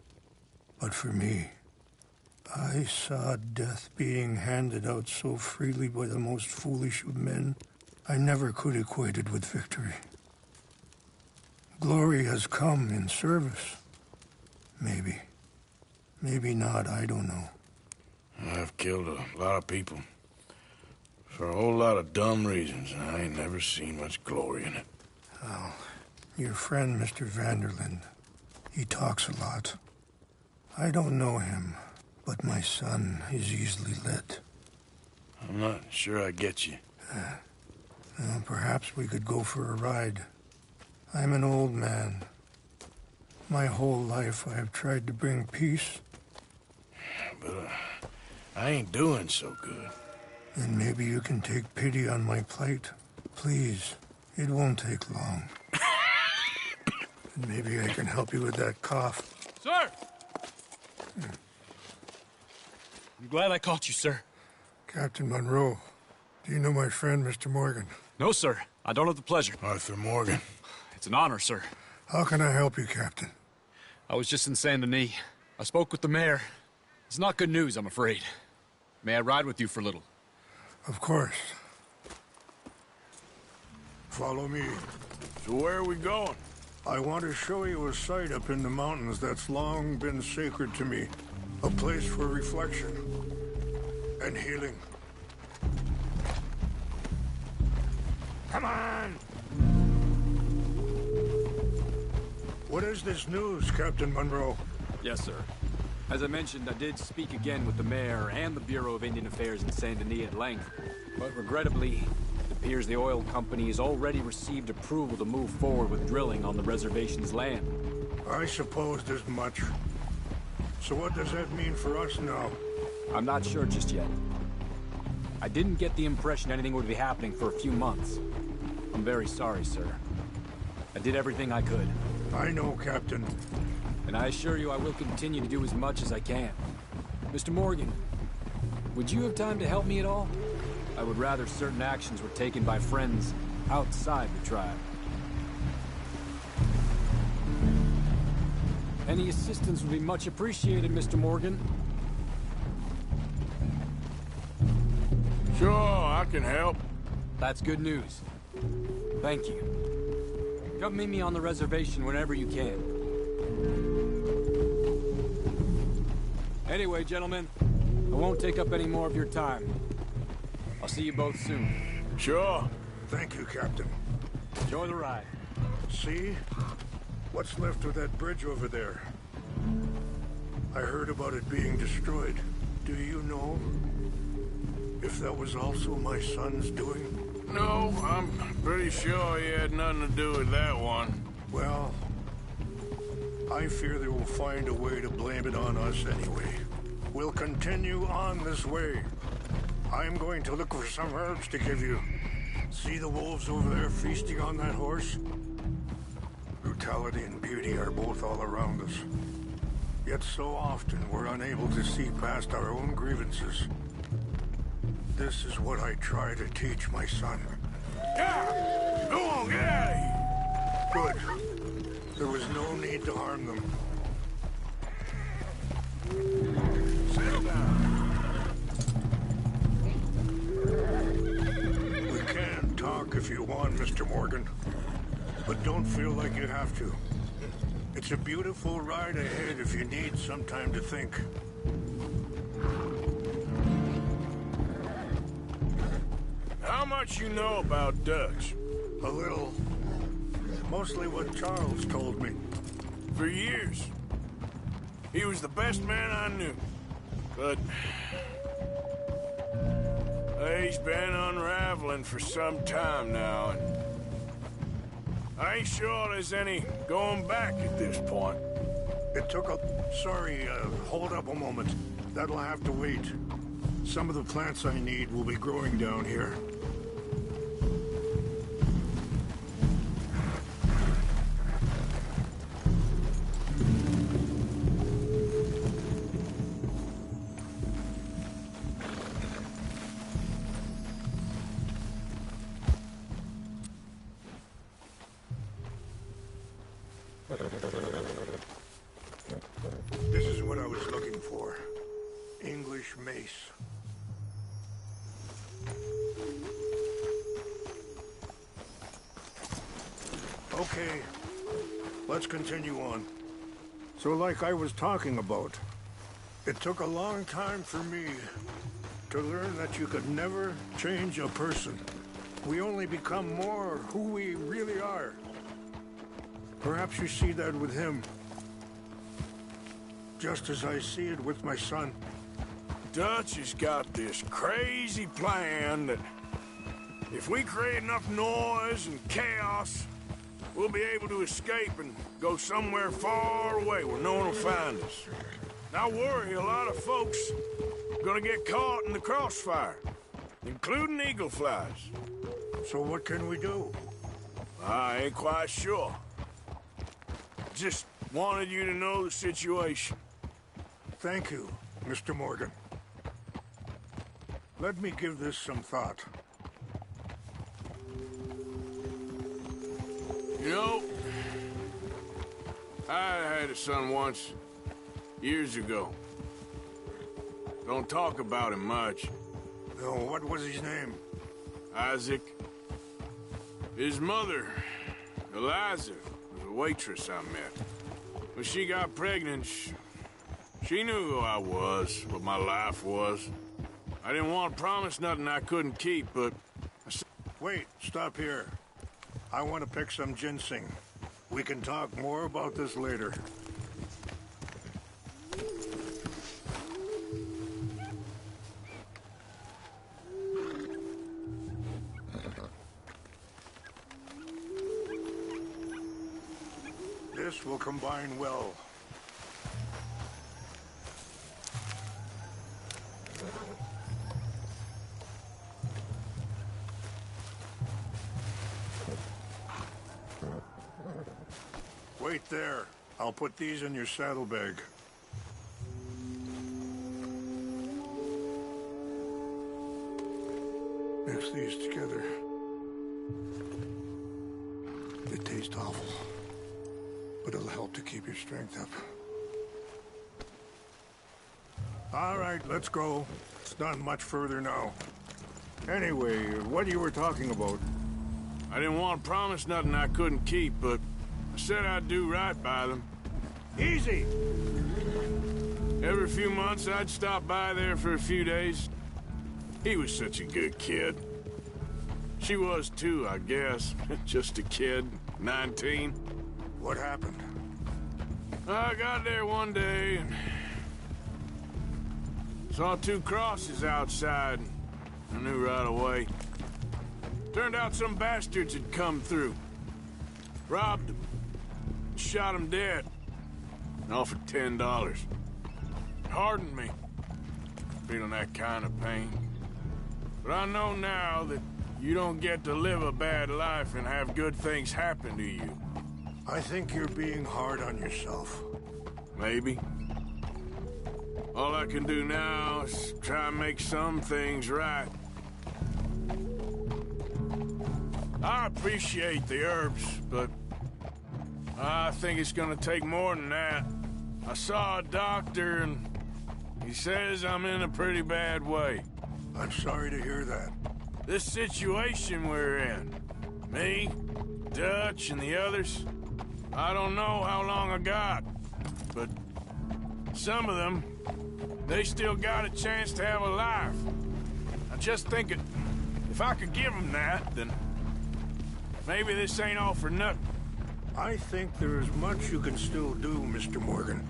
But for me, I saw death being handed out so freely by the most foolish of men, I never could equate it with victory. Glory has come in service. Maybe. Maybe not, I don't know. I've killed a lot of people. For a whole lot of dumb reasons, and I ain't never seen much glory in it. Oh, your friend, Mr. Vanderlyn, he talks a lot. I don't know him, but my son is easily led. I'm not sure I get you. Well, perhaps we could go for a ride. I'm an old man. My whole life I have tried to bring peace. But I ain't doing so good. And maybe you can take pity on my plight. Please, it won't take long. And maybe I can help you with that cough. Sir! I'm glad I caught you, sir. Captain Monroe, do you know my friend, Mr. Morgan? No, sir. I don't have the pleasure. Arthur Morgan. It's an honor, sir. How can I help you, Captain? I was just in Saint Denis. I spoke with the mayor. It's not good news, I'm afraid. May I ride with you for a little? Of course. Follow me. So where are we going? I want to show you a site up in the mountains that's long been sacred to me. A place for reflection and healing. Come on! What is this news, Captain Monroe? Yes, sir. As I mentioned, I did speak again with the mayor and the Bureau of Indian Affairs in Saint Denis at length. But regrettably, it appears the oil company has already received approval to move forward with drilling on the reservation's land. I supposed as much. So what does that mean for us now? I'm not sure just yet. I didn't get the impression anything would be happening for a few months. I'm very sorry, sir. I did everything I could. I know, Captain. And I assure you I will continue to do as much as I can. Mr. Morgan, would you have time to help me at all? I would rather certain actions were taken by friends outside the tribe. Any assistance would be much appreciated, Mr. Morgan. Sure, I can help. That's good news. Thank you. Come meet me on the reservation whenever you can. Anyway, gentlemen, I won't take up any more of your time. I'll see you both soon. Sure. Thank you, Captain. Enjoy the ride. See? What's left of that bridge over there? I heard about it being destroyed. Do you know if that was also my son's doing? No, I'm pretty sure he had nothing to do with that one. Well, I fear they will find a way to blame it on us anyway. We'll continue on this way. I'm going to look for some herbs to give you. See the wolves over there feasting on that horse? Brutality and beauty are both all around us. Yet so often we're unable to see past our own grievances. This is what I try to teach my son. Yeah! Go on, get out of here! Good. There was no need to harm them. Settle down. We can talk if you want, Mr. Morgan. But don't feel like you have to. It's a beautiful ride ahead if you need some time to think. How much you know about Dutch? A little. Mostly what Charles told me. For years. He was the best man I knew. But he's been unraveling for some time now, and I ain't sure there's any going back at this point. It took a... Sorry, hold up a moment. That'll have to wait. Some of the plants I need will be growing down here. English mace. Okay, let's continue on. So like I was talking about, it took a long time for me to learn that you could never change a person. We only become more who we really are. Perhaps you see that with him, just as I see it with my son. Dutch has got this crazy plan that if we create enough noise and chaos, we'll be able to escape and go somewhere far away where no one will find us. And I worry a lot of folks are gonna get caught in the crossfire, including eagle flies. So what can we do? I ain't quite sure. Just wanted you to know the situation. Thank you, Mr. Morgan. Let me give this some thought. You know, I had a son once, years ago. Don't talk about him much. No, what was his name? Isaac. His mother, Eliza, was a waitress I met. When she got pregnant, she knew who I was, what my life was. I didn't want to promise nothing I couldn't keep, but... Wait, stop here. I want to pick some ginseng. We can talk more about this later. This will combine well. Wait there. I'll put these in your saddlebag. Mix these together. They taste awful, but it'll help to keep your strength up. All right, let's go. It's not much further now. Anyway, what you were talking about? I didn't want to promise nothing I couldn't keep, but I said I'd do right by them. Easy! Every few months, I'd stop by there for a few days. He was such a good kid. She was too, I guess. Just a kid, 19. What happened? I got there one day and saw 2 crosses outside. I knew right away. Turned out some bastards had come through. Robbed them. Shot him dead. And offered $10. Hardened me. Feeling that kind of pain. But I know now that you don't get to live a bad life and have good things happen to you. I think you're being hard on yourself. Maybe. All I can do now is try and make some things right. I appreciate the herbs, but I think it's gonna take more than that. I saw a doctor and he says I'm in a pretty bad way. I'm sorry to hear that. This situation we're in, me, Dutch, and the others, I don't know how long I got, but some of them, they still got a chance to have a life. I just think if I could give them that, then maybe this ain't all for nothing. I think there is much you can still do, Mr. Morgan.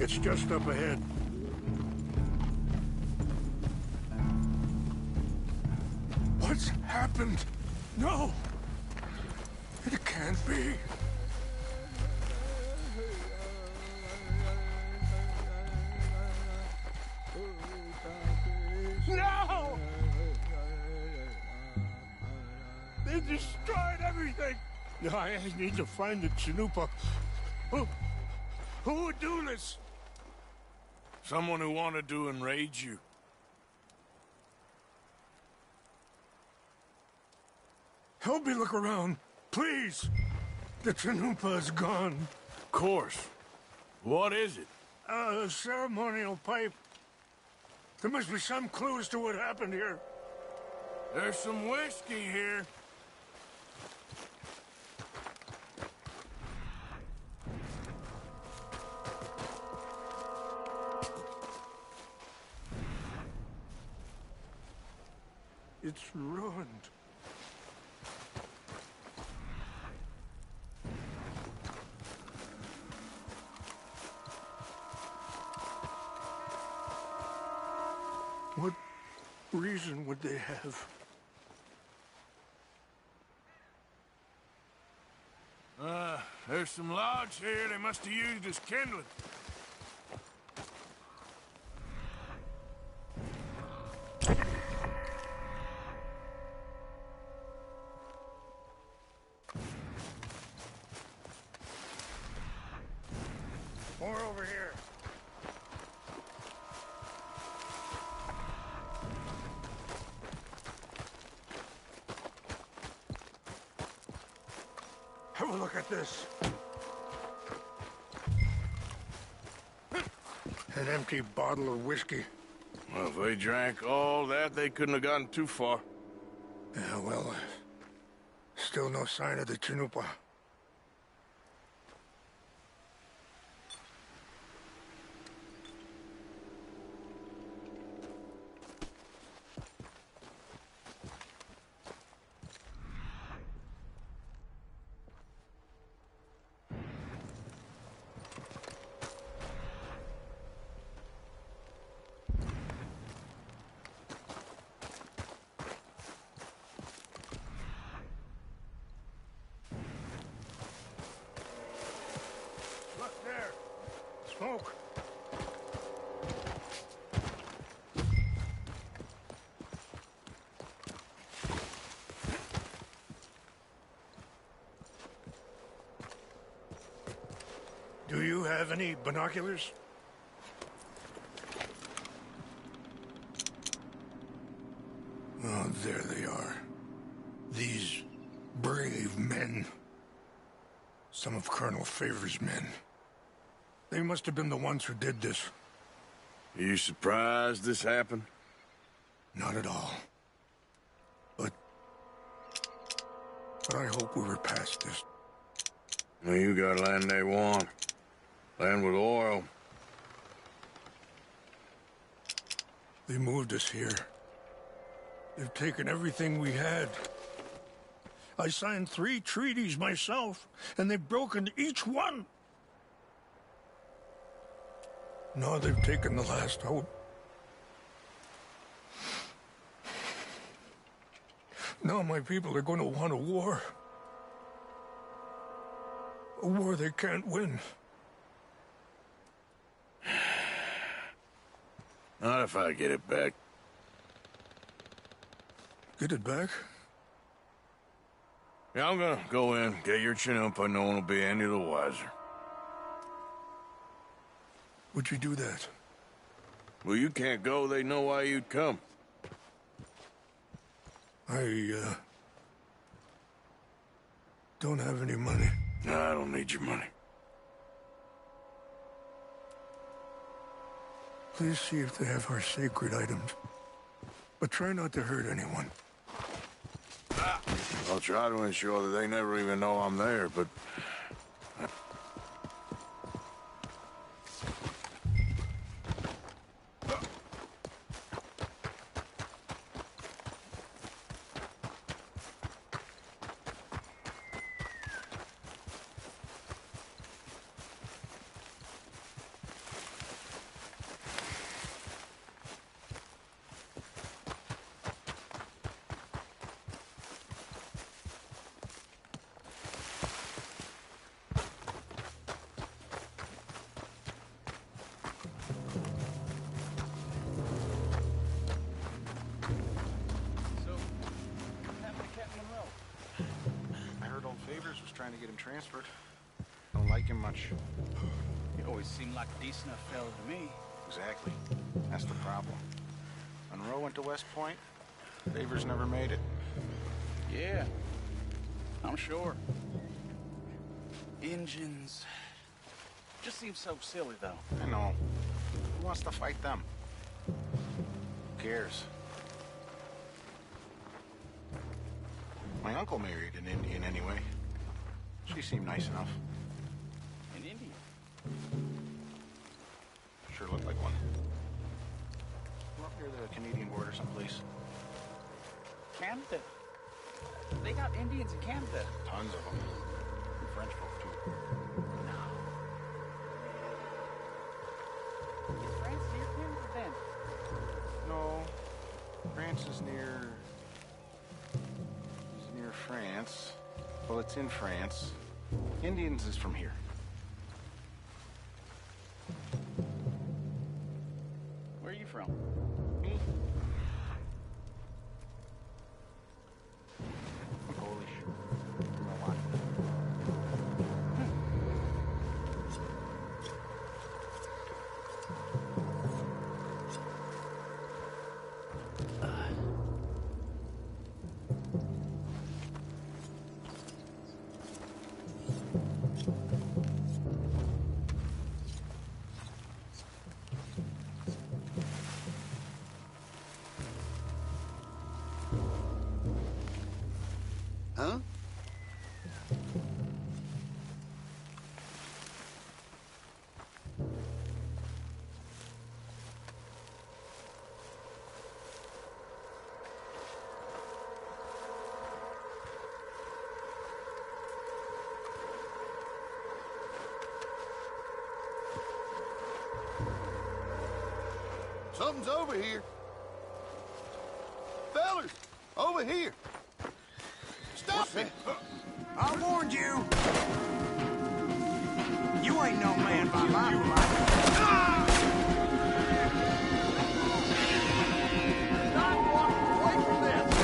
It's just up ahead. What's happened? No! It can't be. No! They destroyed everything. I need to find the Chanupa. Who would do this? Someone who wanted to enrage you. Help me look around, please. The Chanupa is gone. Of course. What is it? A ceremonial pipe. There must be some clues to what happened here. There's some whiskey here. It's ruined. What reason would they have? There's some logs here they must have used as kindling. More over here. Have a look at this. An empty bottle of whiskey. Well, if they drank all that, they couldn't have gotten too far. Yeah, well, still no sign of the Chanupa. Look there. Smoke. Do you have any binoculars? Oh, there they are. These brave men. Some of Colonel Favor's men. They must have been the ones who did this. Are you surprised this happened? Not at all. But I hope we were past this. Well, you got land they want. Land with oil. They moved us here. They've taken everything we had. I signed 3 treaties myself, and they've broken each one. Now they've taken the last hope. Now my people are going to want a war. A war they can't win. Not if I get it back. Get it back? Yeah, I'm gonna go in, get your Chanupa. No one will be any the wiser. Would you do that? Well, you can't go. They know why you'd come. I don't have any money. No, I don't need your money. Please see if they have our sacred items. But try not to hurt anyone. I'll try to ensure that they never even know I'm there, but... transferred. Don't like him much. He always seemed like a decent enough fella to me. Exactly. That's the problem. Monroe went to West Point. Favors never made it. Yeah, I'm sure. Engines. Just seems so silly, though. I know. Who wants to fight them? Who cares? My uncle married an Indian anyway. She seemed nice enough. An Indian? Sure looked like one. We're up near the Canadian border someplace. Canada? They got Indians in Canada. Tons of them. And French folk, too. Is France near Canada then? No. France is near... near France. Well, it's in France. Indians is from here. Where are you from? Me? I'm Polish. You know why? Huh? Something's over here. Fellers, over here. Stop it! I warned you! You ain't no man by my life. Not walking away from this!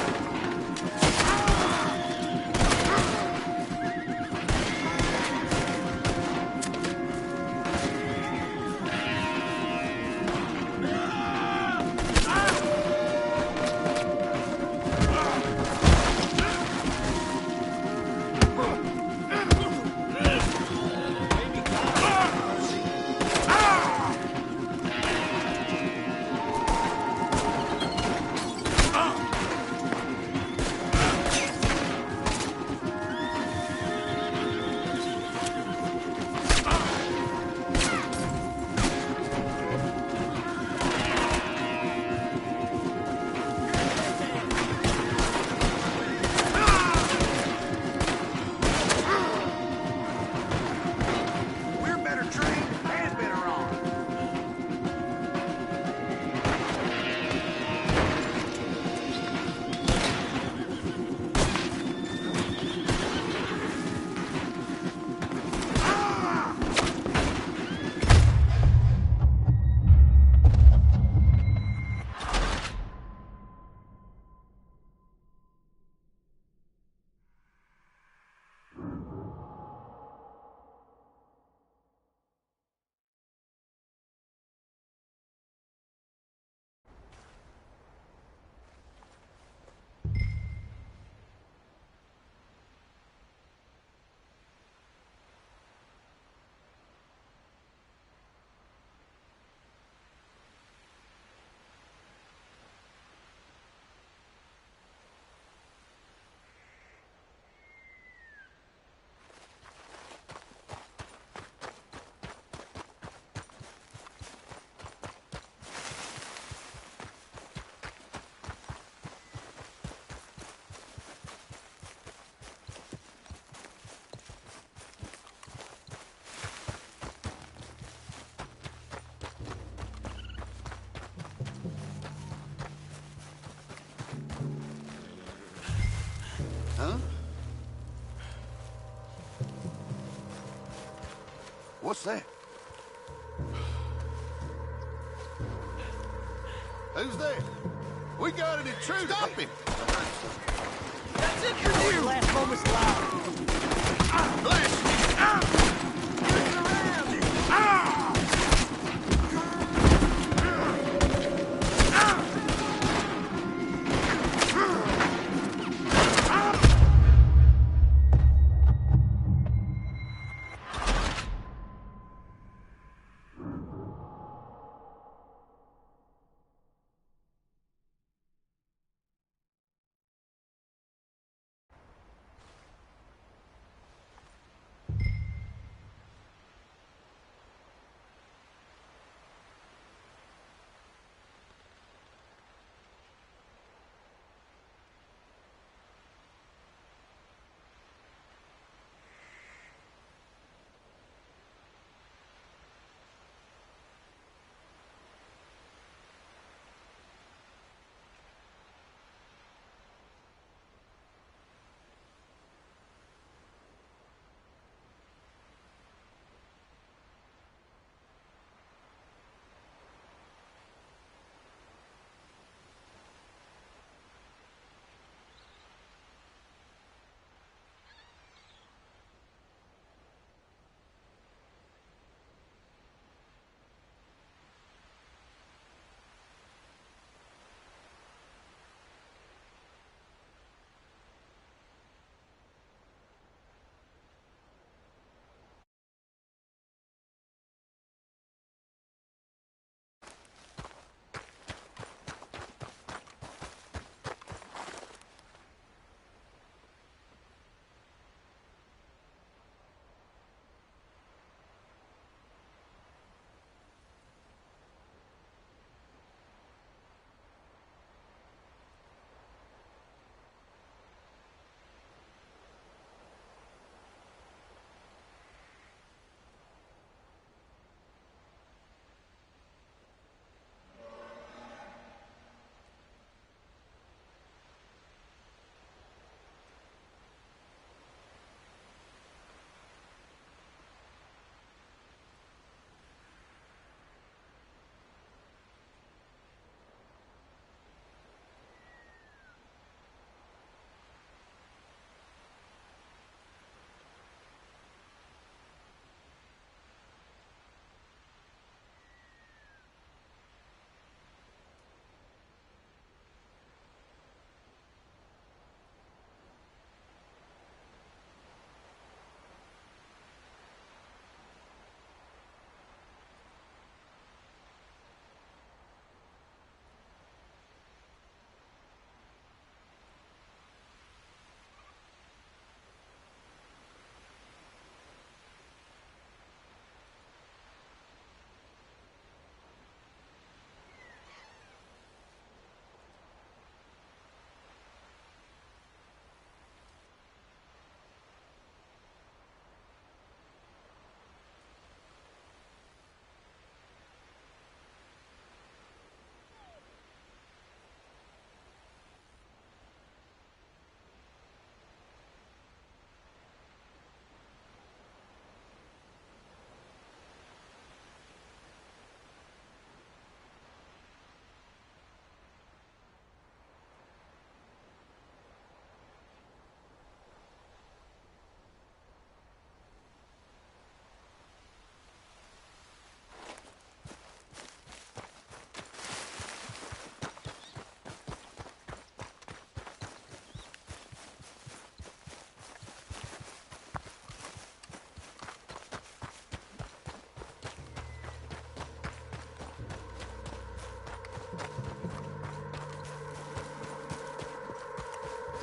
Huh? What's that? Who's there? We got an intruder. Stop him! That's it for you! Last moment's alive. Blast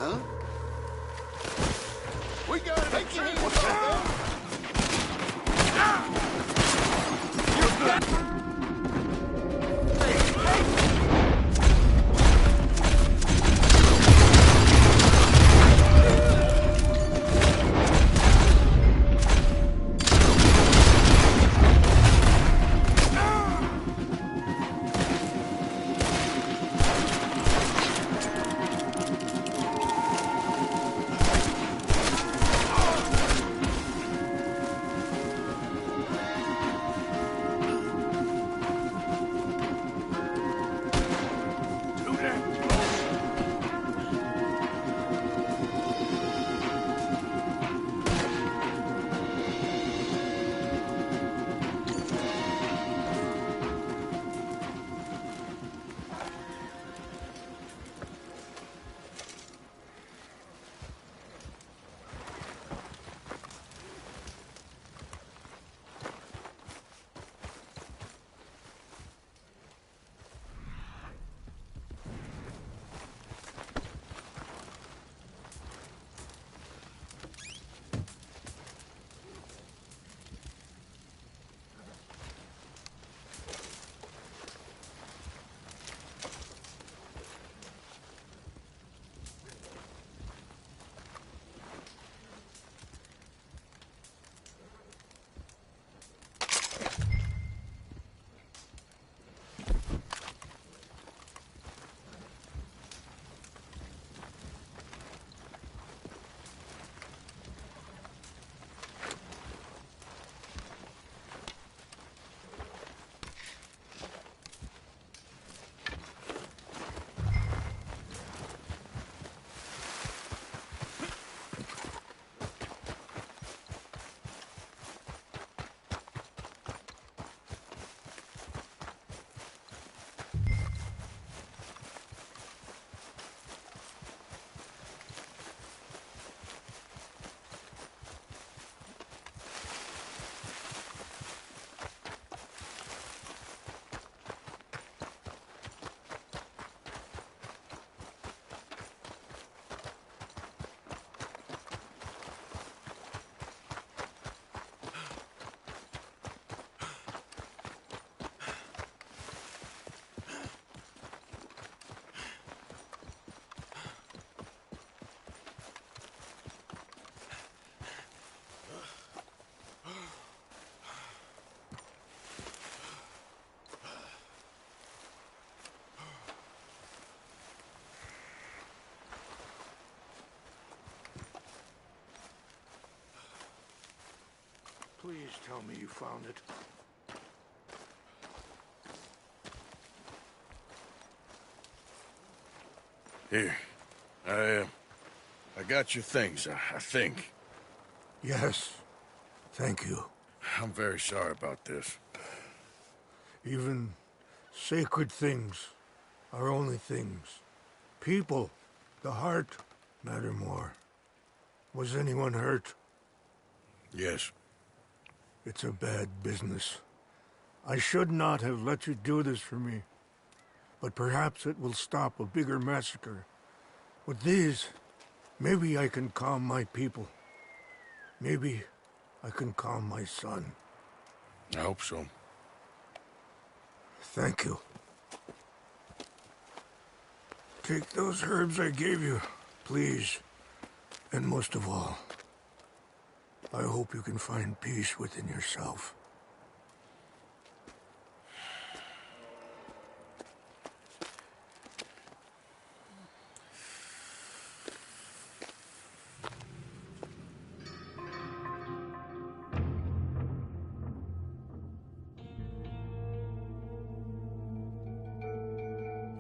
Huh? We got it. Take your hands off Please tell me you found it. Here. I got your things, I think. Yes. Thank you. I'm very sorry about this. Even sacred things are only things. People, the heart, matter more. Was anyone hurt? Yes. It's a bad business. I should not have let you do this for me. But perhaps it will stop a bigger massacre. With these, maybe I can calm my people. Maybe I can calm my son. I hope so. Thank you. Take those herbs I gave you, please. And most of all, I hope you can find peace within yourself.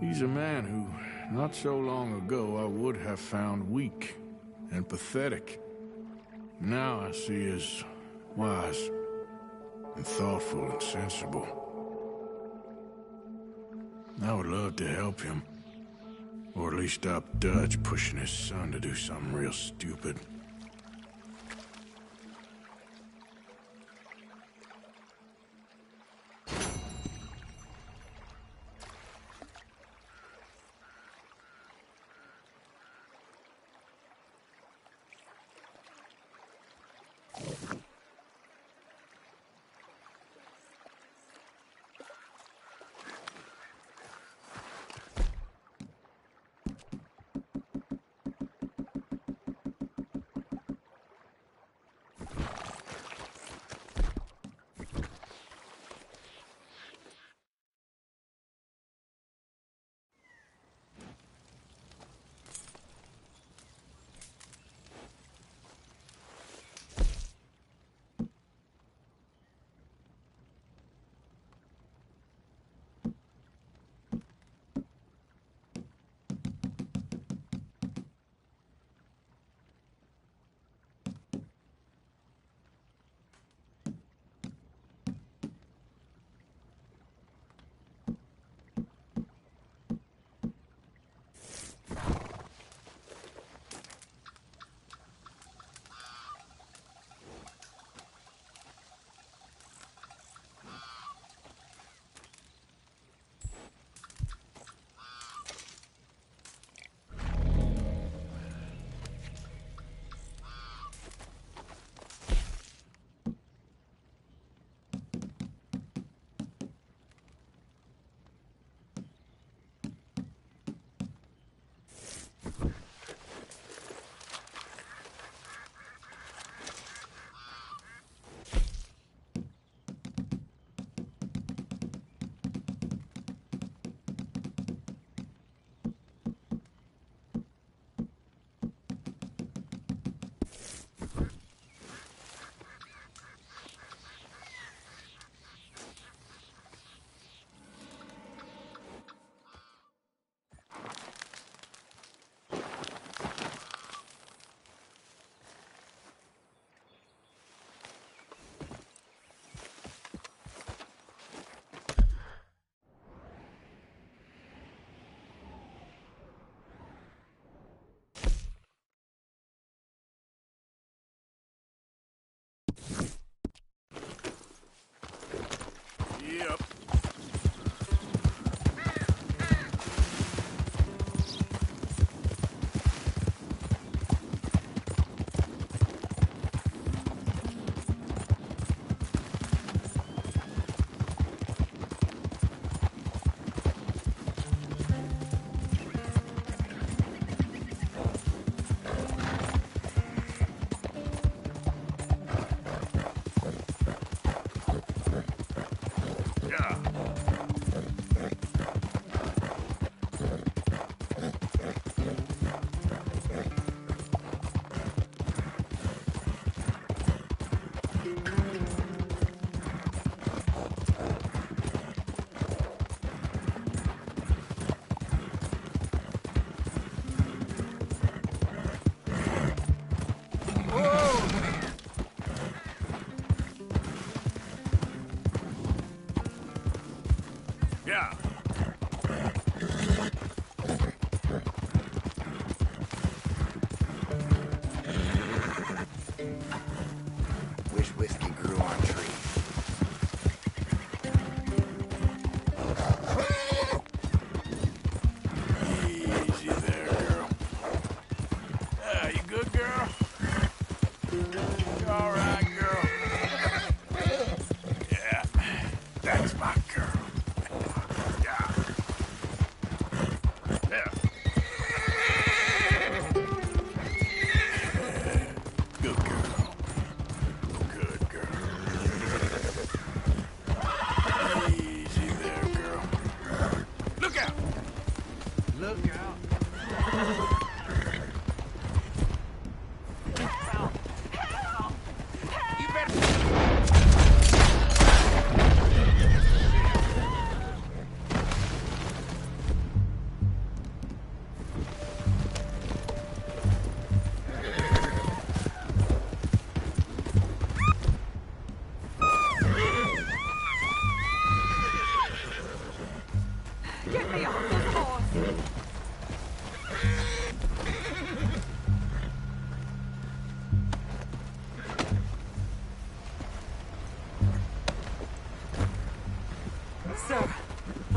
He's a man who, not so long ago, I would have found weak and pathetic. Now I see as wise and thoughtful and sensible. I would love to help him. Or at least stop Dutch pushing his son to do something real stupid.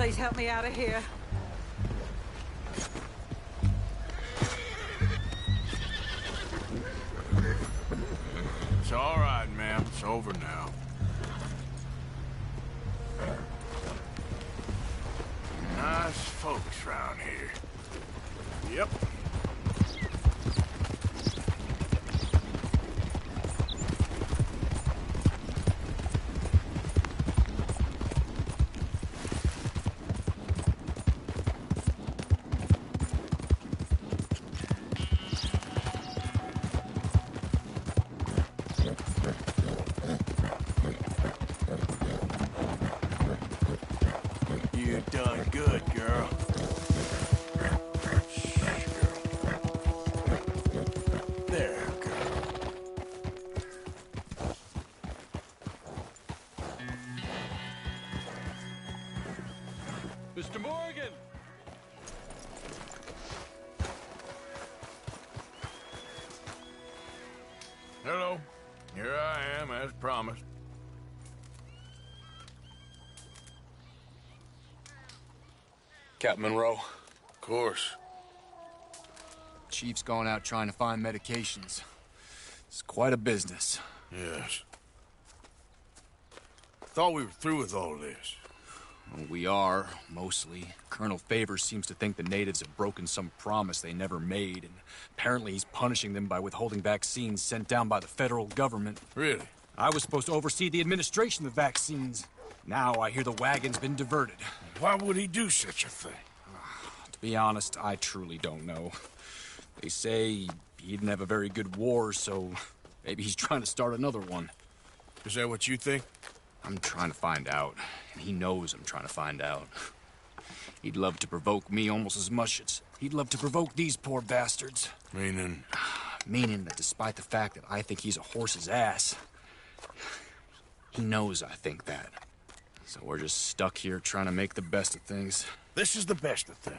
Please help me out of here. It's all right, ma'am. It's over now. Nice folks round here. Yep. You done good, girl. There, girl. Mr. Morgan! Hello. Here I am, as promised. Captain Monroe. Of course. Chief's gone out trying to find medications. It's quite a business. Yes. Thought we were through with all this. Well, we are, mostly. Colonel Favors seems to think the natives have broken some promise they never made, and apparently he's punishing them by withholding vaccines sent down by the federal government. Really? I was supposed to oversee the administration of the vaccines. Now I hear the wagon's been diverted. Why would he do such a thing? To be honest, I truly don't know. They say he didn't have a very good war, so maybe he's trying to start another one. Is that what you think? I'm trying to find out, and he knows I'm trying to find out. He'd love to provoke me almost as much as he'd love to provoke these poor bastards. Meaning? Meaning that despite the fact that I think he's a horse's ass, he knows I think that. So we're just stuck here trying to make the best of things. This is the best of things.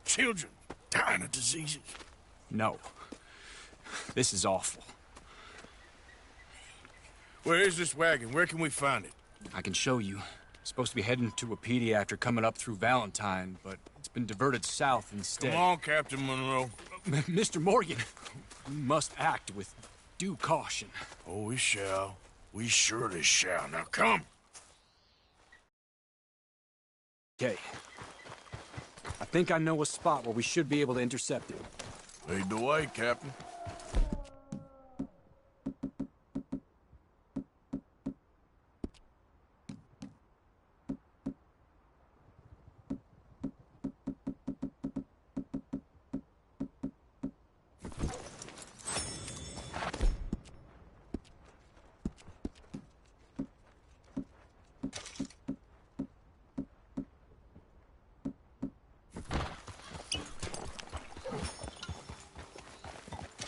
Children dying of diseases. No. This is awful. Where is this wagon? Where can we find it? I can show you. Supposed to be heading to Wapiti after coming up through Valentine, but it's been diverted south instead. Come on, Captain Monroe. Mr. Morgan, we must act with due caution. Oh, we shall. We surely shall. Now come. Okay. I think I know a spot where we should be able to intercept it. Lead the way, Captain.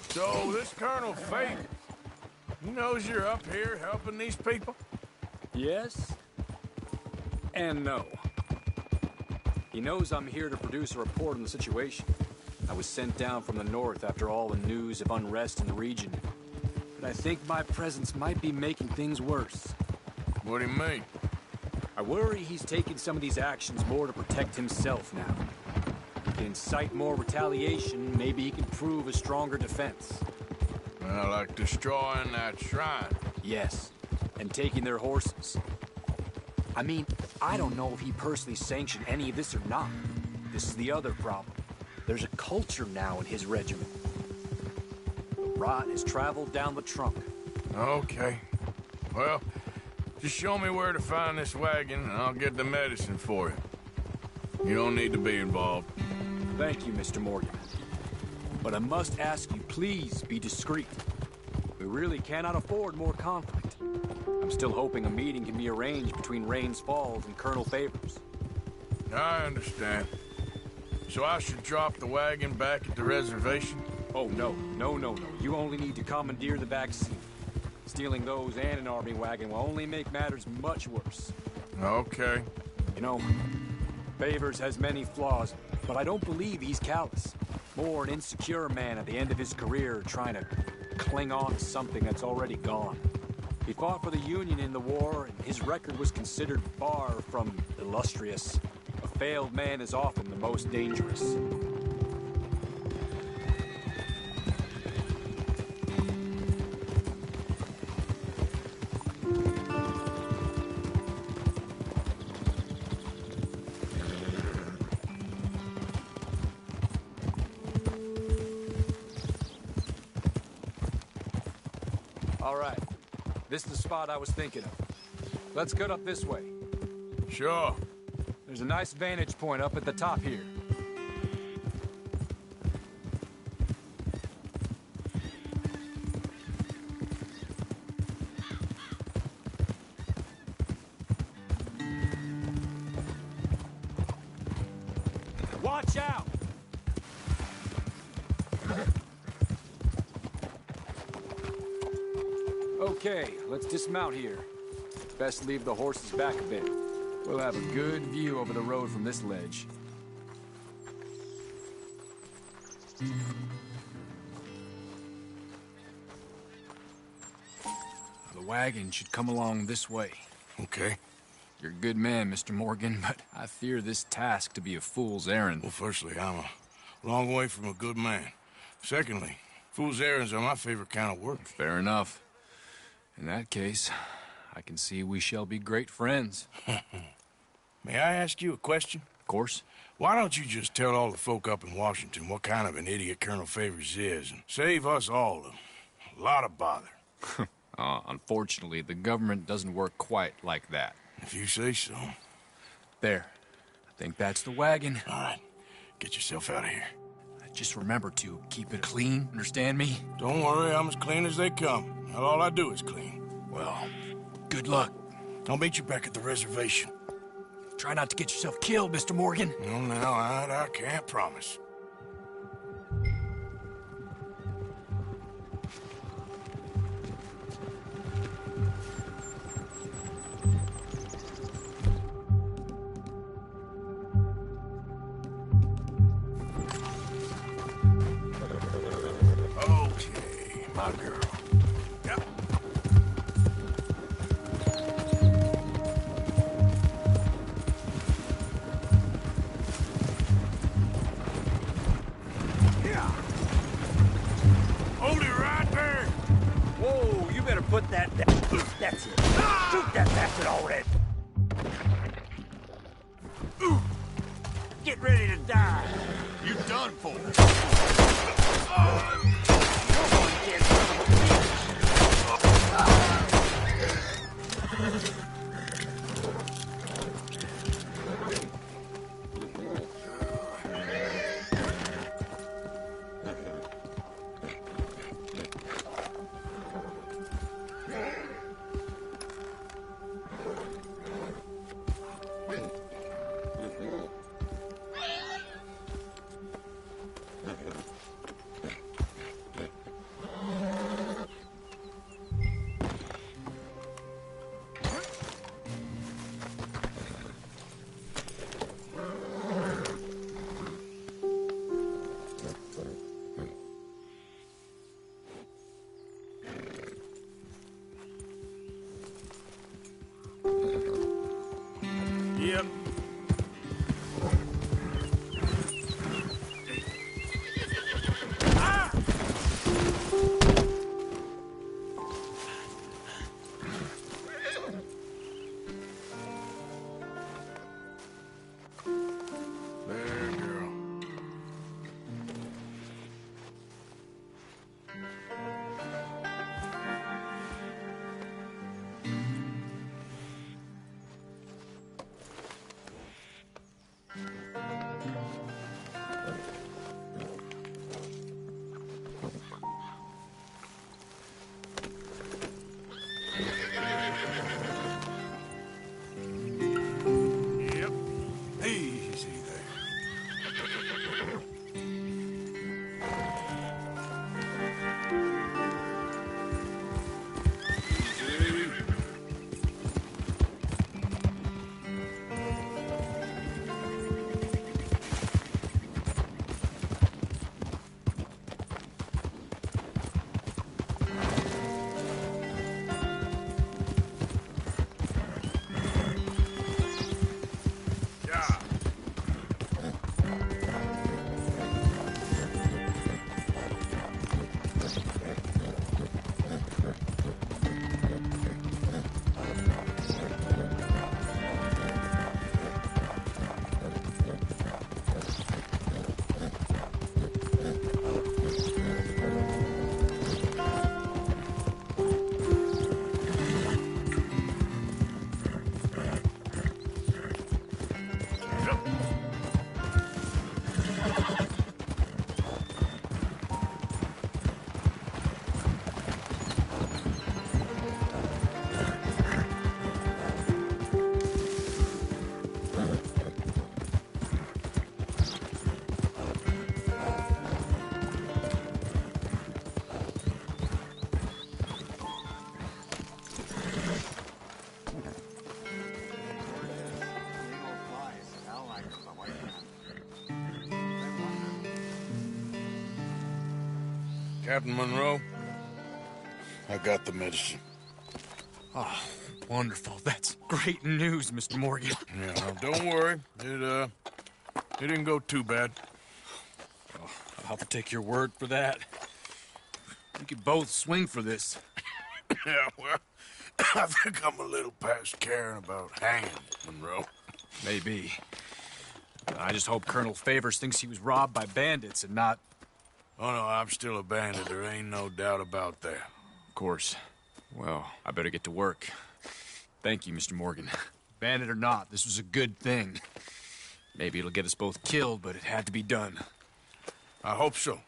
So, this Colonel Favors, he knows you're up here helping these people? Yes. And no. He knows I'm here to produce a report on the situation. I was sent down from the north after all the news of unrest in the region. But I think my presence might be making things worse. What do you mean? I worry he's taking some of these actions more to protect himself now. He can incite more retaliation, maybe he can prove a stronger defense. Well, like destroying that shrine. Yes, and taking their horses. I mean, I don't know if he personally sanctioned any of this or not. This is the other problem. There's a culture now in his regiment. The rot has traveled down the trunk. Okay. Well, just show me where to find this wagon, and I'll get the medicine for you. You don't need to be involved. Thank you, Mr. Morgan. But I must ask you, please be discreet. We really cannot afford more conflict. I'm still hoping a meeting can be arranged between Rains Falls and Colonel Favors. I understand. So I should drop the wagon back at the reservation? Oh, no. You only need to commandeer the vaccine. Stealing those and an army wagon will only make matters much worse. Okay. You know, Favors has many flaws, but I don't believe he's callous. More an insecure man at the end of his career trying to cling on to something that's already gone. He fought for the Union in the war, and his record was considered far from illustrious. A failed man is often the most dangerous. All right. This is the spot I was thinking of. Let's cut up this way. Sure. There's a nice vantage point up at the top here. Watch out! Okay, let's dismount here. Best leave the horses back a bit. We'll have a good view over the road from this ledge. The wagon should come along this way. Okay. You're a good man, Mr. Morgan, but I fear this task to be a fool's errand. Well, firstly, I'm a long way from a good man. Secondly, fool's errands are my favorite kind of work. Fair enough. In that case, I can see we shall be great friends. May I ask you a question? Of course. Why don't you just tell all the folk up in Washington what kind of an idiot Colonel Favors is and save us all a lot of bother? Unfortunately, the government doesn't work quite like that. If you say so. There. I think that's the wagon. All right. Get yourself out of here. Just remember to keep it clean, understand me? Don't worry, I'm as clean as they come. Now, all I do is clean. Well, good luck. I'll meet you back at the reservation. Try not to get yourself killed, Mr. Morgan. No, now, I can't promise. Okay, my girl. Yep. Hold it right there. Whoa, you better put that down. That's it. Shoot that bastard already. Get ready to die. You done for. Yep. Captain Monroe, I got the medicine. Oh, wonderful. That's great news, Mr. Morgan. Yeah, no, don't worry. It didn't go too bad. Oh, I'll take your word for that. We could both swing for this. Yeah, well, I think I'm a little past caring about hanging, Monroe. Maybe. I just hope Colonel Favors thinks he was robbed by bandits and not... Oh, no, I'm still a bandit. There ain't no doubt about that. Of course. Well, I better get to work. Thank you, Mr. Morgan. Bandit or not, this was a good thing. Maybe it'll get us both killed, but it had to be done. I hope so.